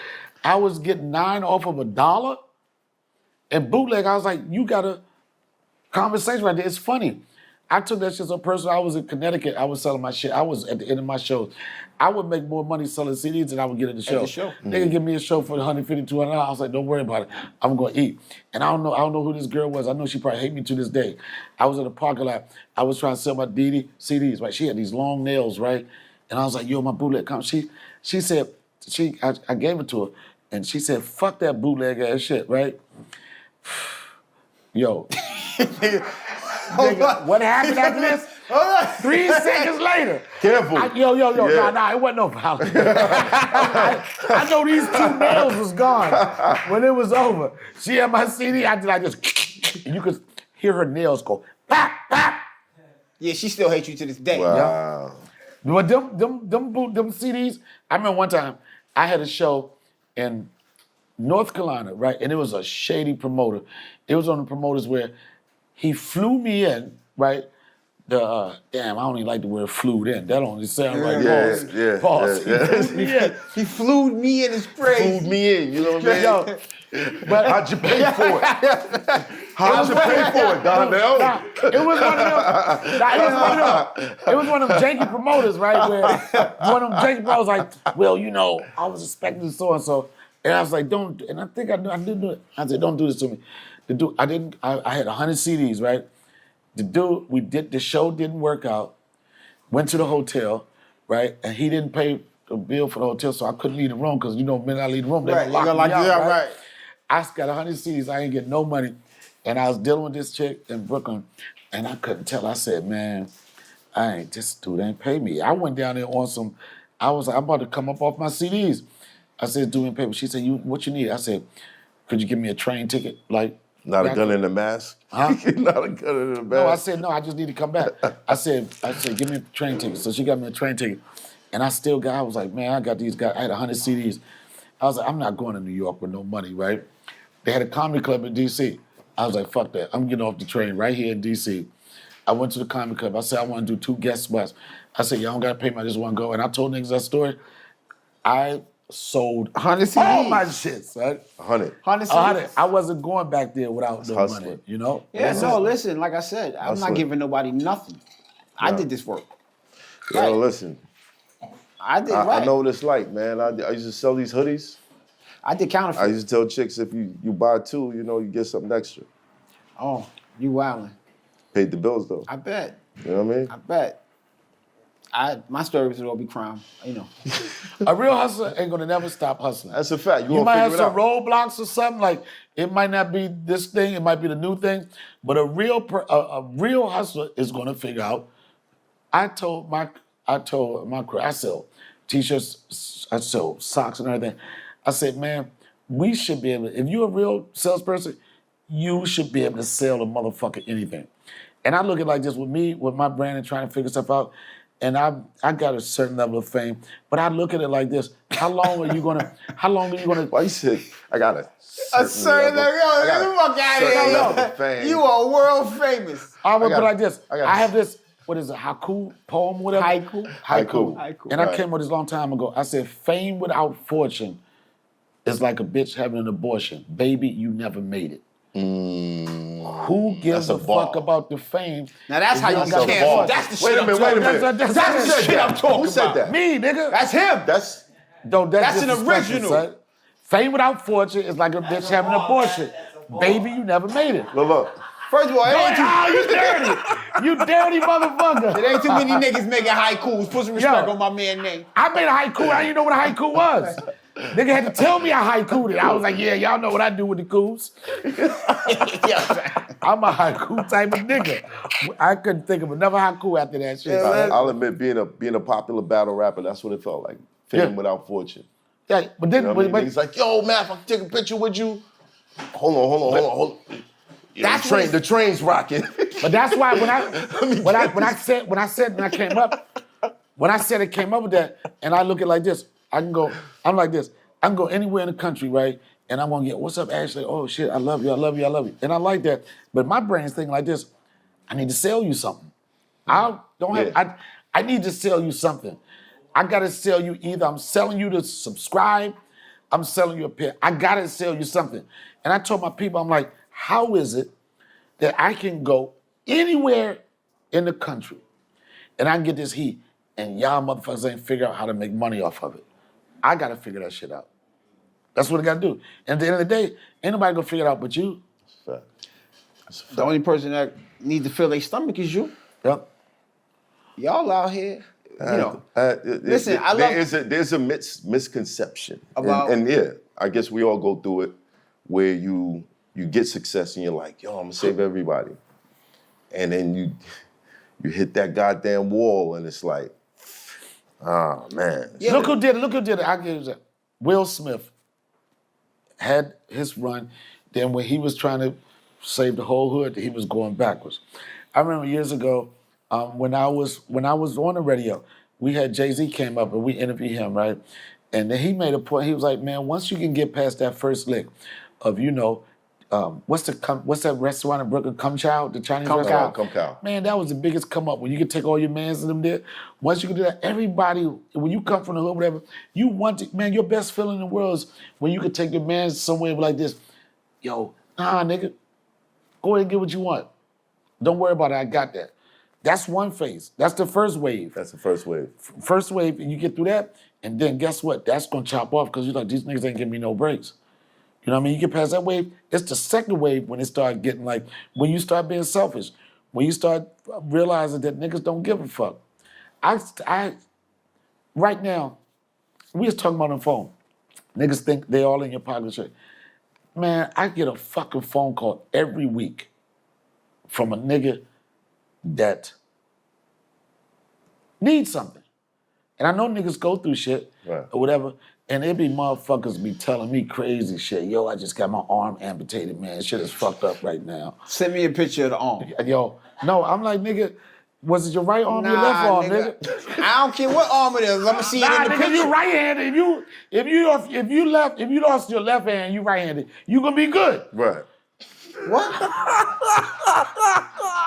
I was getting 9 off of $1. And bootleg, I was like, you got a conversation right there. It's funny. I took that shit so personal. I was in Connecticut. I was selling my shit. I was at the end of my shows. I would make more money selling CDs than I would get at the show. the show. They could give me a show for $150, $200. I was like, don't worry about it. I'm going to eat. And I don't know who this girl was. I know she probably hate me to this day. I was in a parking lot. I was trying to sell my Dee CDs, right? She had these long nails, right? And I was like, yo, my bootleg come. She said, I gave it to her. And she said, fuck that bootleg ass shit, right? Yo. Nigga, what happened after this? 3 seconds later. Careful. Yo, Yeah. nah, it wasn't no problem. I know these 2 nails was gone when it was over. She had my CD, I did like this. You could hear her nails go, pop, pop. Yeah, she still hates you to this day. Wow. But them CDs, I remember one time I had a show in North Carolina, right? And it was a shady promoter. It was on the promoters where he flew me in, right? Damn, I don't even like the word flew in. That only sounds like pause. Yeah. He flew me in. He flew me in his crazy. Fooled me in, you know what I mean? Yo, but How'd you pay for it? How'd you pay for it, Donnell? Nah, it was one of them. It was one of them janky promoters, right? Where one of them janky promoters was like, well, you know, I was expecting so and so, and I was like, don't. And I think I didn't do it. I said, don't do this to me. The dude, I had 100 CDs, right? The dude, the show didn't work out. Went to the hotel, right? And he didn't pay the bill for the hotel, so I couldn't leave the room because you know, when I leave the room, they Right, gonna you lock gonna me lock out, you out, right? right. I got 100 CDs. I ain't getting no money. And I was dealing with this chick in Brooklyn, and I couldn't tell. I said, man, this dude ain't pay me. I went down there on some, I was like, I'm about to come up off my CDs. I said, dude ain't pay me. She said, what you need? I said, could you give me a train ticket? Like, Not a back gun to- in the mask? Huh? Not a gun in the mask? No, I said, no, I just need to come back. I said, give me a train ticket. So she got me a train ticket. And I was like, man, I got these guys, I had 100 CDs. I was like, I'm not going to New York with no money, right? They had a comedy club in D.C. I was like, fuck that. I'm getting off the train right here in D.C. I went to the comedy club. I said, I want to do 2 guest spots. I said, y'all don't got to pay me. I just want to go. And I told niggas that story. I sold 100 CDs. all my shit, son. 100. 100 100. CDs. I wasn't going back there without no hustling. money, you know? Yeah, no, listen, like I said, I'm Hustling. not giving nobody nothing. I did this work. Yo, listen. I did I know what it's like, man. I used to sell these hoodies. I did counterfeit. I used to tell chicks if you buy two, you get something extra. Oh, you wildin'. Paid the bills though. I bet. You know what I mean? I bet. My stories would all be crime, A real hustler ain't gonna never stop hustling. That's a fact. You might have some roadblocks or something, like it might not be this thing, it might be the new thing, but a real hustler is gonna figure out. I told my crew, I sell t-shirts, I sell socks and everything. I said, man, we should be able to, if you're a real salesperson, you should be able to sell a motherfucker anything. And I look at it like this with me, with my brand and trying to figure stuff out. And I got a certain level of fame, but I look at it like this: how long are you gonna? Why you said I got a certain level? Yo, get the fuck out of here! You are world famous. I would put like this. I have this. What is it? Haiku poem, whatever. Haiku. And I came up with this a long time ago. I said, fame without fortune is like a bitch having an abortion. Baby, you never made it. Who gives a fuck about the fame? Now that's how you can't. That's the shit. Wait a minute. That's the shit I'm talking about. Who said that? Me, nigga. That's him. That's an original. Son. Fame without fortune is like a bitch having an abortion. Baby, you never made it. Look. First of all, you dirty. You dirty motherfucker. It ain't too many niggas making haikus. Put some respect on my man name. I made a haiku. I didn't know what a haiku was. Nigga had to tell me I haiku'd it. I was like, yeah, y'all know what I do with the coos. I'm a haiku type of nigga. I couldn't think of another haiku after that shit. I'll admit, being a popular battle rapper, that's what it felt like. Fame without fortune. Yeah, but then, he's like, yo, Math, I can take a picture with you. Hold on. The train's rocking. But that's why when I came up with that, and I look at it like this, I'm like this. I can go anywhere in the country, right? And I'm gonna get, what's up, Ashley? Oh shit, I love you. And I like that. But my brain's thinking like this, I need to sell you something. I need to sell you something. I gotta sell you either I'm selling you to subscribe, I'm selling you a pair. I gotta sell you something. And I told my people, I'm like, how is it that I can go anywhere in the country and I can get this heat and y'all motherfuckers ain't figure out how to make money off of it? I gotta figure that shit out. That's what I gotta do. And at the end of the day, ain't nobody gonna figure it out but you. The only person that needs to fill their stomach is you. Yep. Y'all out here, listen, there's a misconception about, and yeah, I guess we all go through it, where you get success and you're like, yo, I'm gonna save everybody, and then you hit that goddamn wall and it's like, oh man. Yeah, look who did it. I give you that. Will Smith had his run. Then when he was trying to save the whole hood, he was going backwards. I remember years ago when I was on the radio, we had Jay-Z came up and we interviewed him, right? And then he made a point. He was like, man, once you can get past that first lick of, what's that restaurant in Brooklyn? Come Chow, the Chinese restaurant? Come Chow. Man, that was the biggest come up. When you can take all your mans and them there. Once you can do that, everybody, when you come from the hood, whatever, you want to, man, your best feeling in the world is when you can take your mans somewhere like this. Yo, nigga, go ahead and get what you want. Don't worry about it, I got that. That's one phase. That's the first wave. That's the first wave. First wave, and you get through that, and then guess what? That's gonna chop off because you're like, these niggas ain't giving me no breaks. You know what I mean? You get past that wave, it's the second wave when it start getting like, when you start being selfish, when you start realizing that niggas don't give a fuck. Right now, we was talking about on the phone. Niggas think they all in your pocket shit. Man, I get a fucking phone call every week from a nigga that needs something. And I know niggas go through shit or whatever, and it be motherfuckers be telling me crazy shit. Yo, I just got my arm amputated, man. Shit is fucked up right now. Send me a picture of the arm. Yo, no, I'm like, nigga, was it your right arm or your left arm, nigga? I don't care what arm it is. I'm gonna see it in the picture. You right-handed. If you lost your left hand, you right-handed, you gonna be good. Right. What?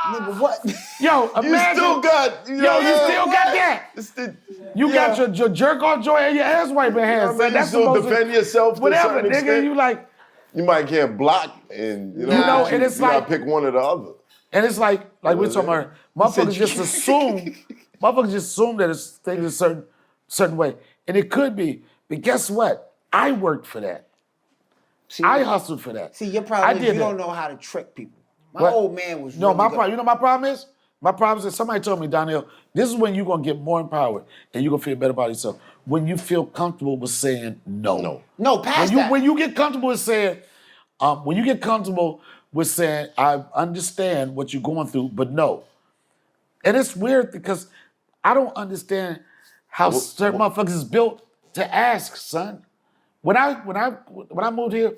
Nigga, what? Yo, imagine. You still got that. You got your jerk off joint and your ass wiping hands. You still defend yourself. Whatever, nigga. Extent. You like. You might can't block, and you and it's you gotta pick one or the other. And it's like we're talking about, motherfuckers just assume that it's things a certain way. And it could be, but guess what? I worked for that. See, I hustled for that. See, your I problem is did you that. don't know how to trick people. My What? old man was No, really my good. problem. You know my problem is? My problem is that somebody told me, Donnell, this is when you're gonna get more empowered and you're gonna feel better about yourself. When you feel comfortable with saying no. No, past that. When you get comfortable with saying, I understand what you're going through, but no. And it's weird because I don't understand how certain motherfuckers is built to ask, son. When I moved here,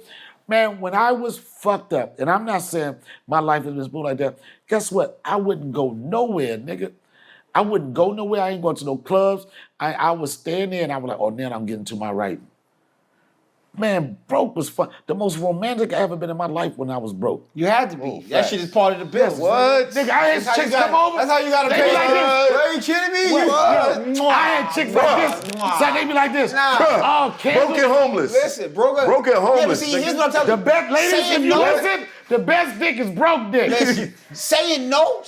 man, when I was fucked up, and I'm not saying my life has been smooth like that, guess what? I wouldn't go nowhere, nigga. I wouldn't go nowhere. I ain't going to no clubs. I was staying there and I was like, oh, now I'm getting to my right. Man, broke was fun. The most romantic I ever been in my life when I was broke. You had to be. That shit is part of the business. What? Nigga, I had chicks come over. That's how you gotta They pay. be like this. Are you kidding me? Yo, I had chicks like this. So they be like this. Oh, candles. Broken homeless. Listen, broken homeless. Yeah, but see, here's what I'm telling you. The best, ladies, Saying if you no- listen, the best dick is broke dick. Listen, saying no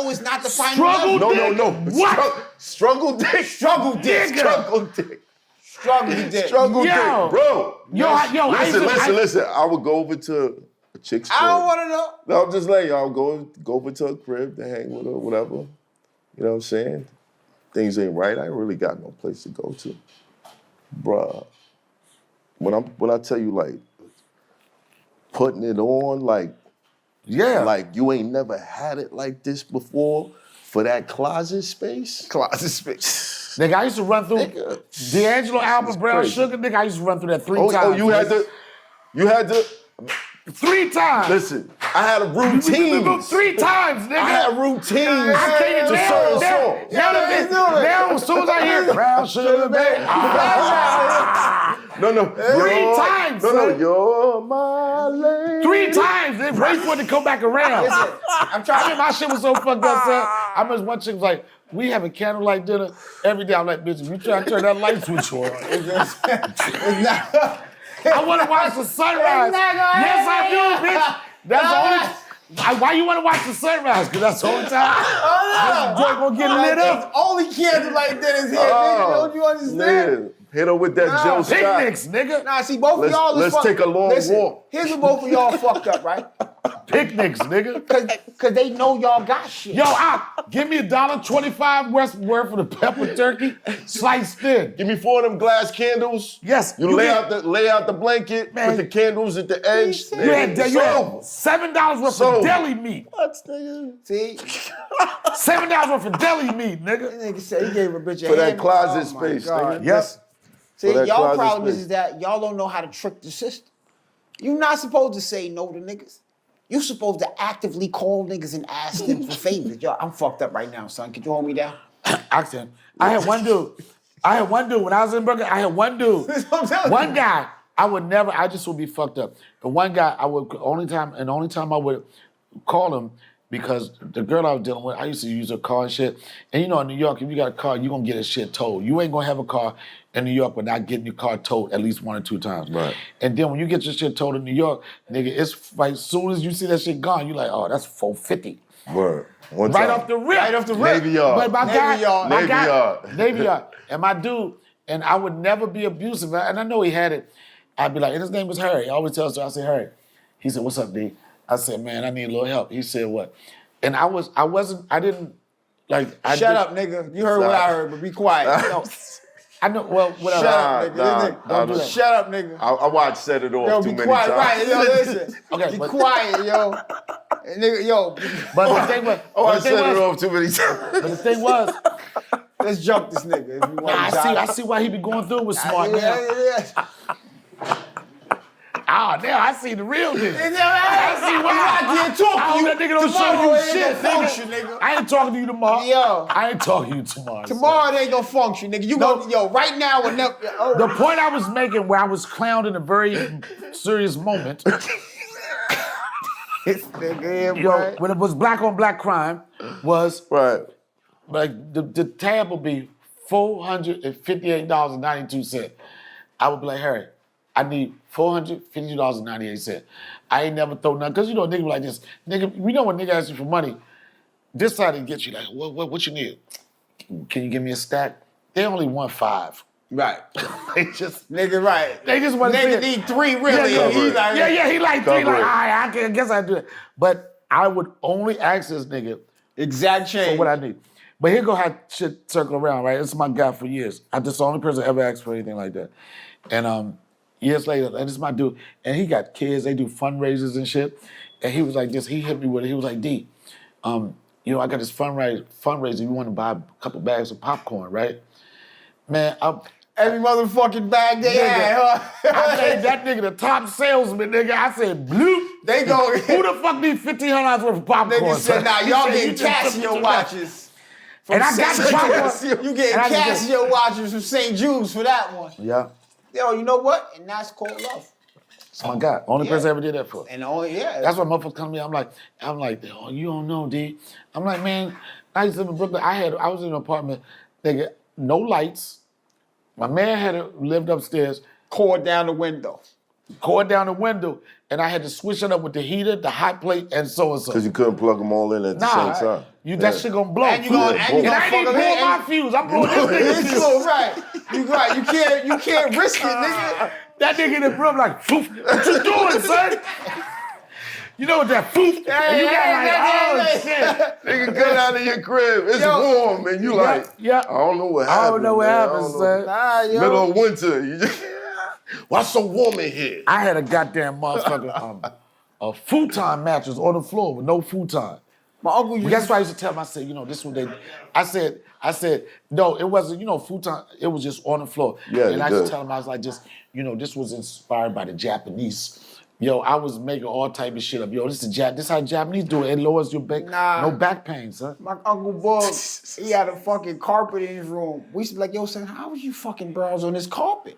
is not the final Struggle level. No. What? Struggle dick. Struggle dick. Struggle dick. Struggle dick. Struggle Yo. dick, bro. I used to- Listen. I would go over to a chick's crib. I don't want to know. No, I'm just letting y'all go over to a crib to hang with her, whatever. You know what I'm saying? Things ain't right. I ain't really got no place to go to. Bruh. When I tell you, like, putting it on, like you ain't never had it like this before for that closet space. Nigga, I used to run through Nigga. D'Angelo album, Brown crazy. Sugar. Nigga, I used to run through that three Oh, times. you had to. 3 times. Listen, I had a routine. 3 times, nigga. I had routines. I can't to now, certain now, songs. now, as soon as I hear Brown Sugar, baby. No. 3 times, No, son. you're my lady. 3 times. Then wait for it to come back around. I'm trying. I mean, my shit was so fucked up, son. I remember one chick was like, we having candlelight dinner every day. I'm like, bitch, if you try to turn that light switch on. I want to watch the sunrise. Yes, I do, bitch. That's the only. Why you want to watch the sunrise? Because that's the only time this joint gonna get lit up. Only candlelight dinners here, nigga. Don't you understand? Man, hit her with that Joe Scott. Picnics, nigga. Nah, see, both of y'all is Let's take a long walk. Here's what both of y'all fucked up, right? Picnics, nigga. Cause they know y'all got shit. Yo, give me $1.25 worth of the pepper turkey, sliced thin. Give me 4 of them glass candles. Yes, You you lay get- out the blanket, Man. put the candles at the edge. You had Sold. $7 worth Sold. of deli meat. What, nigga? See, $7 worth of deli meat, nigga. nigga said he gave a bitch a For that hand. closet Oh my space, God. nigga. Yes. See, For that y'all closet problem space. is that y'all don't know how to trick the system. You're not supposed to say no to niggas. You're supposed to actively call niggas and ask them for favors. Yo, I'm fucked up right now, son. Could you hold me down? Accent. I had one dude when I was in Brooklyn. I had one dude. That's what I'm telling One you. guy. I just would be fucked up. The one guy only time I would call him because the girl I was dealing with, I used to use her car and shit. And you know, in New York, if you got a car, you're gonna get a shit towed. You ain't gonna have a car in New York without getting your car towed at least 1 or 2 times. Right. And then when you get your shit towed in New York, nigga, it's like as soon as you see that shit gone, you like, oh, that's $450. Word. One Right time. off the rip. Right off the rip. Navy Yard. But my Navy guy, Yard. my Navy guy, Yard. Navy Yard. And my dude, and I would never be abusive. And I know he had it. I'd be like, and his name was Harry. I always tell us, I say, Harry. He said, what's up, D? I said, man, I need a little help. He said, what? And I didn't, like, I Shut up, nigga. You heard what I heard, but be quiet. No. I know, well, whatever. Shut up, nigga. Nah, do that. Shut up, nigga. I watched Set It Off Yo, too be many quiet. times. Right, yo, listen. Okay, be but- quiet, yo. Nigga, yo, But the thing was, Oh, I the thing Set It was, Off too many times. but the thing was, let's jump this nigga if you want I see why he be going through with smart now. Yeah. Now I see the real nigga. I see why. I can't talk I to you. hope that nigga don't show Tomorrow you it ain't shit, gonna nigga. function, nigga. I ain't talking to you tomorrow. Yo. I ain't talking to you tomorrow. son. Tomorrow it ain't gonna function, nigga. You No. go, yo, right now or never. Oh. The point I was making where I was clowned in a very serious moment, Nigga, when it was black on black crime, was Right. like the tab would be $458.92. I would be like, Harry, I need $452.98. I ain't never throw nothing, because you know nigga like this. Nigga, we know when nigga asks you for money, this side they get you like, what you need? Can you give me a stack? They only want 5. Right. They just Nigga, right. They just want to Nigga need 3 really. Yeah, He like, he like 3. Like, Cover all it. right, I guess I do it. But I would only ask this nigga exact change. for what I need. But here go how shit circle around, right? This is my guy for years. I'm just the only person ever asked for anything like that. And years later, and this is my dude, and he got kids, they do fundraisers and shit. And he was like this, he hit me with it. He was like, D, you know, I got this fundraiser. You want to buy a couple bags of popcorn, right? Man, Every motherfucking bag they had, huh? I made that nigga the top salesman, nigga. I said, bloop. They go. Who the fuck need $1,500 worth of popcorn? Nigga said, nah, y'all He getting said, "You just Casio took watches. And I got the popcorn. You getting And I just said, Casio watches from St. Jude's for that one. Yeah, Yo, you know what? And that's called love. that's my guy. Only Yeah. person I ever did that for. And yeah. That's why motherfuckers come to me. I'm like, oh, you don't know, D. I'm like, man, I used to live in Brooklyn. I was in an apartment, nigga, no lights. My man lived upstairs, cord down the window. and I had to switch it up with the heater, the hot plate, and so and so. Because you couldn't plug them all in at the Nah, same time. that shit gonna blow. And you gonna- and you And gonna I ain't fuck blowing up- my fuse. I'm blowing this nigga's It's fuse. so right. You right. You can't risk it, nigga. That nigga in the room like, "Foof, what you doing, son?" You know what that foof? And you got like, oh shit. Nigga, get out of your crib. It's warm, and you like, yeah. I don't know what happened. I don't know what man. happened, I don't know. son. Nah, yo. Middle of winter. You just, why so warm in here? I had a goddamn motherfucker, a futon mattress on the floor with no futon. My uncle But used that's why I used to tell him, I said, you know, this is what they, I said, no, it wasn't, you know, futon, it was just on the floor. Yeah, and I used good. to tell him, I was like, just, you know, this was inspired by the Japanese. Yo, I was making all type of shit up. Yo, this how Japanese do it. It lowers your back, Nah. no back pain, son. My Uncle Bug, he had a fucking carpet in his room. We used to be like, yo, son, how was you fucking browse on this carpet?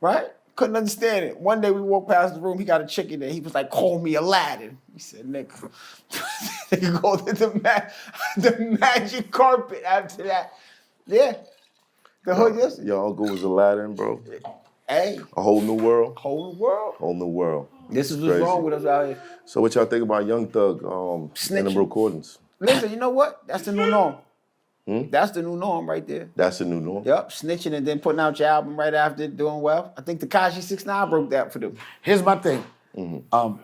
Right? Couldn't understand it. One day we walked past the room, he got a chick in there. He was like, call me Aladdin. He said, nigga, nigga go to the magic carpet after that. Yeah. The hood, yes. Your uncle was Aladdin, bro. Hey, A whole new world. whole world. Whole new world. This is what's Crazy. wrong with us out here. So what y'all think about Young Thug in Snitching. them recordings? Listen, you know what? That's the new norm. That's the new norm right there. That's the new norm. Yep, snitching and then putting out your album right after doing well. I think Tekashi 6ix9ine broke that for them. Here's my thing.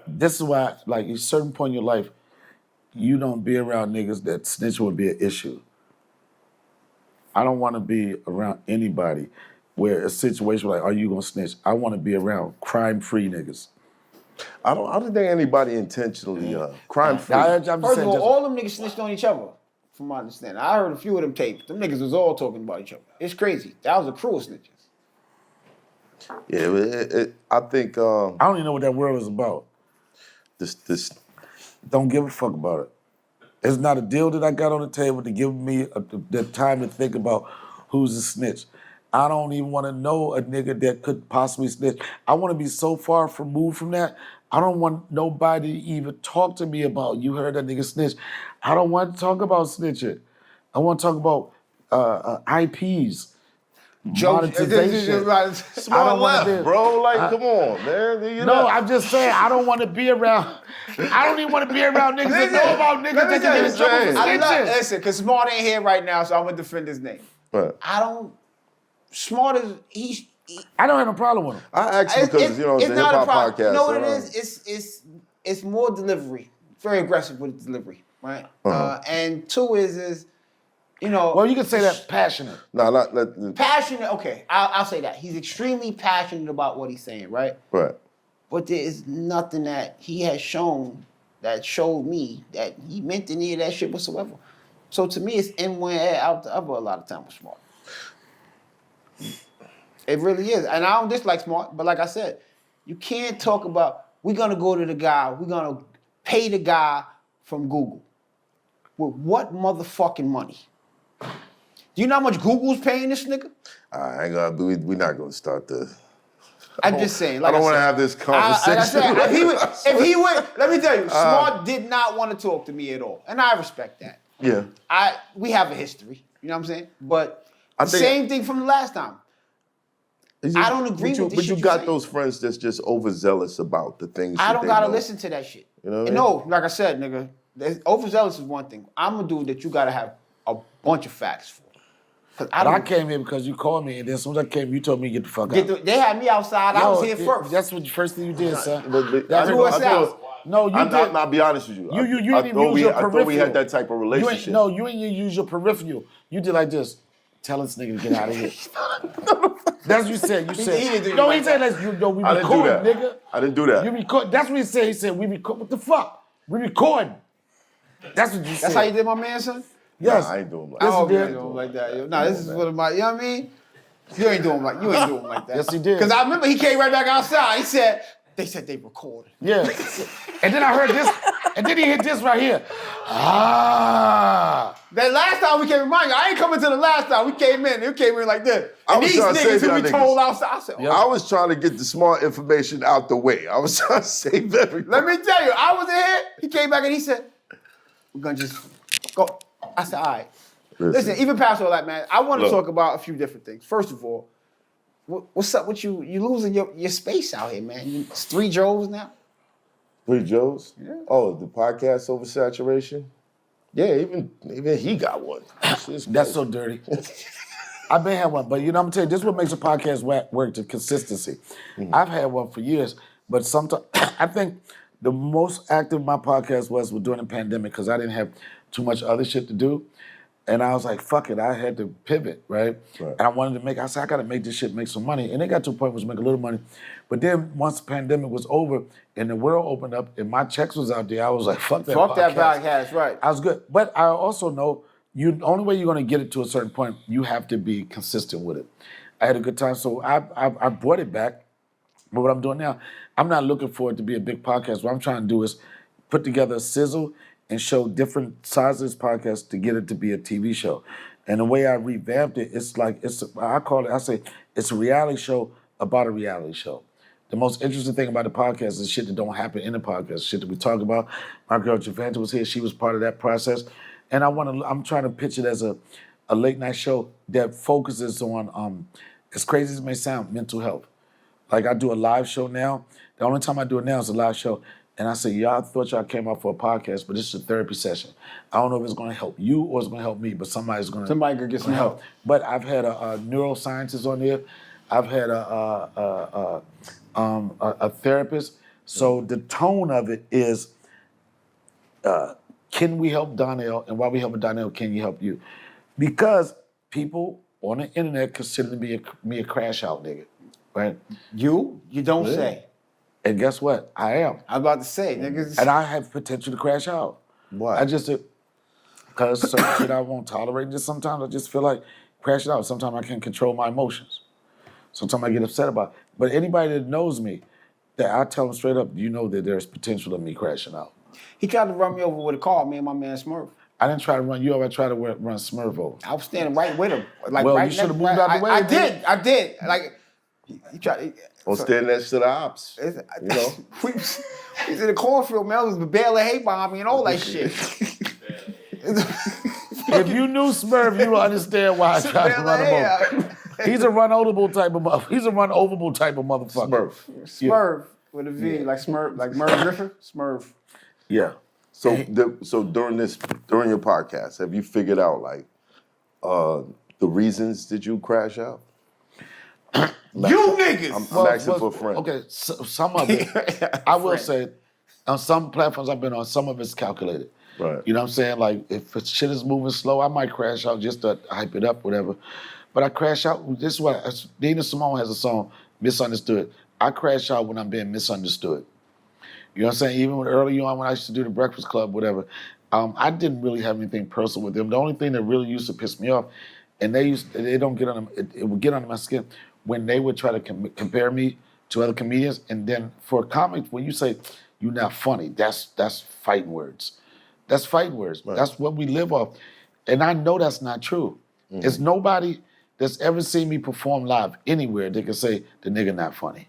This is why, like, at a certain point in your life, you don't be around niggas that snitching would be an issue. I don't want to be around anybody where a situation like, are you gonna snitch? I want to be around crime-free niggas. I don't think anybody intentionally crime free. I'm just First saying, of all, just- all them niggas snitched on each other, from my understanding. I heard a few of them tapes. Them niggas was all talking about each other. It's crazy. That was a crew of snitches. Yeah, I think I don't even know what that world is about. this Don't give a fuck about it. It's not a deal that I got on the table to give me the time to think about who's a snitch. I don't even want to know a nigga that could possibly snitch. I want to be so far removed from that. I don't want nobody to even talk to me about, you heard that nigga snitch. I don't want to talk about snitching. I want to talk about IPs, monetization. I smart don't wanna left, be- bro. Like, come on, man. You're No, not- I'm just saying, I don't want to be around, I don't even want to be around niggas that know about niggas that can get in trouble for Let me snitching. Listen, because Smart ain't here right now, so I'm going to defend his name. Right. Smart is, I don't have no problem with him. I asked you because you know it's a hip not a hop problem. podcast. You know what so, it is? It's more delivery. Very aggressive with the delivery, right? And two is you know. Well, you can say that passionate. No, not passionate. Okay, I'll say that he's extremely passionate about what he's saying, right? right. But there is nothing that he has shown that showed me that he meant any of that shit whatsoever. So to me, it's in one ear, out the other a lot of times with Smart. It really is. And I don't dislike Smart, but like I said, you can't talk about, we're going to go to the guy, we're going to pay the guy from Google. With what motherfucking money? Do you know how much Google's paying this nigga? I ain't gonna. We're not gonna start the. I'm just saying. I Like don't want to said, have this like conversation. I said, if he would, let me tell you, Smart did not want to talk to me at all. And I respect that. Yeah. We have a history, you know what I'm saying? But I think- same thing from the last time. I don't agree with the But shit you got say. those friends that's just overzealous about the things. I that don't they gotta know. listen to that shit. You know what I mean? No, like I said, nigga, overzealous is one thing. I'm a dude that you gotta have a bunch of facts for. Cause But I came here because you called me, and then as soon as I came, you told me to get the fuck out. They had me outside. I was here first. That's what the first thing you did, son. But That's I who know- was I know- out. No, you I'm did. not be honest with you. You I didn't even use your I thought we peripheral. had that type of relationship. You ain't use your peripheral. You did like this. Tell this nigga to get out of here. That's what you said. You said. he didn't do No, it he like said, that. let's, you know, we I didn't do record, that. nigga. I didn't do that. You record. That's what he said. He said, we record. What the fuck? We recording. That's what you said. That's how you did my man, son? Yes. Nah, I ain't doing like Yes, that. Oh, he you did. ain't doing like that. Yo. Nah, this is one of my, you know what I mean? You ain't doing like that. Yes, he did. Because I remember he came right back outside. He said, they said they recorded. Yeah. And then I heard this, and then he hit this right here. Ah. That last time we came, remind you, I ain't coming to the last time. We came in like this. I And was these trying to niggas save who y'all we niggas. told outside, I said, I was trying to get the smart information out the way. I was trying to save everything. let me tell you, I was in here. He came back and he said, we're going to just go. I said, all right. Listen, even past all that, man, I want to Look. talk about a few different things. First of all, what's up with you? You losing your space out here, man. It's 3 Joes now. 3 Joes? Yeah. Oh, the podcast oversaturation? Yeah, even he got one. That's so dirty. I've been had one, but you know I'm telling you, this is what makes a podcast work, the consistency. I've had one for years, but sometimes I think the most active my podcast was during the pandemic because I didn't have too much other shit to do. And I was like, fuck it, I had to pivot, right? And I wanted to I said, I gotta make this shit make some money. And it got to a point where it was making a little money. But then once the pandemic was over and the world opened up and my checks was out there, I was like, fuck that Fuck podcast. that podcast, right. I was good. But I also know the only way you're gonna get it to a certain point, you have to be consistent with it. I had a good time, so I brought it back. But what I'm doing now, I'm not looking for it to be a big podcast. What I'm trying to do is put together a sizzle and show different sizes of this podcast to get it to be a TV show. And the way I revamped it, it's a reality show about a reality show. The most interesting thing about the podcast is shit that don't happen in the podcast, shit that we talk about. My girl Javanta was here, she was part of that process. And I'm trying to pitch it as a late night show that focuses on, as crazy as it may sound, mental health. Like I do a live show now. The only time I do it now is a live show. And I say, y'all thought y'all came out for a podcast, but this is a therapy session. I don't know if it's going to help you or it's going to help me, but somebody could get some help. But I've had a neuroscientist on there. I've had a therapist. So the tone of it is, can we help Donnell? And while we helping Donnell, can you help you? Because people on the internet consider me a crash out nigga, right? You don't say. And guess what? I am. I'm about to say, niggas. And I have potential to crash out. Why? I just, because certain shit I won't tolerate. Just sometimes I just feel like crashing out. Sometimes I can't control my emotions. Sometimes I get upset about it. But anybody that knows me, that I tell them straight up, you know that there's potential of me crashing out. He tried to run me over with a car, me and my man Smurf. I didn't try to run you over. I tried to run Smurf over. I was standing right with him. Like, Well, right you should have next- moved out the way, I dude. did. Like, he tried. Don't stand next to the ops. You know? we was in the cornfield, man. It was the bale of hay behind me and all that shit. If you knew Smurf, you would understand why I tried to run him over. He's a run-overable type of motherfucker. He's a run-overable type of motherfucker. Smurf with a V, like Smurf, like Merv Griffin. Smurf. Yeah. So during your podcast, have you figured out like the reasons that you crash out? You niggas! I'm asking for a friend. Okay, so, some of it, I will say, on some platforms I've been on, some of it's calculated. Right. You know what I'm saying? Like, if shit is moving slow, I might crash out just to hype it up, whatever. But I crash out, this is what, Nina Simone has a song, Misunderstood. I crash out when I'm being misunderstood. You know what I'm saying? Even early on when I used to do the Breakfast Club, whatever, I didn't really have anything personal with them. The only thing that really used to piss me off, and it would get under my skin, when they would try to compare me to other comedians, and then for comics, when you say you're not funny, that's fighting words. That's fighting words. Right. That's what we live off. And I know that's not true. Mm-hmm. There's nobody that's ever seen me perform live anywhere that can say the nigga not funny.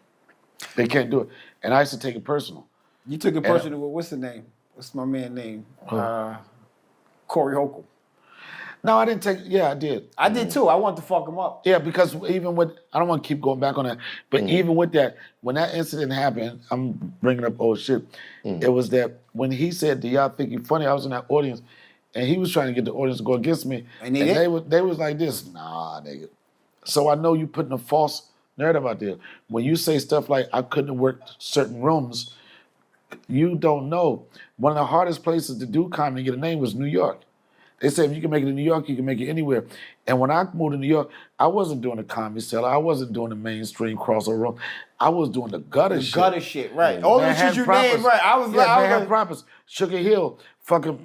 They can't do it. And I used to take it personal. You took it personal. What's the name? What's my man's name? Corey Holcomb. No, I didn't take. Yeah, I did. I did too. I wanted to fuck him up. Yeah, because even with, I don't want to keep going back on that, but even with that, when that incident happened, I'm bringing up old shit. It was that when he said, "Do y'all think you funny?" I was in that audience, and he was trying to get the audience to go against me, And they was like this, nah, nigga. So I know you putting a false narrative out there. When you say stuff like I couldn't have worked certain rooms, you don't know. One of the hardest places to do comedy and get a name was New York. They said if you can make it in New York, you can make it anywhere. And when I moved to New York, I wasn't doing the Comedy Cellar. I wasn't doing the mainstream crossover room. I was doing the gutter shit. Gutter shit, right. All the shit you named, right. I was like, Manhattan Proppers, Sugar Hill, fucking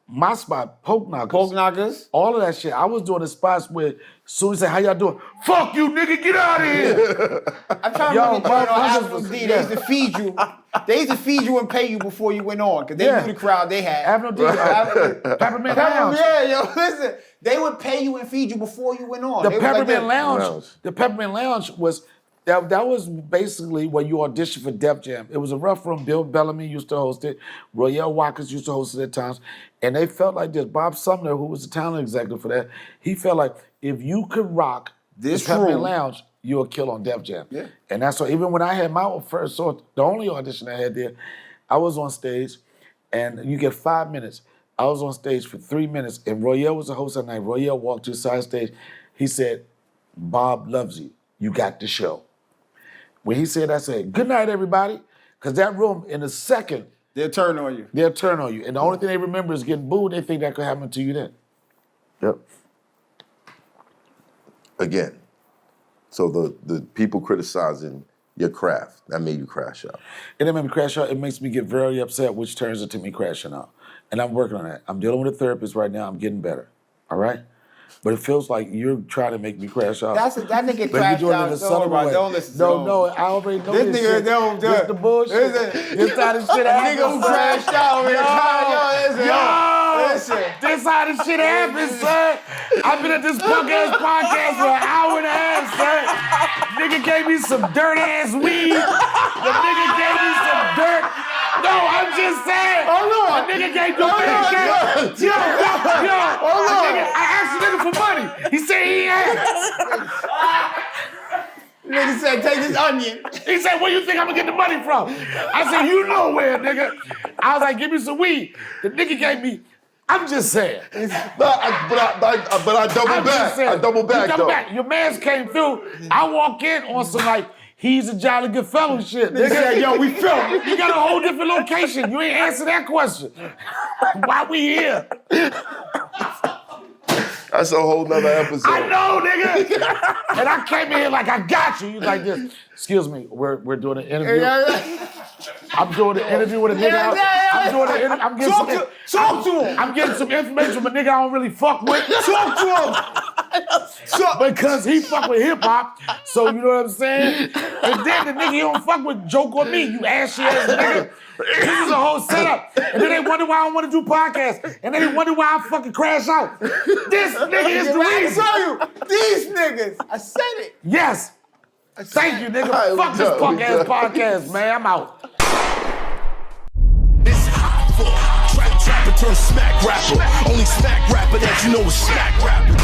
my spot, Poke Knockers. Poke Knockers. All of that shit. I was doing the spots where soon as they say, how y'all doing? Fuck you, nigga, get out of here. I'm trying to look at Avenue D. They used to feed you. They used to feed you and pay you before you went on, because they knew the crowd they had. Avenue D. Peppermint Lounge. Yeah, yo, listen. They would pay you and feed you before you went on. The Peppermint Lounge. The Peppermint Lounge was that was basically where you auditioned for Def Jam. It was a rough room. Bill Bellamy used to host it. Royale Watkins used to host it at times. And they felt like this. Bob Sumner, who was the talent executive for that, he felt like if you could rock this Peppermint Lounge, you'll kill on Def Jam. Yeah. And that's why even when I had my first, so the only audition I had there, I was on stage, and you get 5 minutes. I was on stage for 3 minutes, and Royale was the host that night. Royale walked to the side stage. He said, "Bob loves you. You got the show." When he said, I said, "Good night, everybody," because that room, in a second, they'll turn on you. They'll turn on you. And the only thing they remember is getting booed. They think that could happen to you then. Yep. Again, so the people criticizing your craft, that made you crash out. It didn't make me crash out. It makes me get very upset, which turns into me crashing out. And I'm working on that. I'm dealing with a therapist right now. I'm getting better. All right? But it feels like you're trying to make me crash out. That nigga crashed out. Don't listen to him. No, I already know this nigga shit. don't do This it. the bullshit. This how this shit happens. Nigga who crashed out. Listen. This how this shit happens, son. I've been at this punk-ass podcast for an hour and a half, son. Nigga gave me some dirt-ass weed. The nigga gave me some dirt. No, I'm just saying. Hold on. The nigga gave the nigga. Yo. Hold on. I asked the nigga for money. He said he ain't. Nigga said, take this onion. He said, where you think I'm gonna get the money from? I said, you know where, nigga. I was like, give me some weed. The nigga gave me, I'm just saying. But I double back. I double back, though. Your mans came through. I walk in on some like, he's a jolly good fellow shit. Nigga said, yo, we filmed. You got a whole different location. You ain't answer that question. Why we here? That's a whole nother episode. I know, nigga. And I came in here like, I got you. You like this. Excuse me, we're doing an interview. I'm doing an interview with a nigga. I'm doing an interview. I'm getting Talk to him. I'm getting some information from a nigga I don't really fuck with. Talk to him. Because he fuck with hip hop. So you know what I'm saying? And then the nigga he don't fuck with joke on me, you ashy ass nigga. This is a whole setup. And then they wonder why I don't want to do podcasts. And then they wonder why I fucking crash out. This nigga is the reason. I tell you, these niggas. I said it. Yes. Thank you, nigga. Right, Fuck this punk ass done. podcast, man. I'm out. It's Hoffa. Trapper turn smack rapper. Only smack rapper that you know is smack rapper.